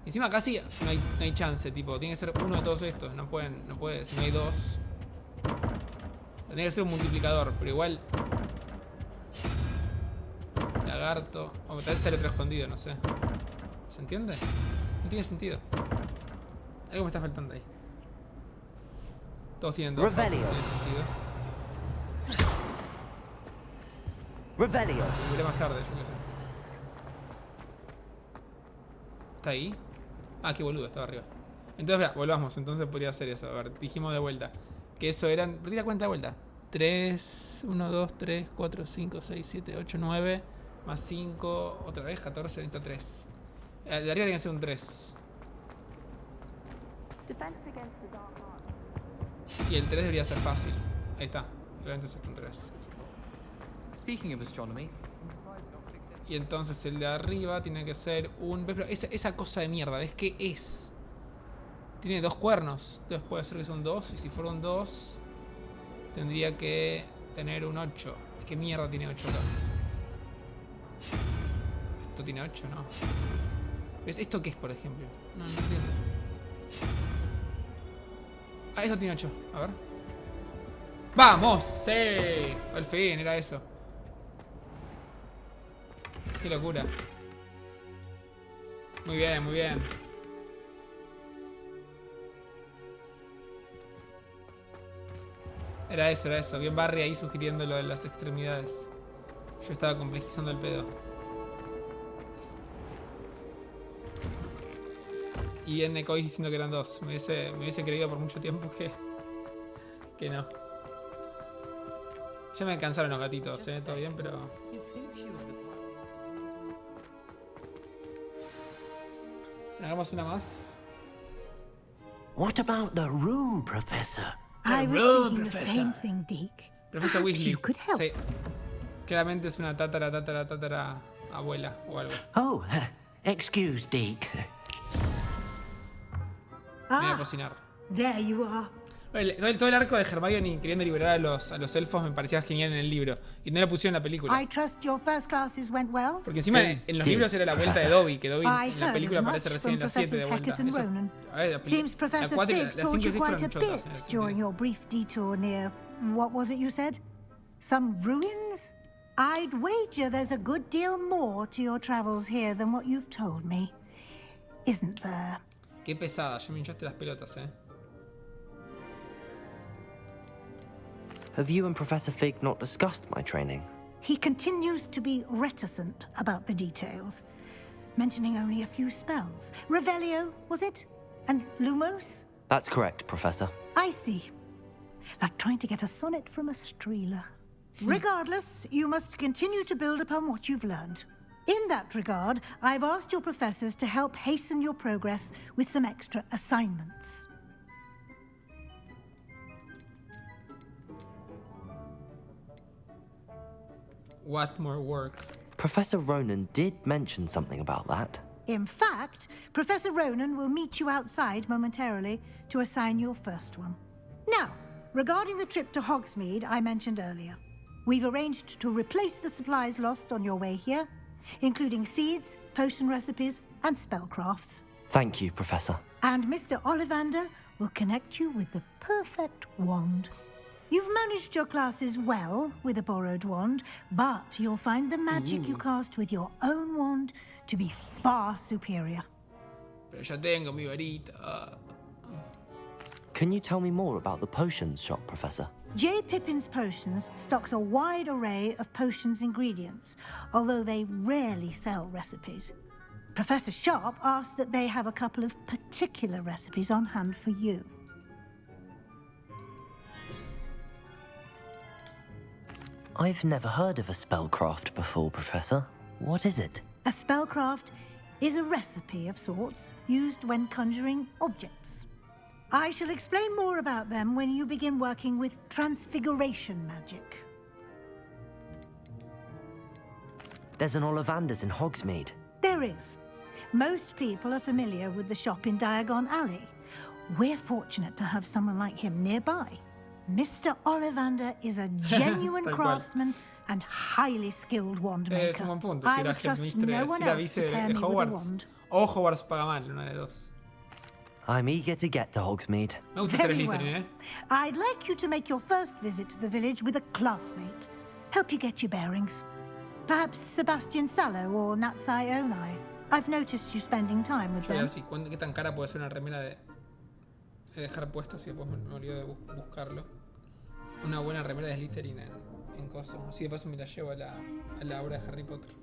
Encima casi no hay chance, tipo, tiene que ser uno de todos estos. No puede, si no hay dos. Tendría que ser un multiplicador, pero igual. Lagarto. O tal vez está el otro escondido, no sé. ¿Se entiende? No tiene sentido. Algo me está faltando ahí. Todos tienen dos. Revelio. No tiene sentido. Revelio. Lo veré más tarde, yo qué sé. ¿Está ahí? Ah, qué boludo, estaba arriba. Entonces, vea, volvamos. Entonces podría ser eso. A ver, dijimos de vuelta. Que eso eran... Perdí la cuenta de vuelta. 3, 1, 2, 3, 4, 5, 6, 7, 8, 9. Más 5. Otra vez, 14, 23. El de arriba tiene que ser un 3. Y el 3 debería ser fácil. Ahí está. Realmente es un 3. Speaking of astronomy. Y entonces el de arriba tiene que ser un... Pero esa cosa de mierda, ¿es qué es? Tiene 2 cuernos. Entonces puede ser que son 2. Y si fuera un 2, tendría que tener un 8. ¿Qué mierda tiene 8 acá? Esto tiene 8, ¿no? ¿Ves? ¿Esto qué es, por ejemplo? No entiendo. Ah, esto tiene 8. A ver. ¡Vamos! ¡Sí! Al fin, era eso. ¡Qué locura! Muy bien, muy bien. Era eso, era eso. Bien Barry ahí sugiriendo lo de las extremidades. Yo estaba complejizando el pedo. Y bien Nekoi diciendo que eran 2. Me hubiese creído por mucho tiempo que no. Ya me cansaron los gatitos, todo bien, pero... Hagamos una más. What about the room, Professor? I was thinking the same thing, Deke. Profesor Weasley. You could help. Sí. Claramente es una tatara abuela o algo. Oh, excuse, Deke. Me voy a cocinar. There you are. Todo el arco de Hermione queriendo liberar a los elfos me parecía genial en el libro. Y no lo pusieron en la película. I trust your first classes went well. Porque encima en los libros era la vuelta de Dobby, que Dobby en la película aparece recién en las 7 de vuelta. Seems Professor Fig taught you quite a bit during your brief detour near, what was it you said? Some ruins? I'd wager there's a good deal more to your travels here than what you've told me. Isn't there? Qué pesada, ya me hinchaste las pelotas, Have you and Professor Fig not discussed my training? He continues to be reticent about the details, mentioning only a few spells. Revelio, was it? And Lumos? That's correct, Professor. I see. Like trying to get a sonnet from a Streeler. Regardless, you must continue to build upon what you've learned. In that regard, I've asked your professors to help hasten your progress with some extra assignments. What more work? Professor Ronan did mention something about that. In fact, Professor Ronan will meet you outside momentarily to assign your first one. Now, regarding the trip to Hogsmeade I mentioned earlier, we've arranged to replace the supplies lost on your way here, including seeds, potion recipes, and spellcrafts. Thank you, Professor. And Mr. Ollivander will connect you with the perfect wand. You've managed your classes well with a borrowed wand, but you'll find the magic you cast with your own wand to be far superior. Pero ya tengo mi varita. Can you tell me more about the potions shop, Professor? J. Pippin's Potions stocks a wide array of potions ingredients, although they rarely sell recipes. Professor Sharp asked that they have a couple of particular recipes on hand for you. I've never heard of a spellcraft before, Professor. What is it? A spellcraft is a recipe of sorts used when conjuring objects. I shall explain more about them when you begin working with transfiguration magic. There's an Ollivander's in Hogsmeade. There is. Most people are familiar with the shop in Diagon Alley. We're fortunate to have someone like him nearby. Mr. Ollivander is a genuine craftsman and highly skilled wand maker. Es un buen punto. I would trust no one else to pair me with a wand. O Hogwarts paga mal, una de dos. I'm eager to get to Hogsmeade. Me gusta ser Very Slytherin, well. I'd like you to make your first visit to the village with a classmate. Help you get your bearings. Perhaps Sebastian Sallow or Natsai Onai. I've noticed you spending time with Voy a them. ver si qué tan cara puede ser una remera de dejar puesto, si después me olvido de buscarlo. Una buena remera de Slytherin en coso. Así de paso me la llevo a la obra de Harry Potter.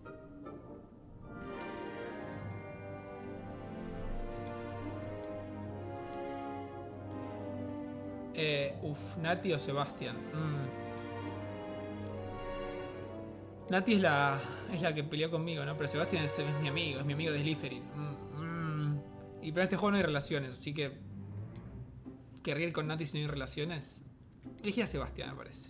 Nati o Sebastian. Nati es la que peleó conmigo, ¿no? Pero Sebastian es mi amigo de Slytherin. Y pero en este juego no hay relaciones, así que... ¿Querría ir con Nati si no hay relaciones? Elegí a Sebastian, me parece.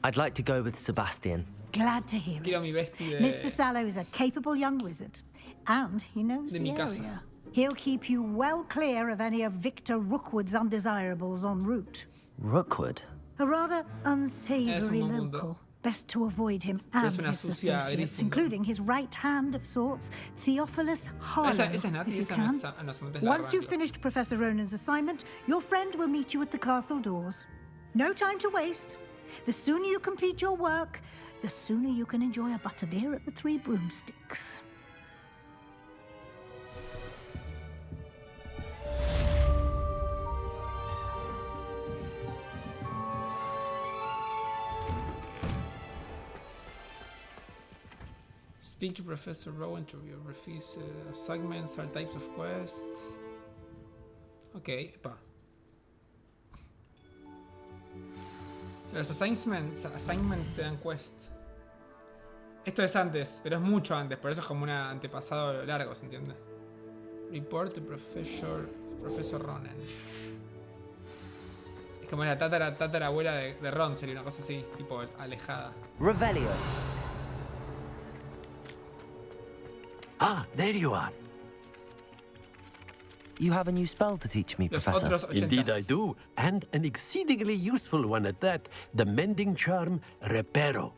I'd like to go with Sebastian. Glad to hear Quiero it. mi bestie de... Mr. Sallow is a capable young wizard, and he knows de the mi casa. area. He'll keep you well clear of any of Victor Rookwood's undesirables en route. Rookwood? A rather unsavory local. Best to avoid him and his associates, including his right hand of sorts, Theophilus Harlow, Esa es Nati, if you esa can. no es Samantha, es la Once you've Ravenclaw. finished Professor Ronan's assignment, your friend will meet you at the castle doors. No time to waste. The sooner you complete your work, the sooner you can enjoy a butterbeer at the Three Broomsticks. Speak to Professor Rowan to refuse assignments, all types of quests. Ok, pa. Los assignments te dan quest. Esto es antes, pero es mucho antes, por eso es como un antepasado largo, ¿se entiende? Report to Professor Ronan. Es como la tatarabuela de Ron, sería una cosa así, tipo alejada. Revelio. Ah, there you are. You have a new spell to teach me, Professor. Indeed I do, and an exceedingly useful one at that. The mending charm, Reparo.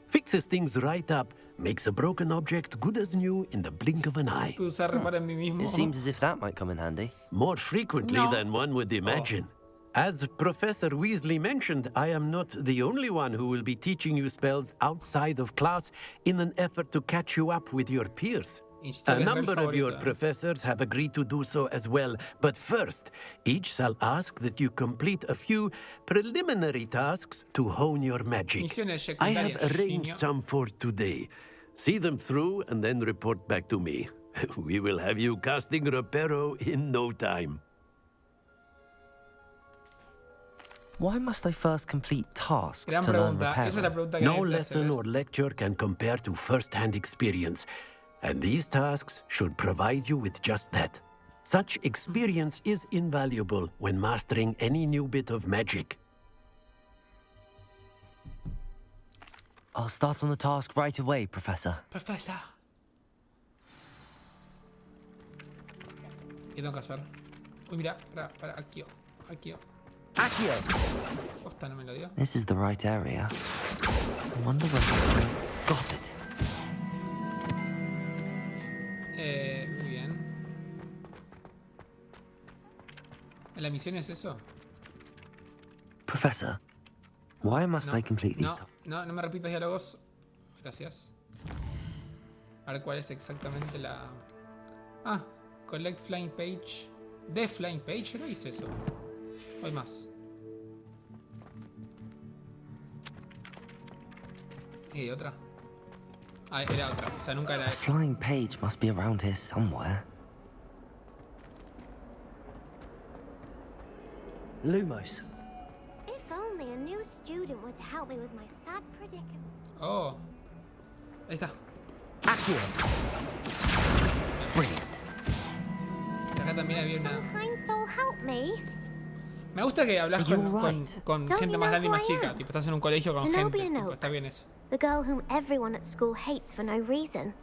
Fixes things right up, makes a broken object good as new in the blink of an eye. Puedo usar reparo en mí mismo. It seems as if that might come in handy. More frequently than one would imagine. As Professor Weasley mentioned, I am not the only one who will be teaching you spells outside of class in an effort to catch you up with your peers. A number of your professors have agreed to do so as well, but first, each shall ask that you complete a few preliminary tasks to hone your magic. I have arranged some for today. See them through and then report back to me. We will have you casting Reparo in no time. Why must I first complete tasks Gran to learn pregunta. Reparo? Esa es la pregunta que No hay que lesson hacer. or lecture can compare to first-hand experience, and these tasks should provide you with just that. Such experience is invaluable when mastering any new bit of magic. I'll start on the task right away, Professor. Professor. ¿Qué tengo que hacer? Uy, mira, para, Akio. Accio! Posta, no me lo dio. This is the right area. I wonder whether I got it. Muy bien. ¿La misión es eso? Professor, why must I complete these tasks? No me repitas diálogos. Gracias. A ver cuál es exactamente la... Ah, collect flying page. ¿De flying page? Yo no hice eso. Hay más. ¿Y otra? Ah, era otra. O sea, nunca era A flying page must be around here somewhere. Lumos. If only a new student were to help me with my sad predicament. Oh. Ahí está. Accio! Brilliant. Acá también había una... Some kind soul help me. Me gusta que hablas con gente más grande y más chica. Tipo, estás en un colegio con gente. Tipo, está bien eso. The girl whom everyone at school hates for no reason.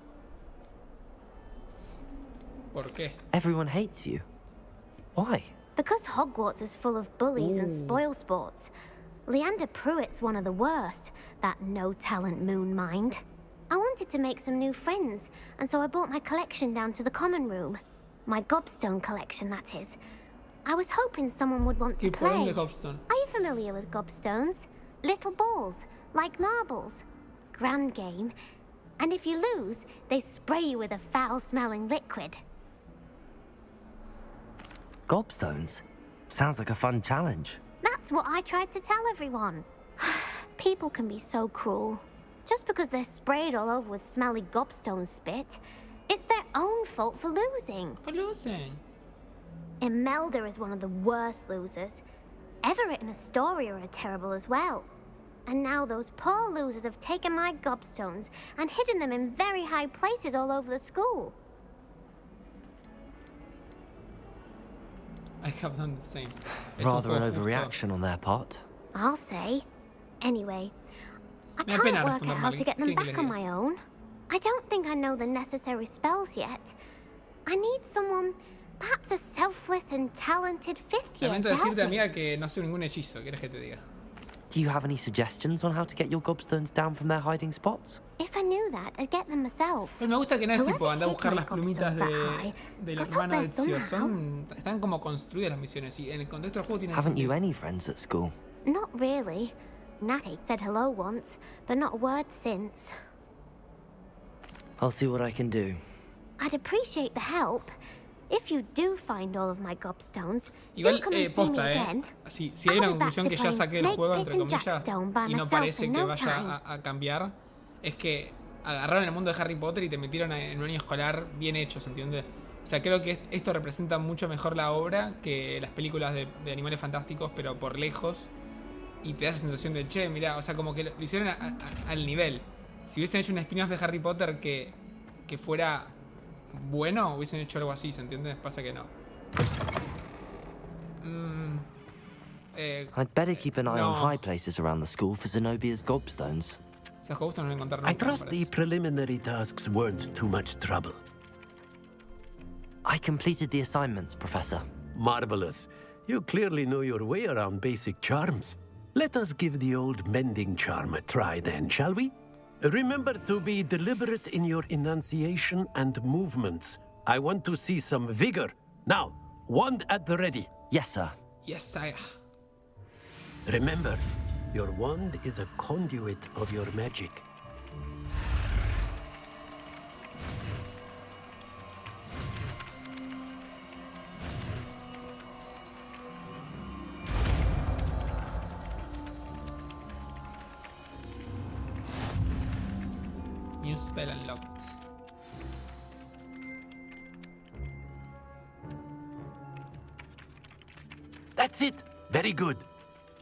¿Por qué? Everyone hates you. Why? Because Hogwarts is full of bullies and spoil sports. Leander Pruitt's one of the worst, that no-talent moon mind. I wanted to make some new friends, and so I brought my collection down to the common room. My gobstone collection, that is. I was hoping someone would want to play. Are you familiar with gobstones? Little balls, like marbles. Grand game. And if you lose, they spray you with a foul-smelling liquid. Gobstones? Sounds like a fun challenge. That's what I tried to tell everyone. People can be so cruel. Just because they're sprayed all over with smelly gobstone spit, it's their own fault for losing. For losing? Imelda is one of the worst losers. Everett and Astoria are terrible as well. And now those poor losers have taken my gobstones and hidden them in very high places all over the school. I have done the same. Rather an overreaction on their part. I'll say. Anyway, I Me da can't pena work responder out how mal. to get them ¿Quién que back le on diga? my own. I don't think I know the necessary spells yet. I need someone, perhaps a selfless and talented fifth year Lamento to help decirte, me. amiga, que no sé ningún hechizo. ¿Quieres que te diga? Do you have any suggestions on how to get your gobstones down from their hiding spots? If I knew that, I'd get them myself. Pues me gusta que no es tipo Whoever anda a hid buscar my las plumitas gobstones that high de la got up hermana there de Ezio. somehow. Están como construidas las misiones y en el contexto del juego tienen Haven't you sentido. any friends at school? Not really. Natty said hello once, but not a word since. I'll see what I can do. I'd appreciate the help. If you do find all of my gobstones, Igual, do come and see me posta, again. Si hay una I'll be back conclusión to que ya playing saqué del Snake juego, Pit entre and comillas, Jackstone by y no myself parece in que no vaya time. a cambiar, es que agarraron el mundo de Harry Potter y te metieron en un año escolar bien hecho, ¿se entiende? O sea, creo que esto representa mucho mejor la obra que las películas de Animales Fantásticos, pero por lejos. Y te da esa sensación de, che, mirá, o sea, como que lo hicieron al nivel. Si hubiesen hecho un spin-off de Harry Potter que fuera bueno, hubiesen hecho algo así, ¿se entiende? Pasa que no. I'd better keep an eye no. on high places around the school for Zenobia's gobstones. Esas gobstones no encontraron I trust the preliminary tasks weren't too much trouble. I completed the assignments, Professor. Marvelous. You clearly know your way around basic charms. Let us give the old mending charm a try then, shall we? Remember to be deliberate in your enunciation and movements. I want to see some vigor. Now, wand at the ready. Yes, sir. Yes, sire. Remember, your wand is a conduit of your magic. New spell unlocked. That's it. Very good.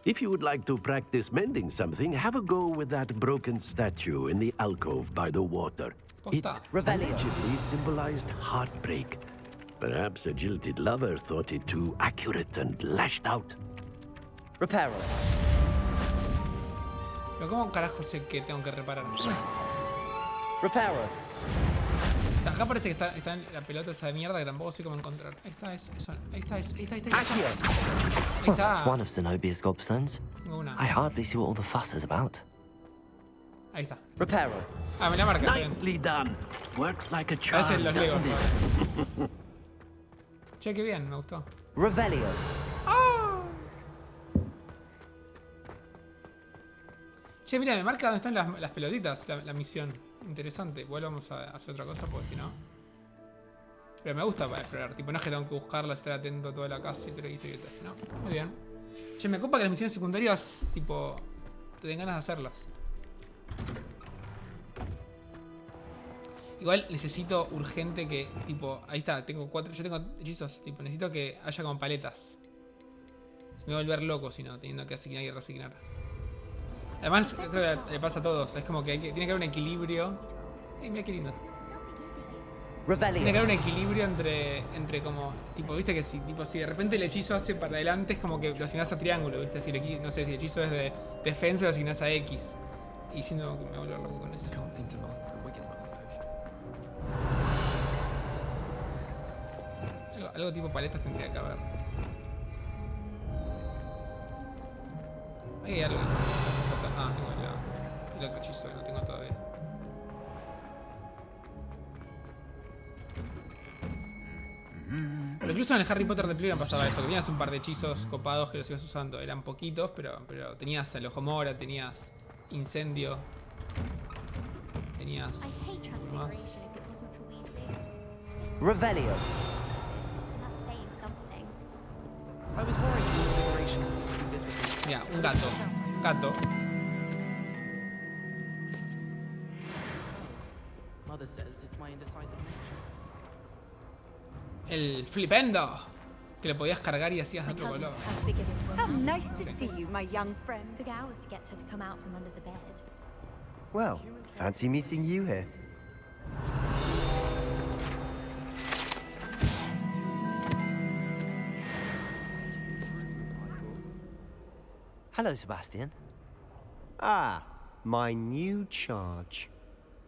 If you would like to practice mending something, have a go with that broken statue in the alcove by the water. It allegedly symbolized heartbreak. Perhaps a jilted lover thought it too accurate and lashed out. Reparo. Pero ¿cómo carajo sé que tengo que reparar? Reparo. O sea, acá parece que está en la pelota esa de mierda que tampoco sé cómo encontrar. Ahí está, eso. Ahí está. Well, that's one of Zenobia's gobstones. Una. I hardly see what all the fuss is about. Ahí está. Reparo. Ah, me la marca. Nicely done. Works like a Parecen charm, los Legos. doesn't it? Che, qué bien, me gustó. Revelio. Che, mira, me marca dónde están las pelotitas, la misión. Interesante. Igual vamos a hacer otra cosa porque si no. Pero me gusta para explorar. Tipo, no es que tengo que buscarlas, estar atento a toda la casa y todo. No, muy bien. Che, me copa que las misiones secundarias, tipo, te den ganas de hacerlas. Igual necesito urgente que, tipo, ahí está, tengo 4, yo tengo hechizos, tipo, necesito que haya como paletas. Me voy a volver loco si no, teniendo que asignar y reasignar. Además, creo que le pasa a todos, es como que, tiene que haber un equilibrio. Mira qué lindo. Tiene que haber un equilibrio entre como, tipo, viste que si de repente el hechizo hace para adelante es como que lo asignás a triángulo, viste, si no sé, si el hechizo es de defensa lo asignás a X. Y si no, me vuelvo loco con eso. Algo tipo paletas tendría que haber. Ahí hay algo. Ah, tengo el otro hechizo que no tengo todavía. Pero incluso en el Harry Potter de Playground pasaba eso, que tenías un par de hechizos copados que los ibas usando. Eran poquitos, pero tenías el ojo mora, tenías incendio. Tenías más. Revelio. Mira, un gato. Gato. Mother says it's my indecisive nature. El flipendo. Que le podías cargar y hacías de otro color. How nice to see you, my young friend. Took hours to get her to come out from under the bed. Well, fancy meeting you here. Hello, Sebastian. Ah, my new charge.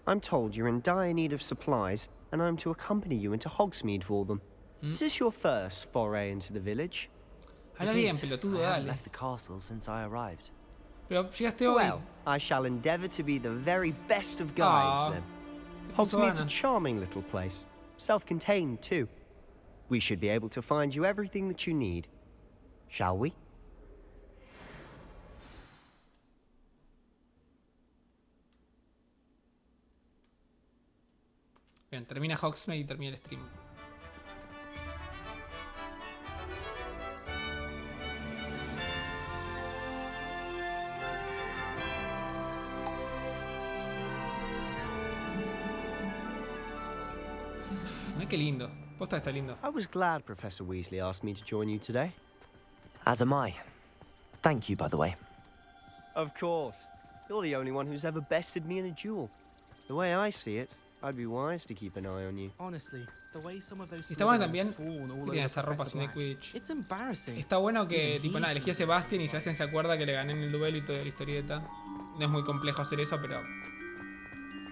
I'm told you're in dire need of supplies, and I'm to accompany you into Hogsmeade for them. Is this your first foray into the village? Habla bien, pelotudo, I haven't dale. left the castle since I arrived. Pero llegaste hoy. Well, I shall endeavour to be the very best of guides then. Hogsmeade's a charming little place. Self-contained too. We should be able to find you everything that you need. Shall we? Bien, termina Hogsmeade y termina el stream. Mira qué lindo. Posta está lindo. I was glad Professor Weasley asked me to join you today. As am I. Thank you, by the way. Of course. You're the only one who's ever bested me in a duel. The way I see it, I'd be wise to keep an eye on you. Honestly, the way some of those Está bueno también que tiene esa ropa sin el Quidditch. It's embarrassing. Está bueno que, tipo, nada, elegí a Sebastian y Sebastian se acuerda que le gané en el duelo y toda la historieta. No es muy complejo hacer eso, pero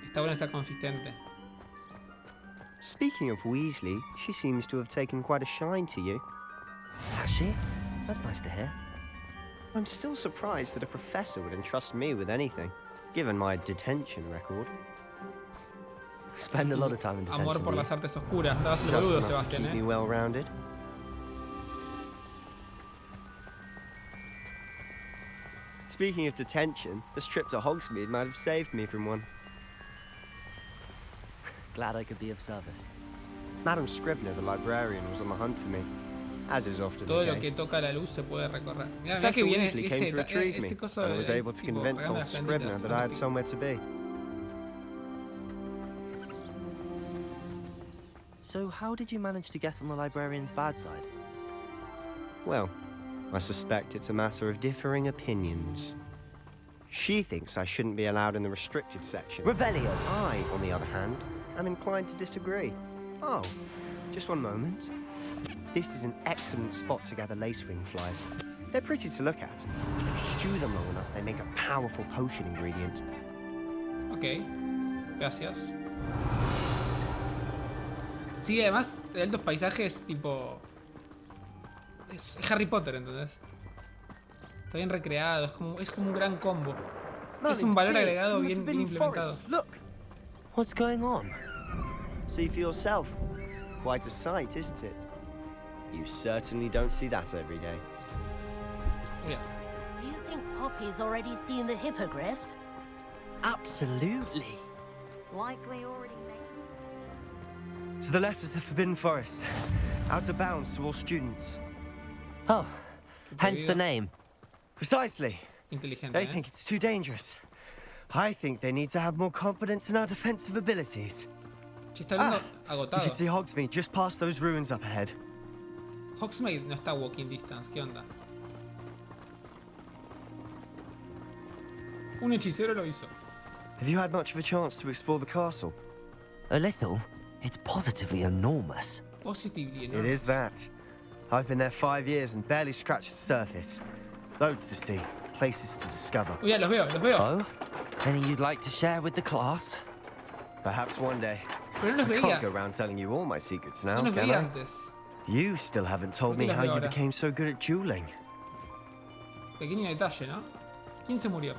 está bueno ser consistente. Speaking of Weasley, she seems to have taken quite a shine to you. Has she? That's nice to hear. I'm still surprised that a professor would entrust me with anything, given my detention record. Spend a lot of time in detention. Amor por las artes oscuras. Estabas el Just boludo, enough to Sebastian, keep me well-rounded. Speaking of detention, this trip to Hogsmeade might have saved me from one. Glad I could be of service. Madam Scribner, the librarian, was on the hunt for me, as is often Todo the lo que case. toca la luz se puede recorrer. Mira, mira Professor que viene Weasley came to retrieve me, ese coso and I was de, able to tipo, convince pegando old las Scribner plantitas, that I had somewhere to be. So how did you manage to get on the librarian's bad side? Well, I suspect it's a matter of differing opinions. She thinks I shouldn't be allowed in the restricted section. Revelio! I, on the other hand, am inclined to disagree. Oh, just one moment. This is an excellent spot to gather lacewing flies. They're pretty to look at. If you stew them long enough, they make a powerful potion ingredient. Ok, gracias. Sí, además de altos paisajes, tipo... Es Harry Potter, ¿entendés? Está bien recreado, es como un gran combo. Es un valor agregado bien implementado. Look! What's going on? See for yourself. Quite a sight, isn't it? You certainly don't see that every day. Yeah. Do you think Poppy's already seen the hippogriffs? Absolutely. Likely already made. To the left is the Forbidden Forest. Out of bounds to all students. Oh, hence the name. Precisely. Inteligente, They think it's too dangerous. I think they need to have more confidence in our defensive abilities. Se está viendo You agotado. can see Hogsmeade just past those ruins up ahead. Hogsmeade no está walking distance, ¿qué onda? Un hechicero lo hizo. Have you had much of a chance to explore the castle? A little. It's positively enormous. Positively, ¿no? It is that. I've been there 5 years and barely scratched the surface. Loads to see, places to discover. Uy, ya los veo, los veo. Oh? Any you'd like to share with the class? Perhaps one day. Pero no los I veía. can't go around telling you all my secrets now, No los can veía I? antes. You still haven't told me ¿Por qué los how veo you ahora? became so good at dueling. Pequeño detalle, ¿no? ¿Quién se murió?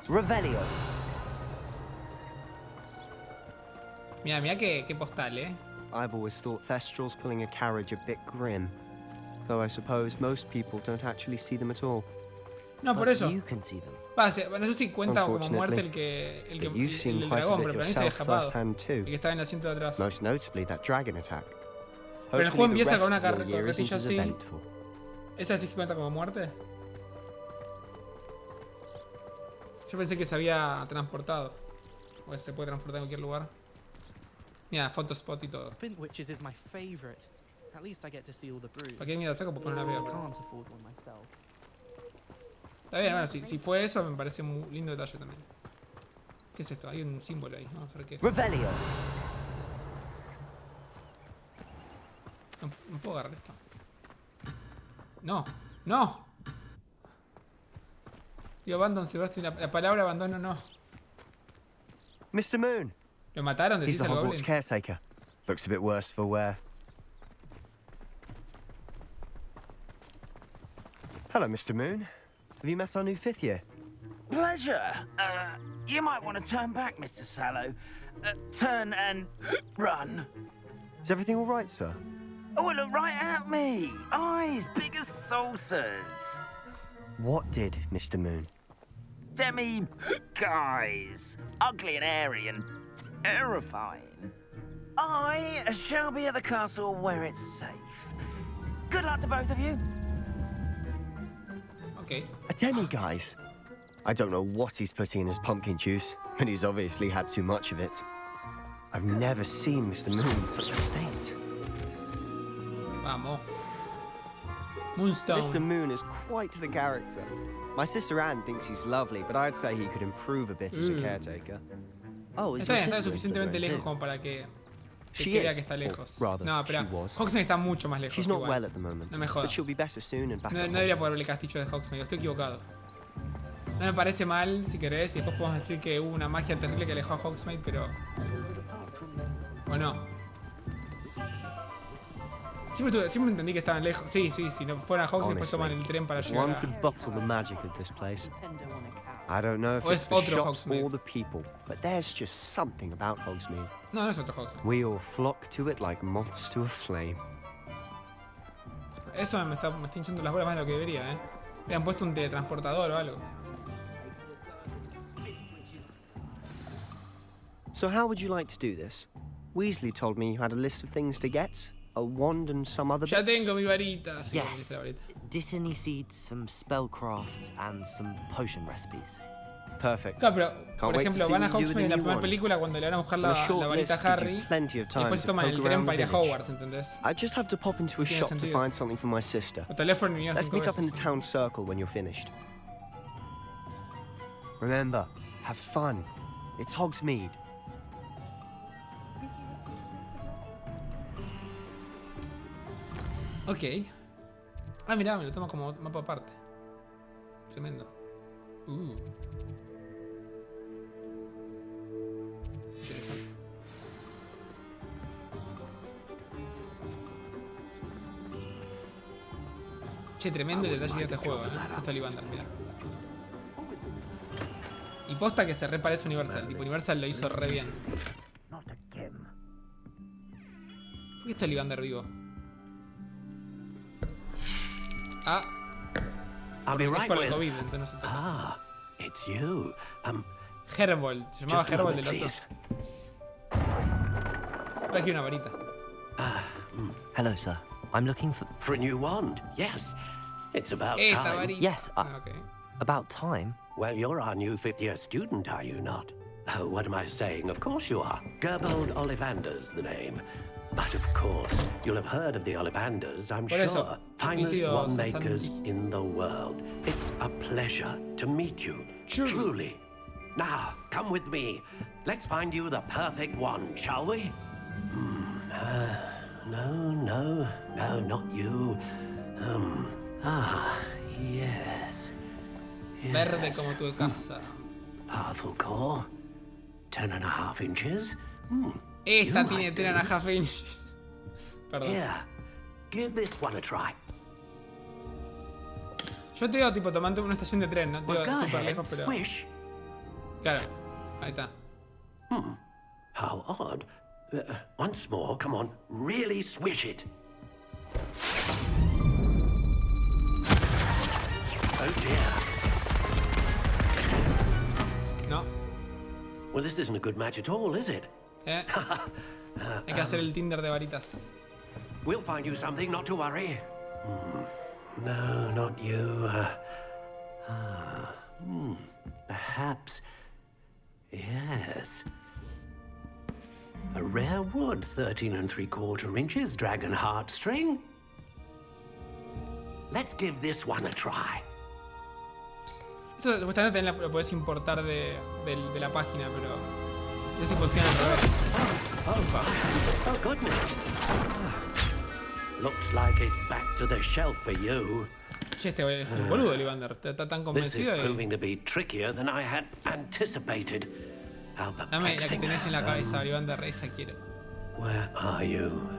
Revelio. Mira, mira qué postal, ¿eh? I've always thought Thestrals pulling a carriage a bit grim. Though I suppose most people don't actually see them at all. No, por eso. You can see them. No sé si cuenta como muerte el del dragón, pero para mí se deja escapado. El que estaba en el asiento de atrás. Most notably that dragon attack. Pero el juego Hopefully the empieza con rest una of your year isn't carretilla as así. eventful. ¿Esa sí que cuenta como muerte? Yo pensé que se había transportado. Pues se puede transportar en cualquier lugar. Mira, photospot y todo. Spintwitches is my favorite. At least I get to see all the brews. ¿Para qué mira saco? Pues no la veo. Can't afford one myself. Está bien, bueno, si fue eso me parece un lindo detalle también. ¿Qué es esto? Hay un símbolo ahí, vamos a ver qué es. Revelio. No puedo agarrar esto. No, no. Tío, abandon, Sebastián. La palabra abandono no. Mr. Moon. ¿Lo mataron? He's ¿Decís the al Hogwarts goblin? caretaker. Looks a bit worse for wear. Hello, Mr. Moon. Have you met our new 5th year? Pleasure. You might want to turn back, Mr. Sallow. Turn and run. Is everything all right, sir? Oh, look right at me. Eyes big as saucers. What did, Mr. Moon? Guys. Ugly and airy and terrifying. I shall be at the castle where it's safe. Good luck to both of you. Okay. A demi-guise? I don't know what he's putting in his pumpkin juice, but he's obviously had too much of it. I've never seen Mr. Moon in such a state. Vamos. Moonstone. Mr. Moon is quite the character. My sister Anne thinks he's lovely, but I'd say he could improve a bit as a caretaker. Oh, is Está your bien, está sister suficientemente still lejos around como para que She crea is, que está lejos. or rather, No, pero she was. Hogsmeade está mucho más lejos. She's not igual. well at the moment, No me but jodas. she'll be better soon and back No at debería home. poder hablar castillo de Hogsmeade, estoy equivocado. No me parece mal, si querés, y después podemos decir que hubo una magia terrible que alejó a Hogsmeade, pero... ¿O no? Siempre entendí que estaban lejos. Sí, si no fuera a Hogsmeade, después toman el tren para llegar one a... could bottle the magic of this place. I don't know if O it's es the otro shops Hogsmeade. or the people, but there's just something about Hogsmeade. No, no es otro Hogsmeade. We all flock to it like moths to a flame. Eso me está hinchando las bolas más de lo que debería, Le han puesto un teletransportador o algo. So how would you like to do this? Weasley told me you had a list of things to get, a wand and some other Ya bits. tengo mi varita. Sí, Yes. la varita. Dittany seeds, some spellcrafts, and some potion recipes. Perfect. Claro, pero, Can't por wait to ejemplo, see van a what you do with Hogsmeade the en la new primera wand. película cuando le van a buscar And a la short varita a list gives Harry. you plenty of Y time después to toman el poke tren around para the ir a village. Hogwarts, ¿entendés? I just have to pop into a Tiene shop to sentido. find something for my sister. O teléfono ni Let's cinco meet up in the veces. town circle when you're finished. Remember, have fun. It's Hogsmeade. Ok. Ah, mirá, me lo tomo como mapa aparte. Tremendo. Interesante. Che, tremendo el detalle de este juego, Esto Ollivander, mirá. Y posta que se reparece Universal. Tipo, Universal lo hizo re bien. ¿Por qué está Ollivander vivo? Ah. I'll be Es right por el with. COVID, entonces no se toca. Ah, it's you. Herbold, se llamaba Just a Herbold moment, del otro. please. Traje una varita. Hello, sir. I'm looking for a new wand. Yes, it's about Esta time. varita. Yes, Okay. about time. Well, you're our new 5th-year student, are you not? Oh, what am I saying? Of course you are. Gerbold Ollivander's the name. But of course, you'll have heard of the Ollivanders, I'm Por sure. eso, Finest coincido, wand Sasan. makers in the world. It's a pleasure to meet you. Truly. Now, come with me. Let's find you the perfect wand, shall we? No, not you. Yes. Verde como tu casa. Powerful core. 10.5 inches. Esta You tiene might 3.5 inches. Perdón. Here, give this one a try. Yo te digo, tipo, tomando una estación de tren, ¿no? Te Well, digo, go súper ahead, lejos, pero... swish. Claro, ahí está. How odd. Once more, come on, really swish it. Oh dear. No. Well, this isn't a good match at all, is it? Hay que hacer el Tinder de varitas. We'll find you something, not to worry. No, not you. Perhaps. Yes. A rare wood, 13 3/4 inches, dragon heartstring. Let's give this one a try. Esto supuestamente también lo podés importar de la página, pero no sé si funciona al revés. Oh goodness. Looks like it's back to the shelf for you. Che, este es un boludo, Ollivander. Está tan convencido This is de... proving to be trickier than I had anticipated. How Dame la que perplexing. tenés en la cabeza, Ollivander, esa quiero. Where are you?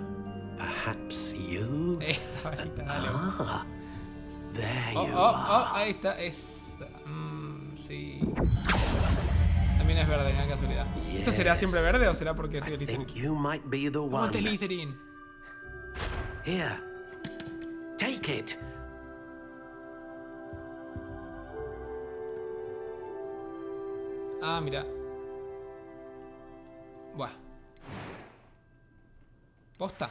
Perhaps you? Esta varita, dale. Ah, there you Oh, are. ahí está, sí. También es verde, no casualidad. ¿Esto será siempre verde o será porque soy I Slytherin? think you might be the Aguante one. Slytherin. Here. Take it. Ah, mira. Buah. ¿Posta?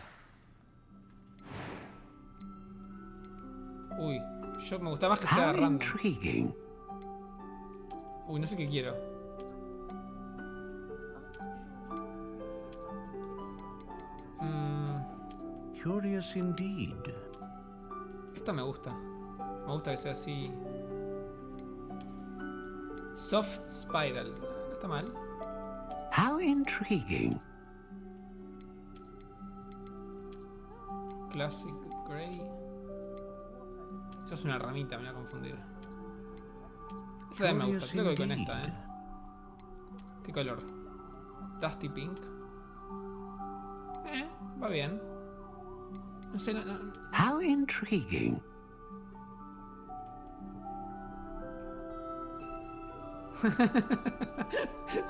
Uy, yo me gusta más que sea How random. intriguing. Uy, no sé qué quiero. Curious indeed. Esta me gusta. Me gusta que sea así. Soft Spiral. No está mal. How intriguing. Classic Grey. Esta es una ramita, me voy a confundir. Esta también me gusta. Creo que voy con esta, ¿Qué color? Dusty Pink. Va bien. No sé, no. How intriguing.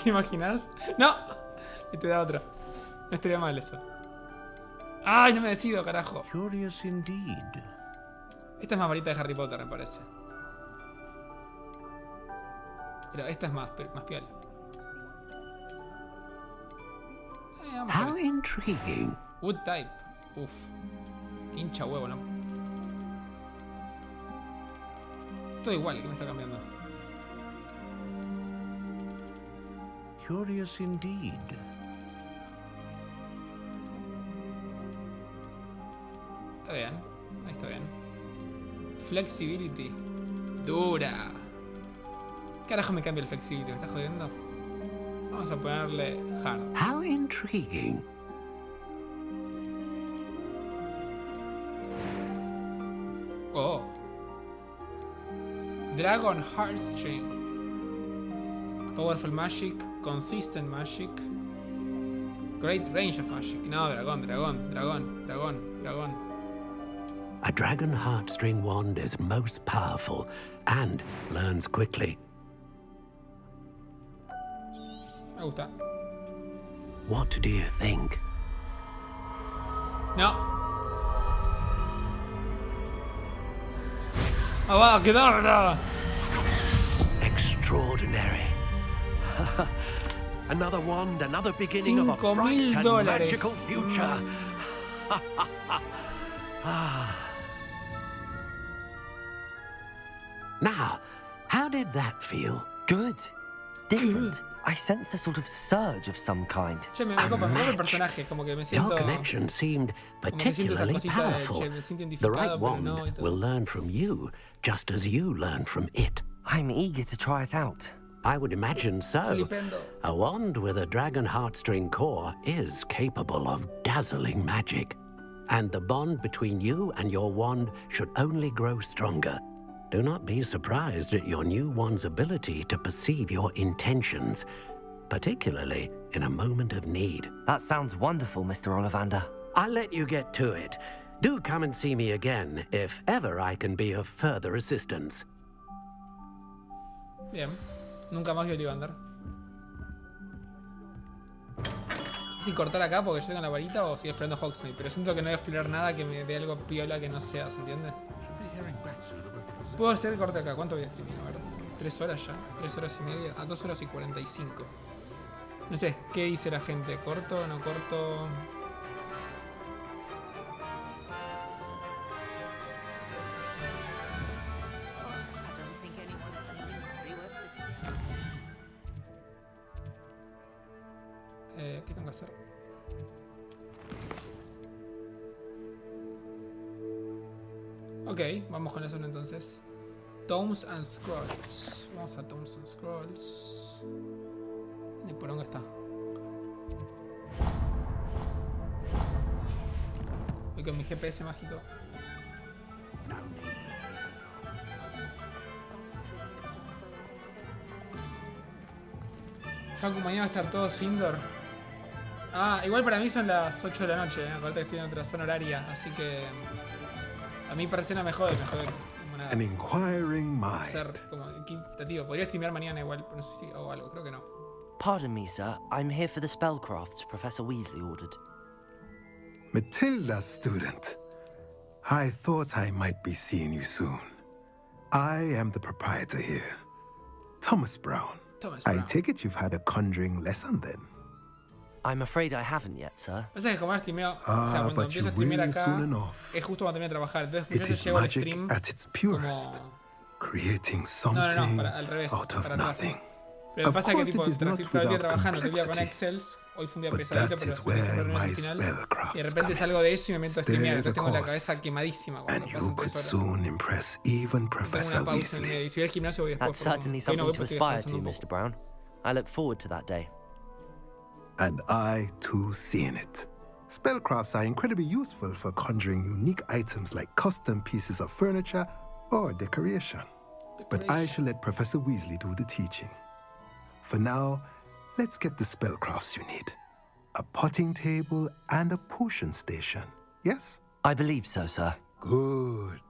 ¿Te imaginas? ¡No! Y te da otra. No estaría mal eso. ¡Ay, no me decido, carajo! Curious indeed. Esta es más varita de Harry Potter, me parece. Pero esta es más piola. Vamos How intriguing. Wood type. Uf. Qué hincha huevo, ¿no? Todo igual, ¿qué me está cambiando? Curious indeed. Está bien. Ahí está bien. Flexibility. Dura. ¿Qué carajo me cambia el flexibility? ¿Me está jodiendo? Vamos a ponerle hard. How intriguing. Oh. Dragon Heartstring. Powerful magic, consistent magic. Great range of magic. No, dragón. A dragon heartstring wand is most powerful and learns quickly. Me gusta. What do you think? No. ¡Ah, quedar! Extraordinary. Another wand, another beginning of a bright and magical future. Now, how did that feel? Good. Different. I sensed a sort of surge of some kind. Che, me copa el personaje, como que me siento... Your connection seemed particularly powerful. The right wand will learn from you, just as you learn from it. I'm eager to try it out. I would imagine so. A wand with a dragon heartstring core is capable of dazzling magic. And the bond between you and your wand should only grow stronger. Do not be surprised at your new wand's ability to perceive your intentions, particularly in a moment of need. That sounds wonderful, Mr. Ollivander. I'll let you get to it. Do come and see me again if ever I can be of further assistance. Bien. Nunca más vi Ollivander. Si cortar acá porque yo tengo la varita o sigo explorando Hogsmeade, pero siento que no voy a explorar nada que me dé algo piola que no sea, ¿se entiende? Puedo hacer el corte acá. ¿Cuánto voy a streaming? A ver, 3 horas ya. 3 horas y media. A 2 horas y 45. No sé, ¿qué dice la gente? ¿Corto? ¿No corto? ¿Qué tengo que hacer? Ok, vamos con eso entonces. Tomes and Scrolls. Vamos a Tomes and Scrolls. ¿De por dónde está? Voy con mi GPS mágico. Facu, mañana va a estar todo indoor. Ah, igual para mí son las 8 de la noche, ¿eh? Aparte que estoy en otra zona horaria, así que a mí persona me jode como nada. An inquiring mind. Ser como equitativo. Podría streamear mañana igual, no sé si hago algo, creo que no. Pardon me, sir. I'm here for the spellcrafts Professor Weasley ordered. Matilda's student. I thought I might be seeing you soon. I am the proprietor here, Thomas Brown. I take it you've had a conjuring lesson then? I'm afraid I haven't yet, sir. Pasa que como ahora streameo, o sea, cuando empiezo a streamear acá, es justo cuando termino de trabajar. Entonces yo llego al stream at its purest, como... creating something al revés, out of para nothing. atrás. Pero me pasa que tipo, estoy todo el día trabajando, todo el día con Excels. Hoy fue un día pesadito, pero estoy al final. Y de repente salgo de eso y me meto a streamear. Entonces tengo la cabeza quemadísima cuando pasan 3 horas. Tengo una pausa en el medio. Y si voy al gimnasio voy después. That's certainly something to aspire to, Mr. Brown. I look forward to that day. And I, too, seen it. Spellcrafts are incredibly useful for conjuring unique items like custom pieces of furniture or decoration. But I shall let Professor Weasley do the teaching. For now, let's get the spellcrafts you need. A potting table and a potion station, yes? I believe so, sir. Good.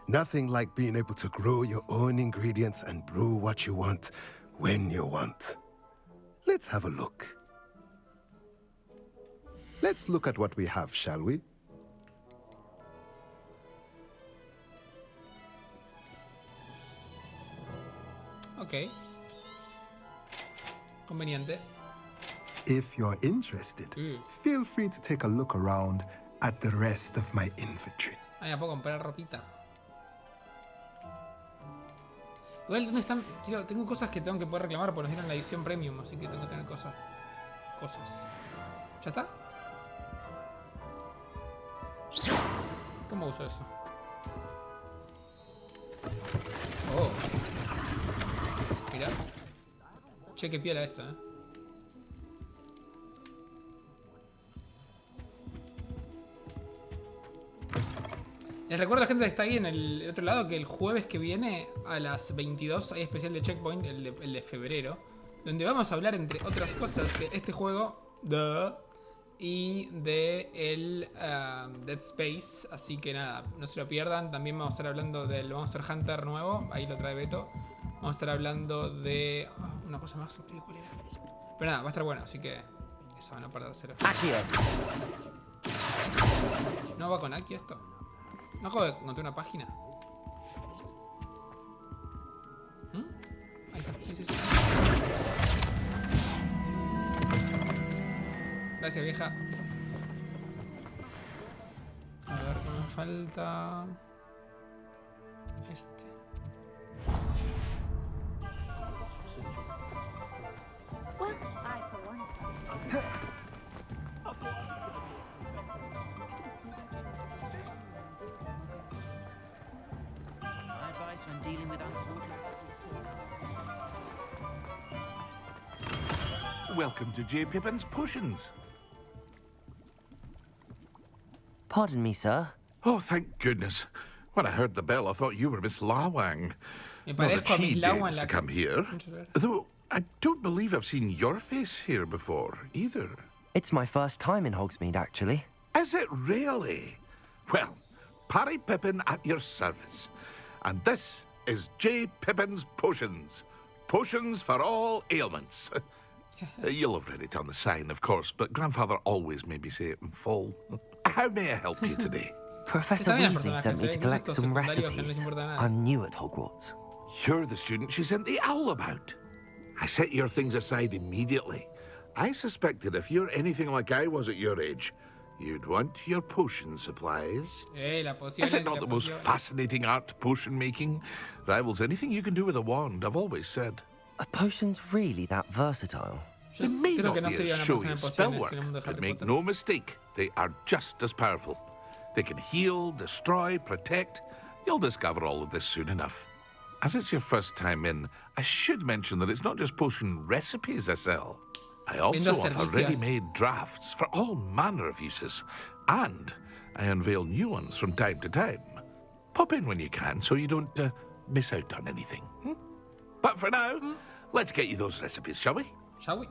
Nothing like being able to grow your own ingredients and brew what you want when you want. Let's have a look. Let's look at what we have, shall we? Okay. Conveniente. If you're interested, feel free to take a look around at the rest of my inventory. Ah, ya puedo comprar ropita. Igual, ¿dónde están? Tengo cosas que tengo que poder reclamar porque nos dieron la edición premium, así que tengo que tener cosas. ¿Ya está? ¿Cómo uso eso? Oh. Mirá. Che, qué piola esta, ¿eh? Les recuerdo a la gente que está ahí en el otro lado que el jueves que viene a las 22 hay especial de Checkpoint, el de febrero, donde vamos a hablar, entre otras cosas, de este juego y de el Dead Space. Así que nada, no se lo pierdan. También vamos a estar hablando del Monster Hunter nuevo, ahí lo trae Beto. Vamos a estar hablando de una cosa más, ¿cuál era? Pero nada, va a estar bueno, así que eso, no perdérselo. Akio. ¿No va con Aki esto? ¿No acabo de encontrar una página? Ahí está, sí. Gracias, vieja. A ver, me falta... este. When dealing with Welcome to J. Pippin's Potions. Pardon me, sir. Oh, thank goodness. When I heard the bell, I thought you were Miss Lawang. Me Not parezco that a Miss she Lawang, dares to come here. Though I don't believe I've seen your face here before, either. It's my first time in Hogsmeade, actually. Is it really? Well, Parry Pippin at your service. And this is J. Pippin's Potions. Potions for all ailments. You'll have read it on the sign, of course, but Grandfather always made me say it in full. How may I help you today? Professor Weasley sent me to collect some recipes. I'm new at Hogwarts. You're the student she sent the owl about. I set your things aside immediately. I suspected if you're anything like I was at your age, you'd want your potion supplies. Is it not the most fascinating art, potion making? Rivals anything you can do with a wand, I've always said. Are potions really that versatile? They may not be as showy as spellwork, but make no mistake, they are just as powerful. They can heal, destroy, protect, You'll discover all of this soon enough. As it's your first time in, I should mention that it's not just potion recipes I sell. I also offer ready-made drafts for all manner of uses, and I unveil new ones from time to time. Pop in when you can so you don't miss out on anything. But for now, let's get you those recipes, shall we? Shall we?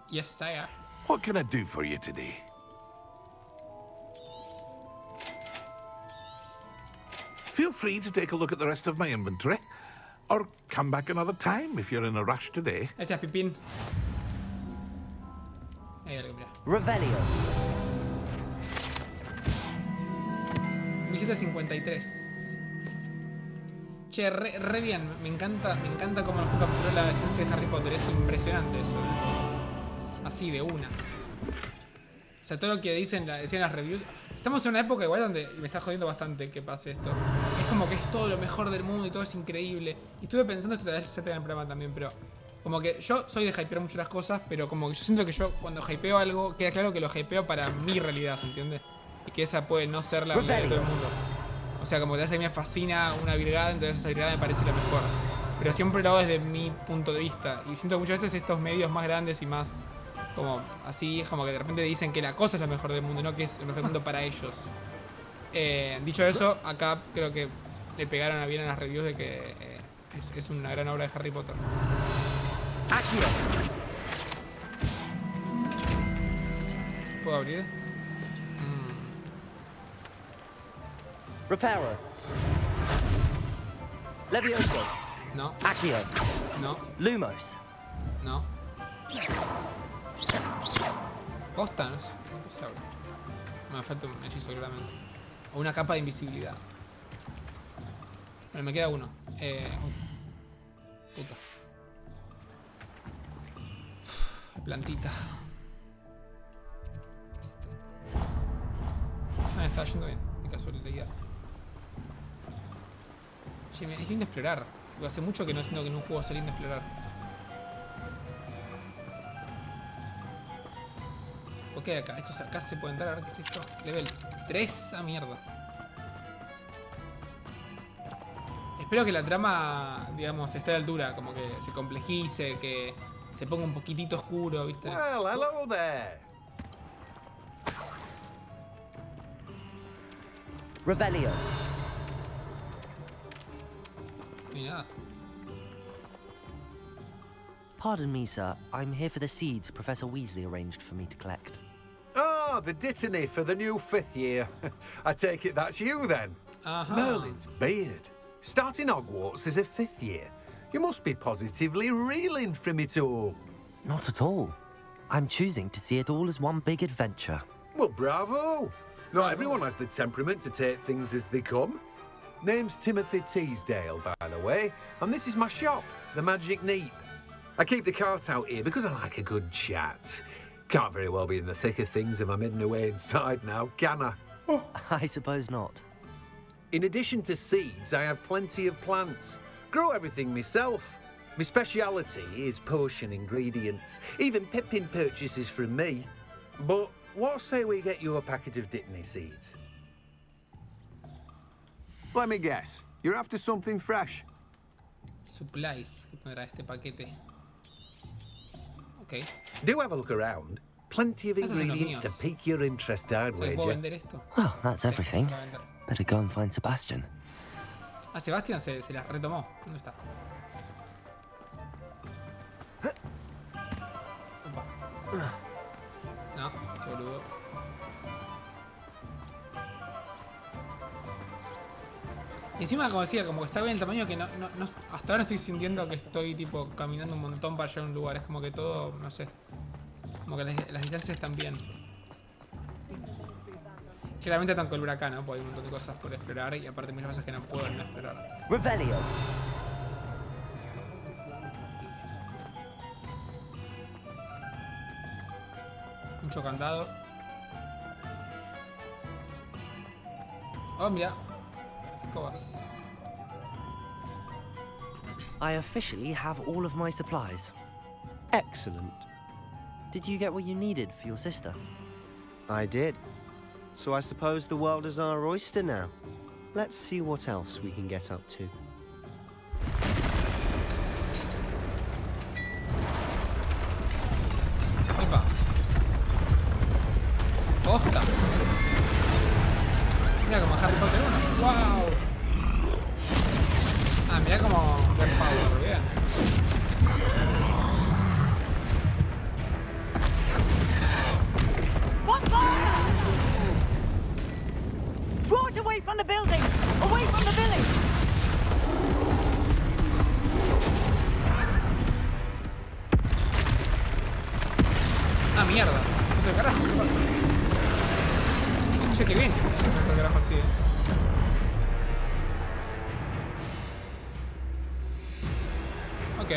Yes, sire. What can I do for you today? Feel free to take a look at the rest of my inventory, or come back another time if you're in a rush today. Gracias, Pipín. Hay algo, mira. Revelio. 1753. Che, re bien. Me encanta cómo el juego capturó la esencia de Harry Potter. Es impresionante eso, Así, de una. O sea, todo lo que decían las reviews. Estamos en una época igual donde me está jodiendo bastante que pase esto. Es como que es todo lo mejor del mundo y todo es increíble. Y estuve pensando, esto se te da en el programa también, pero como que yo soy de hypear mucho las cosas, pero como que yo siento que yo cuando hypeo algo, queda claro que lo hypeo para mi realidad, ¿se entiende? Y que esa puede no ser la realidad de todo el mundo. O sea, como que a mí me fascina una virgada, entonces esa virgada me parece la mejor. Pero siempre lo hago desde mi punto de vista. Y siento que muchas veces estos medios más grandes y más como así, es como que de repente dicen que la cosa es lo mejor del mundo, no que es lo mejor del mundo para ellos. Dicho eso, acá creo que le pegaron bien a las reviews de que es una gran obra de Harry Potter. ¿Puedo abrir? Reparo. Levioso. No. Accio. No. Lumos. No. Posta, no sé. ¿Qué se abre? Me falta un hechizo, claramente. O una capa de invisibilidad. Bueno, me queda uno. Puta. Plantita. Ah, está yendo bien. De casualidad. Che, es lindo explorar. Hace mucho que no siento que en un juego sea lindo explorar. Ok, acá. Estos acá se pueden entrar. A ver qué es esto. Level 3. Ah, mierda. Espero que la trama, digamos, esté a la altura. Como que se complejice, que se ponga un poquitito oscuro, ¿viste? Well, hello there. Revelio. Ni nada. Pardon me, sir. I'm here for the seeds Professor Weasley arranged for me to collect. Ah, the dittany for the new 5th year. I take it that's you then. Merlin's beard. Starting Hogwarts as a 5th year. You must be positively reeling from it all. Not at all. I'm choosing to see it all as one big adventure. Well, bravo. Not everyone has the temperament to take things as they come. Name's Timothy Teasdale, by the way, and this is my shop, the Magic Neep. I keep the cart out here because I like a good chat. Can't very well be in the thick of things if I'm hidden away inside now, can I? I suppose not. In addition to seeds, I have plenty of plants. Grow everything myself. My speciality is potion ingredients. Even Pippin purchases from me. But what say we get you a packet of Dittany seeds? Let me guess. You're after something fresh. Supplies. ¿Qué tendrá este paquete? Ok. Do have a look around. Plenty of ingredients to pique your interest, I'd wager. Well, that's everything. Better go and find Sebastian. Ah, Sebastian se las retomó. ¿Dónde está? Opa. No, boludo. Y encima, como decía, como que está bien el tamaño, que hasta ahora no estoy sintiendo que estoy tipo caminando un montón para llegar a un lugar. Es como que todo, no sé. Como que las distancias están bien. Claramente tanto el huracán, ¿no? Porque hay un montón de cosas por explorar y aparte muchas cosas que no puedo no explorar. Revelio. Mucho candado. Oh, mira. Escobas. I officially have all of my supplies. Excellent. Did you get what you needed for your sister? I did. So I suppose the world is our oyster now. let's see what else we can get up to. Epa. Posta. Mira como Harry Potter 1. ¡Wow! Ah, mira como Girl Power, bien. What fire? Draw it away from the building! Away from the village! Ah, mierda. ¿Qué carajo? ¿Qué pasa? No sé qué bien. ¿Qué carajo así, Ok.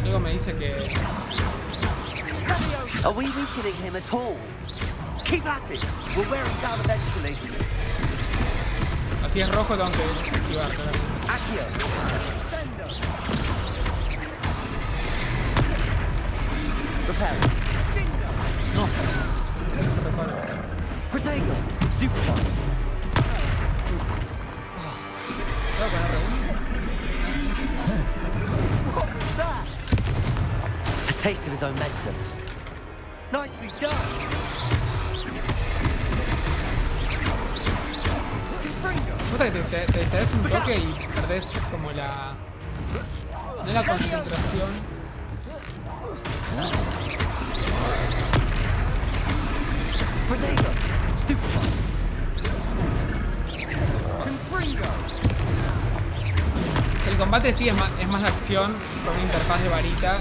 Luego me dice que... Are we weakening him at all? Keep at it. We'll wear him down eventually. Así es rojo, tengo que esquivar. Accio. Repair. No. Se repara. Protego. Stupefy. Tengo que poner What was that? A taste of his own medicine. Nicely done. Me gusta que te distraes un toque y perdés como la... No la concentración. Protego. Stupefy. El combate sí es más de acción con una interfaz de varita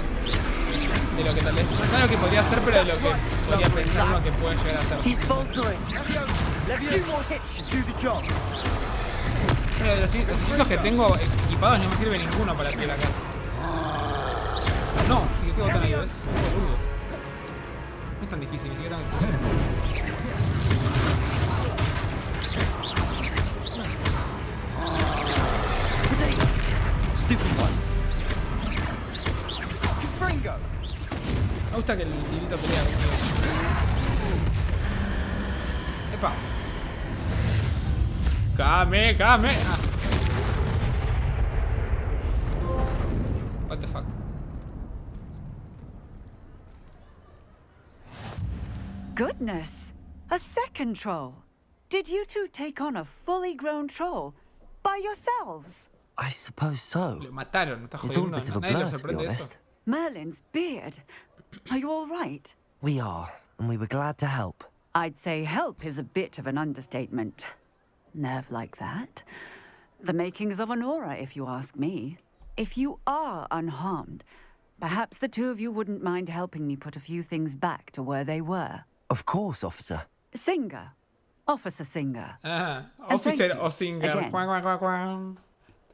de lo que tal vez... No es lo que podría hacer, pero de lo que podría pensar lo que puede llegar a hacer. Pero de los hechizos que tengo equipados no me sirve ninguno para que la casa. No, ¿y qué botón ahí ves? Boludo. No es tan difícil, ni siquiera tan difícil. Me gusta que el librito pelea conmigo. ¡Epa! ¡Kame! ¡Kame! Ah. What the fuck? Goodness! A second troll! Did you two take on a fully grown troll by yourselves? I suppose so. Lo mataron, está It's all a jodiendo. bit of a Nadie blur, lo to be sorprende eso. honest. Merlin's beard. Are you all right? We are, and we were glad to help. I'd say help is a bit of an understatement. Nerve like that. The makings of an aura, if you ask me. If you are unharmed, perhaps the two of you wouldn't mind helping me put a few things back to where they were. Of course, officer. Singer. Officer Singer. Ah, And Officer thank you Ossinger. again. Cuan, cuan, cuan, cuan.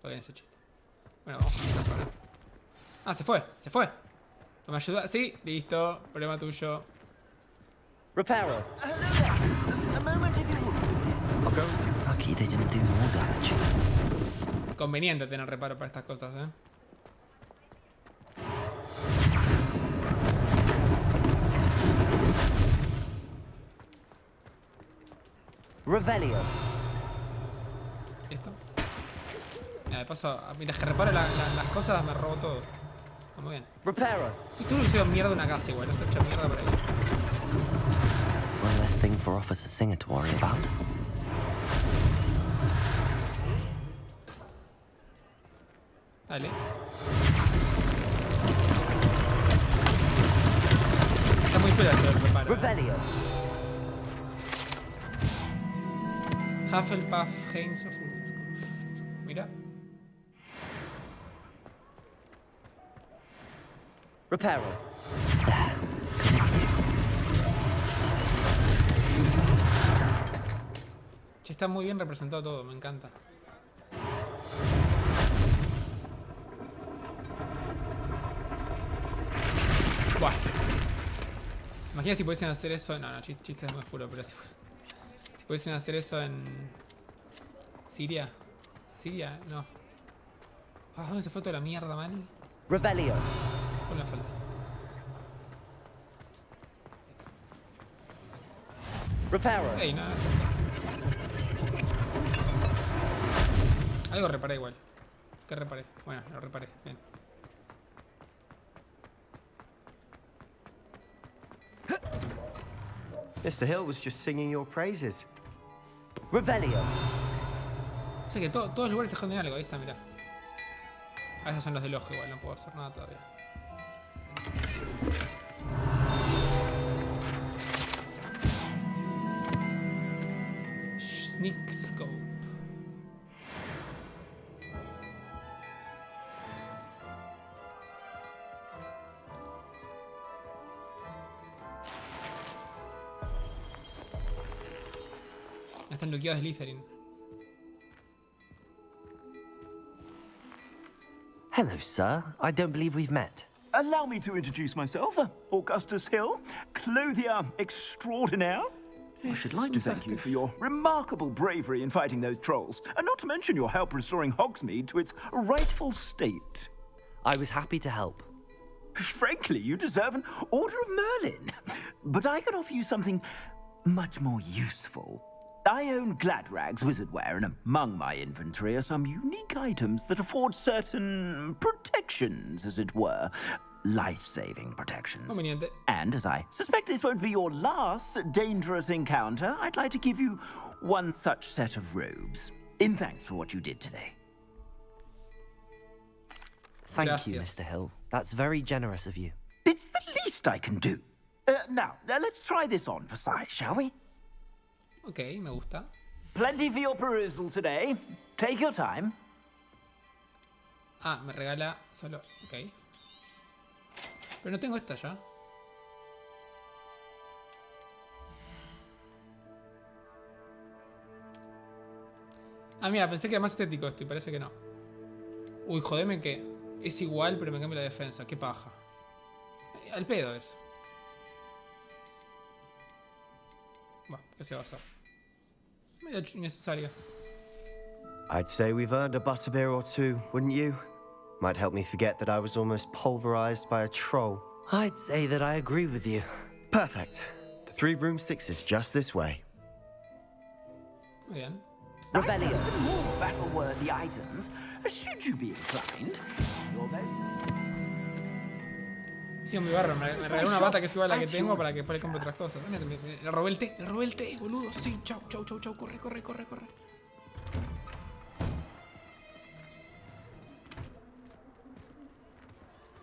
Todo bien ese chiste. Bueno, vamos a poner. Ah, se fue, se fue. ¿No me ayuda? Sí, listo. Problema tuyo. Reparo. A moment if you would. Lucky they didn't do more damage. Conveniente tener reparo para estas cosas, ¿eh? Revelio. ¿Esto? De paso, mientras que reparo las cosas, me robo todo. Está muy bien. Reparo. Estoy seguro que hicieron mierda una casa igual. Está hecha mierda por ahí. One less thing for Officer Singer to worry about. Dale. Está muy pela todo el reparo. Revelio. Hufflepuff, Haynes of Woodskoff. Mira. Reparo. Che, está muy bien representado todo, me encanta. Buah. Imagina si pudiesen hacer eso. No, chiste es muy oscuro, pero si pudiesen hacer eso en Siria. ¿Siria? No. Ah, ¿dónde se fue toda la mierda, man? Revelio. ¿Cuál me falta? Reparo. Ey, no, eso. Algo reparé igual. ¿Qué reparé? Bueno, lo reparé. Bien. Mr. Hill was just singing your praises. Revelio. O sea que todos los lugares se esconden algo. Ahí está, mirá. Ah, esos son los del ojo igual. No puedo hacer nada todavía. Sneak Scope. Están bloqueados de Slytherin. Hello, sir. I don't believe we've met. Allow me to introduce myself. Augustus Hill, clothier extraordinaire. I should like to thank you for your remarkable bravery in fighting those trolls, and not to mention your help restoring Hogsmeade to its rightful state. I was happy to help. Frankly, you deserve an Order of Merlin. But I can offer you something much more useful. I own Gladrag's wizardware, and among my inventory are some unique items that afford certain protections, as it were. Life-saving protections. And as I suspect this won't be your last dangerous encounter, I'd like to give you one such set of robes, in thanks for what you did today. Thank you, Mr. Hill. That's very generous of you. It's the least I can do. Now, let's try this on for size, shall we? Ok, me gusta. Plenty for your perusal today. Take your time. Ah, me regala solo. Ok. Pero no tengo esta ya. Ah, mira, pensé que era más estético esto y parece que no. Uy, jodeme que es igual, pero me cambia la defensa. Qué paja. Al pedo eso. Bueno, ¿qué se va a hacer? Medio innecesario. I'd say we've earned a butterbeer or two, wouldn't you? Might help me forget that I was almost pulverized by a troll. I'd say that I agree with you. Perfect. The 3 broomsticks is just this way. Muy bien. Revelio. More battle-worthy items, should you be inclined. Sí, mi barro, me regaló una bata que es igual a la que tengo para que después le compre otras cosas. Le robé el té, boludo. Sí, chau, corre.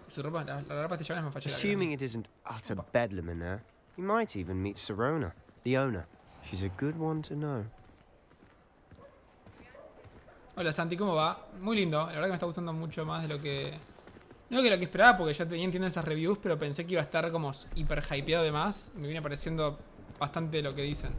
Su ropa, la ropa de chavales me fachera. Assuming it isn't utter bedlam in there, you might even meet Sirona, the owner. She's a good one to know. Hola Santi, ¿cómo va? Muy lindo, la verdad que me está gustando mucho más de lo que... No que lo que esperaba, porque ya tenía entiendo esas reviews, pero pensé que iba a estar como hiper hypeado de más. Me viene pareciendo bastante lo que dicen.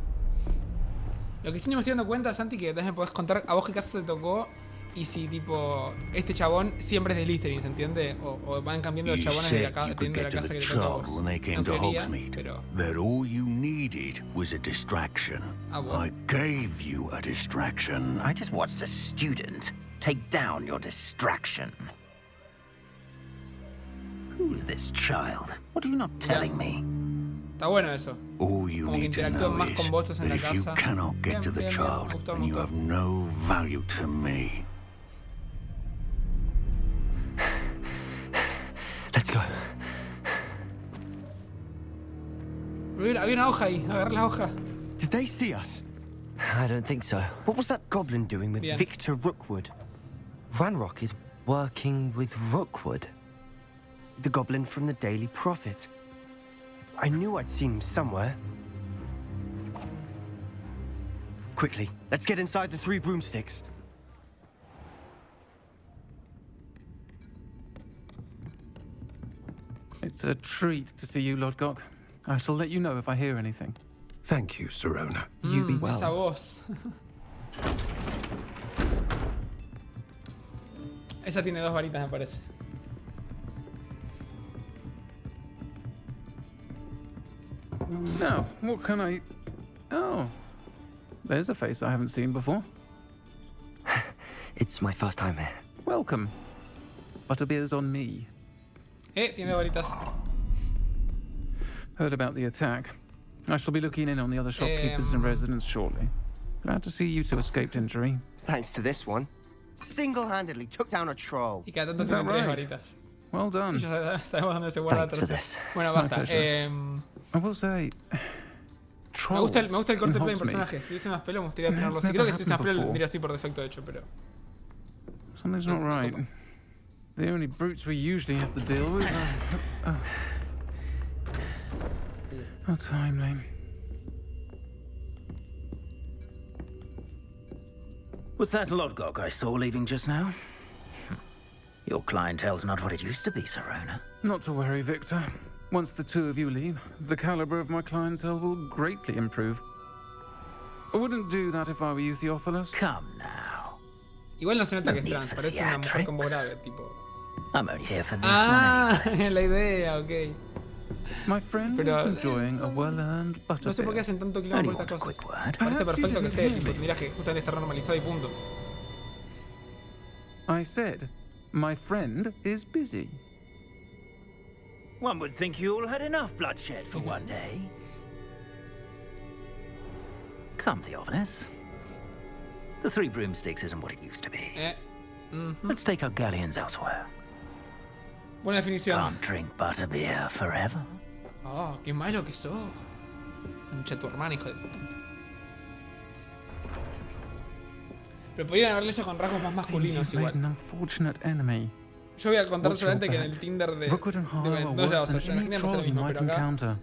Lo que sí no me estoy dando cuenta, Santi, que me podés contar a vos qué casa te tocó y si tipo este chabón siempre es de Slytherin, ¿se entiende? O van cambiando los chabones de la casa que te toca a vos. When they came to Hogsmeade, that all you needed was a distraction. I gave you a distraction. I just watched a student take down your distraction. Who's this child? What are you not telling me? Está bueno eso. All you need to know is that if you cannot get to the child, then you have no value to me. Let's go. Había una hoja ahí, agarré la hoja. Did they see us? I don't think so. What was that goblin doing with Victor Rookwood? Ranrock is working with Rookwood. The goblin from the Daily Prophet. I knew I'd seen him somewhere. Quickly, let's get inside the 3 broomsticks. It's a treat to see you, Lord Gok. I shall let you know if I hear anything. Thank you, Sirona. You be well. Esa voz. Esa tiene 2 varitas, me parece. Now, what can I... Oh, there's a face I haven't seen before. It's my first time here. Welcome. Butterbeer's on me. Tiene varitas. Heard about the attack. I shall be looking in on the other shopkeepers and residents shortly. Glad to see you two escaped injury. Thanks to this one. Single-handedly took down a troll. Y cada tanto Is tienen that tres right? varitas. Well done. Y ya sabemos dónde se guarda Thanks for this. Bueno, My basta. pleasure. I will say, Me gusta el corte de pelo en enhance me. personaje. Si hubiese más pelo, me gustaría tenerlo That's así. Creo que si never hubiese más pelo, lo happened tendría así por defecto, de hecho, pero... Something's not right. The only brutes we usually have to deal with How timely. Was that Lodgok I saw leaving just now? Your clientele's not what it used to be, Serona. Not to worry, Victor. Once the two of you leave, the caliber of my clientele will greatly improve. I wouldn't do that if I were you, Theophilus. Come now. Igual no se nota que es trans, parece una mujer con voz grave, tipo... I'm only here for this Ah, la idea, ok. My friend is enjoying a well-earned No sé por qué butterbeer. hacen tanto quilombo por estas cosas. Parece perfecto que esté, tipo, tendrías que justamente estar normalizado y punto. I said, my friend is busy. One would think you all had enough bloodshed for one day. Come, Theophilus. The Three Broomsticks isn't what it used to be. Let's take our galleons elsewhere. Buena definición. Can't drink butterbeer forever. Oh, qué malo que sos. Concha tu hermana, hijo de puta. Pero podrían haberlo hecho con rasgos más masculinos igual. Yo voy a contar solamente que en el Tinder de dos lados, o sea, en Argentina pasa lo mismo, pero acá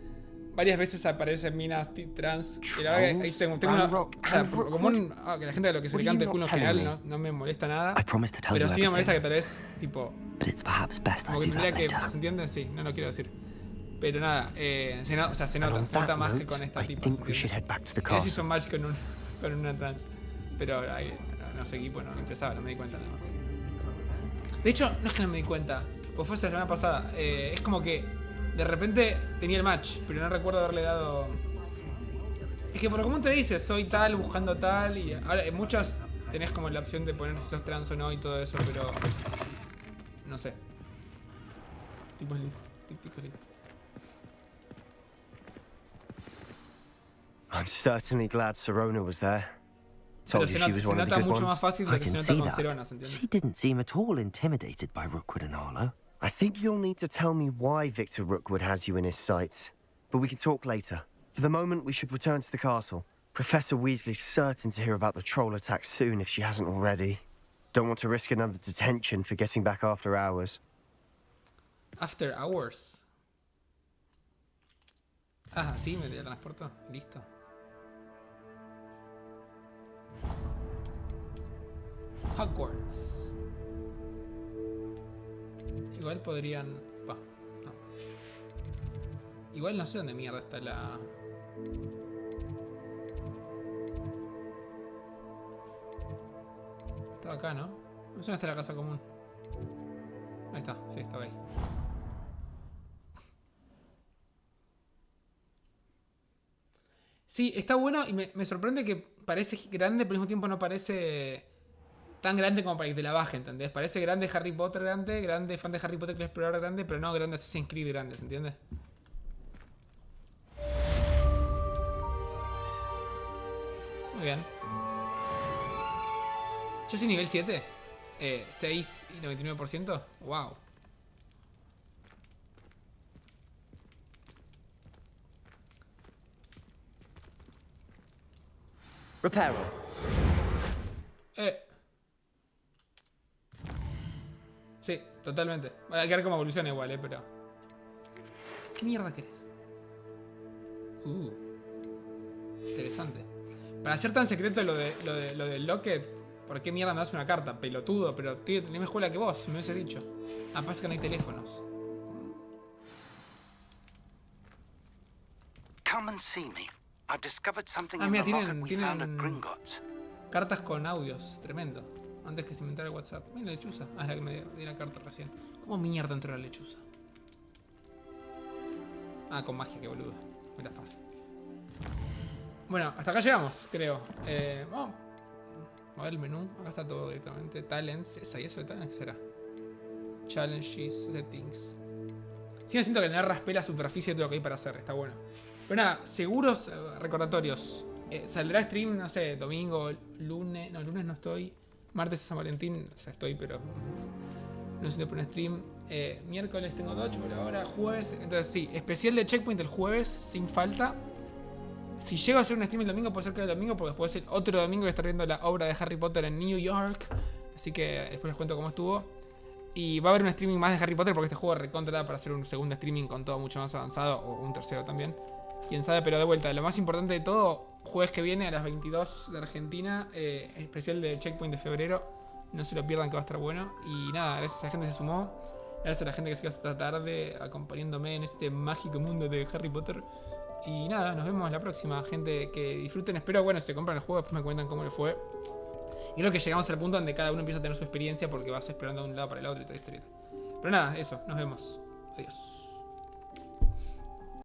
varias veces aparecen minas trans y la verdad que ahí tengo una, o sea, como que la gente de lo que se le cante el culo en general no me molesta nada, pero sí me molesta que tal vez, tipo, como que tendría que, ¿se entiende? Sí, no lo quiero decir. Pero nada, se nota más que con esta tipa. Él hizo un match con una trans, pero no seguí, pues no me interesaba, no me di cuenta nada más. De hecho, no es que no me di cuenta, pues fue la semana pasada, es como que de repente tenía el match, pero no recuerdo haberle dado... Es que por lo común te dice, soy tal, buscando tal, y ahora en muchas tenés como la opción de poner si sos trans o no y todo eso, pero... No sé. Típico. I'm certainly glad Serona was there. Pero Told you she was one of the good mucho más ones. fácil de I que can se see nota con that. Serona, ¿se entiende? She didn't seem at all intimidated by Rookwood and Harlow. I think you'll need to tell me why Victor Rookwood has you in his sights. But we can talk later. For the moment, we should return to the castle. Professor Weasley's certain to hear about the troll attack soon if she hasn't already. Don't want to risk another detention for getting back after hours. After hours. Ah, sí, me teletransporto. Listo. Hogwarts. Igual podrían... no. Igual no sé dónde mierda está la... Estaba acá, ¿no? No sé dónde está la casa común. Ahí está, sí, estaba ahí. Sí, está bueno y me sorprende que parece grande, pero al mismo tiempo no parece tan grande como para que te la baje, ¿entendés? Parece grande Harry Potter grande fan de Harry Potter que le explorar grande, pero no grande Assassin's Creed grande, ¿se entiende? Muy bien. Yo soy nivel 7. 6 y 99%. Wow. Reparo. Sí, totalmente. Hay que ver cómo evoluciona igual, pero... ¿Qué mierda querés? Interesante. Para ser tan secreto lo del Locket, ¿por qué mierda me das una carta? Pelotudo, pero tío, tenés más escuela que vos, me hubiese dicho. Ah, pasa que no hay teléfonos. Come and see me. I've discovered something Ah, in mira, the locket we tienen found at Gringotts. cartas con audios, tremendo. Antes que se inventara el WhatsApp. Mira la lechuza. Ah, es la que me dio la carta recién. ¿Cómo mierda entró la lechuza? Ah, con magia, qué boludo. Era fácil. Bueno, hasta acá llegamos, creo. Vamos a ver el menú. Acá está todo directamente. Talents. ¿Es ahí eso de Talents? ¿Qué será? Challenges, settings. Sí me siento que tener raspé la superficie de todo lo que hay para hacer. Está bueno. Pero nada, seguros recordatorios. Saldrá stream, no sé, domingo, lunes. No, lunes no estoy. Martes es San Valentín, o sea, estoy, pero no sé si te pone stream. Miércoles tengo Dodge por ahora. Jueves. Entonces sí, especial de Checkpoint el jueves, sin falta. Si llego a hacer un stream el domingo, puede ser que el domingo, porque después el otro domingo voy a estar viendo la obra de Harry Potter en New York. Así que después les cuento cómo estuvo. Y va a haber un streaming más de Harry Potter porque este juego recontra para hacer un segundo streaming con todo mucho más avanzado. O un tercero también. Quién sabe, pero de vuelta, lo más importante de todo, jueves que viene a las 22 de Argentina, especial de Checkpoint de febrero. No se lo pierdan que va a estar bueno. Y nada, gracias a la gente que se sumó. Gracias a la gente que se quedó hasta tarde acompañándome en este mágico mundo de Harry Potter. Y nada, nos vemos la próxima. Gente, que disfruten. Espero, bueno, si se compran el juego, después me cuentan cómo le fue. Y creo que llegamos al punto donde cada uno empieza a tener su experiencia porque vas explorando de un lado para el otro y toda la historia. Pero nada, eso. Nos vemos. Adiós.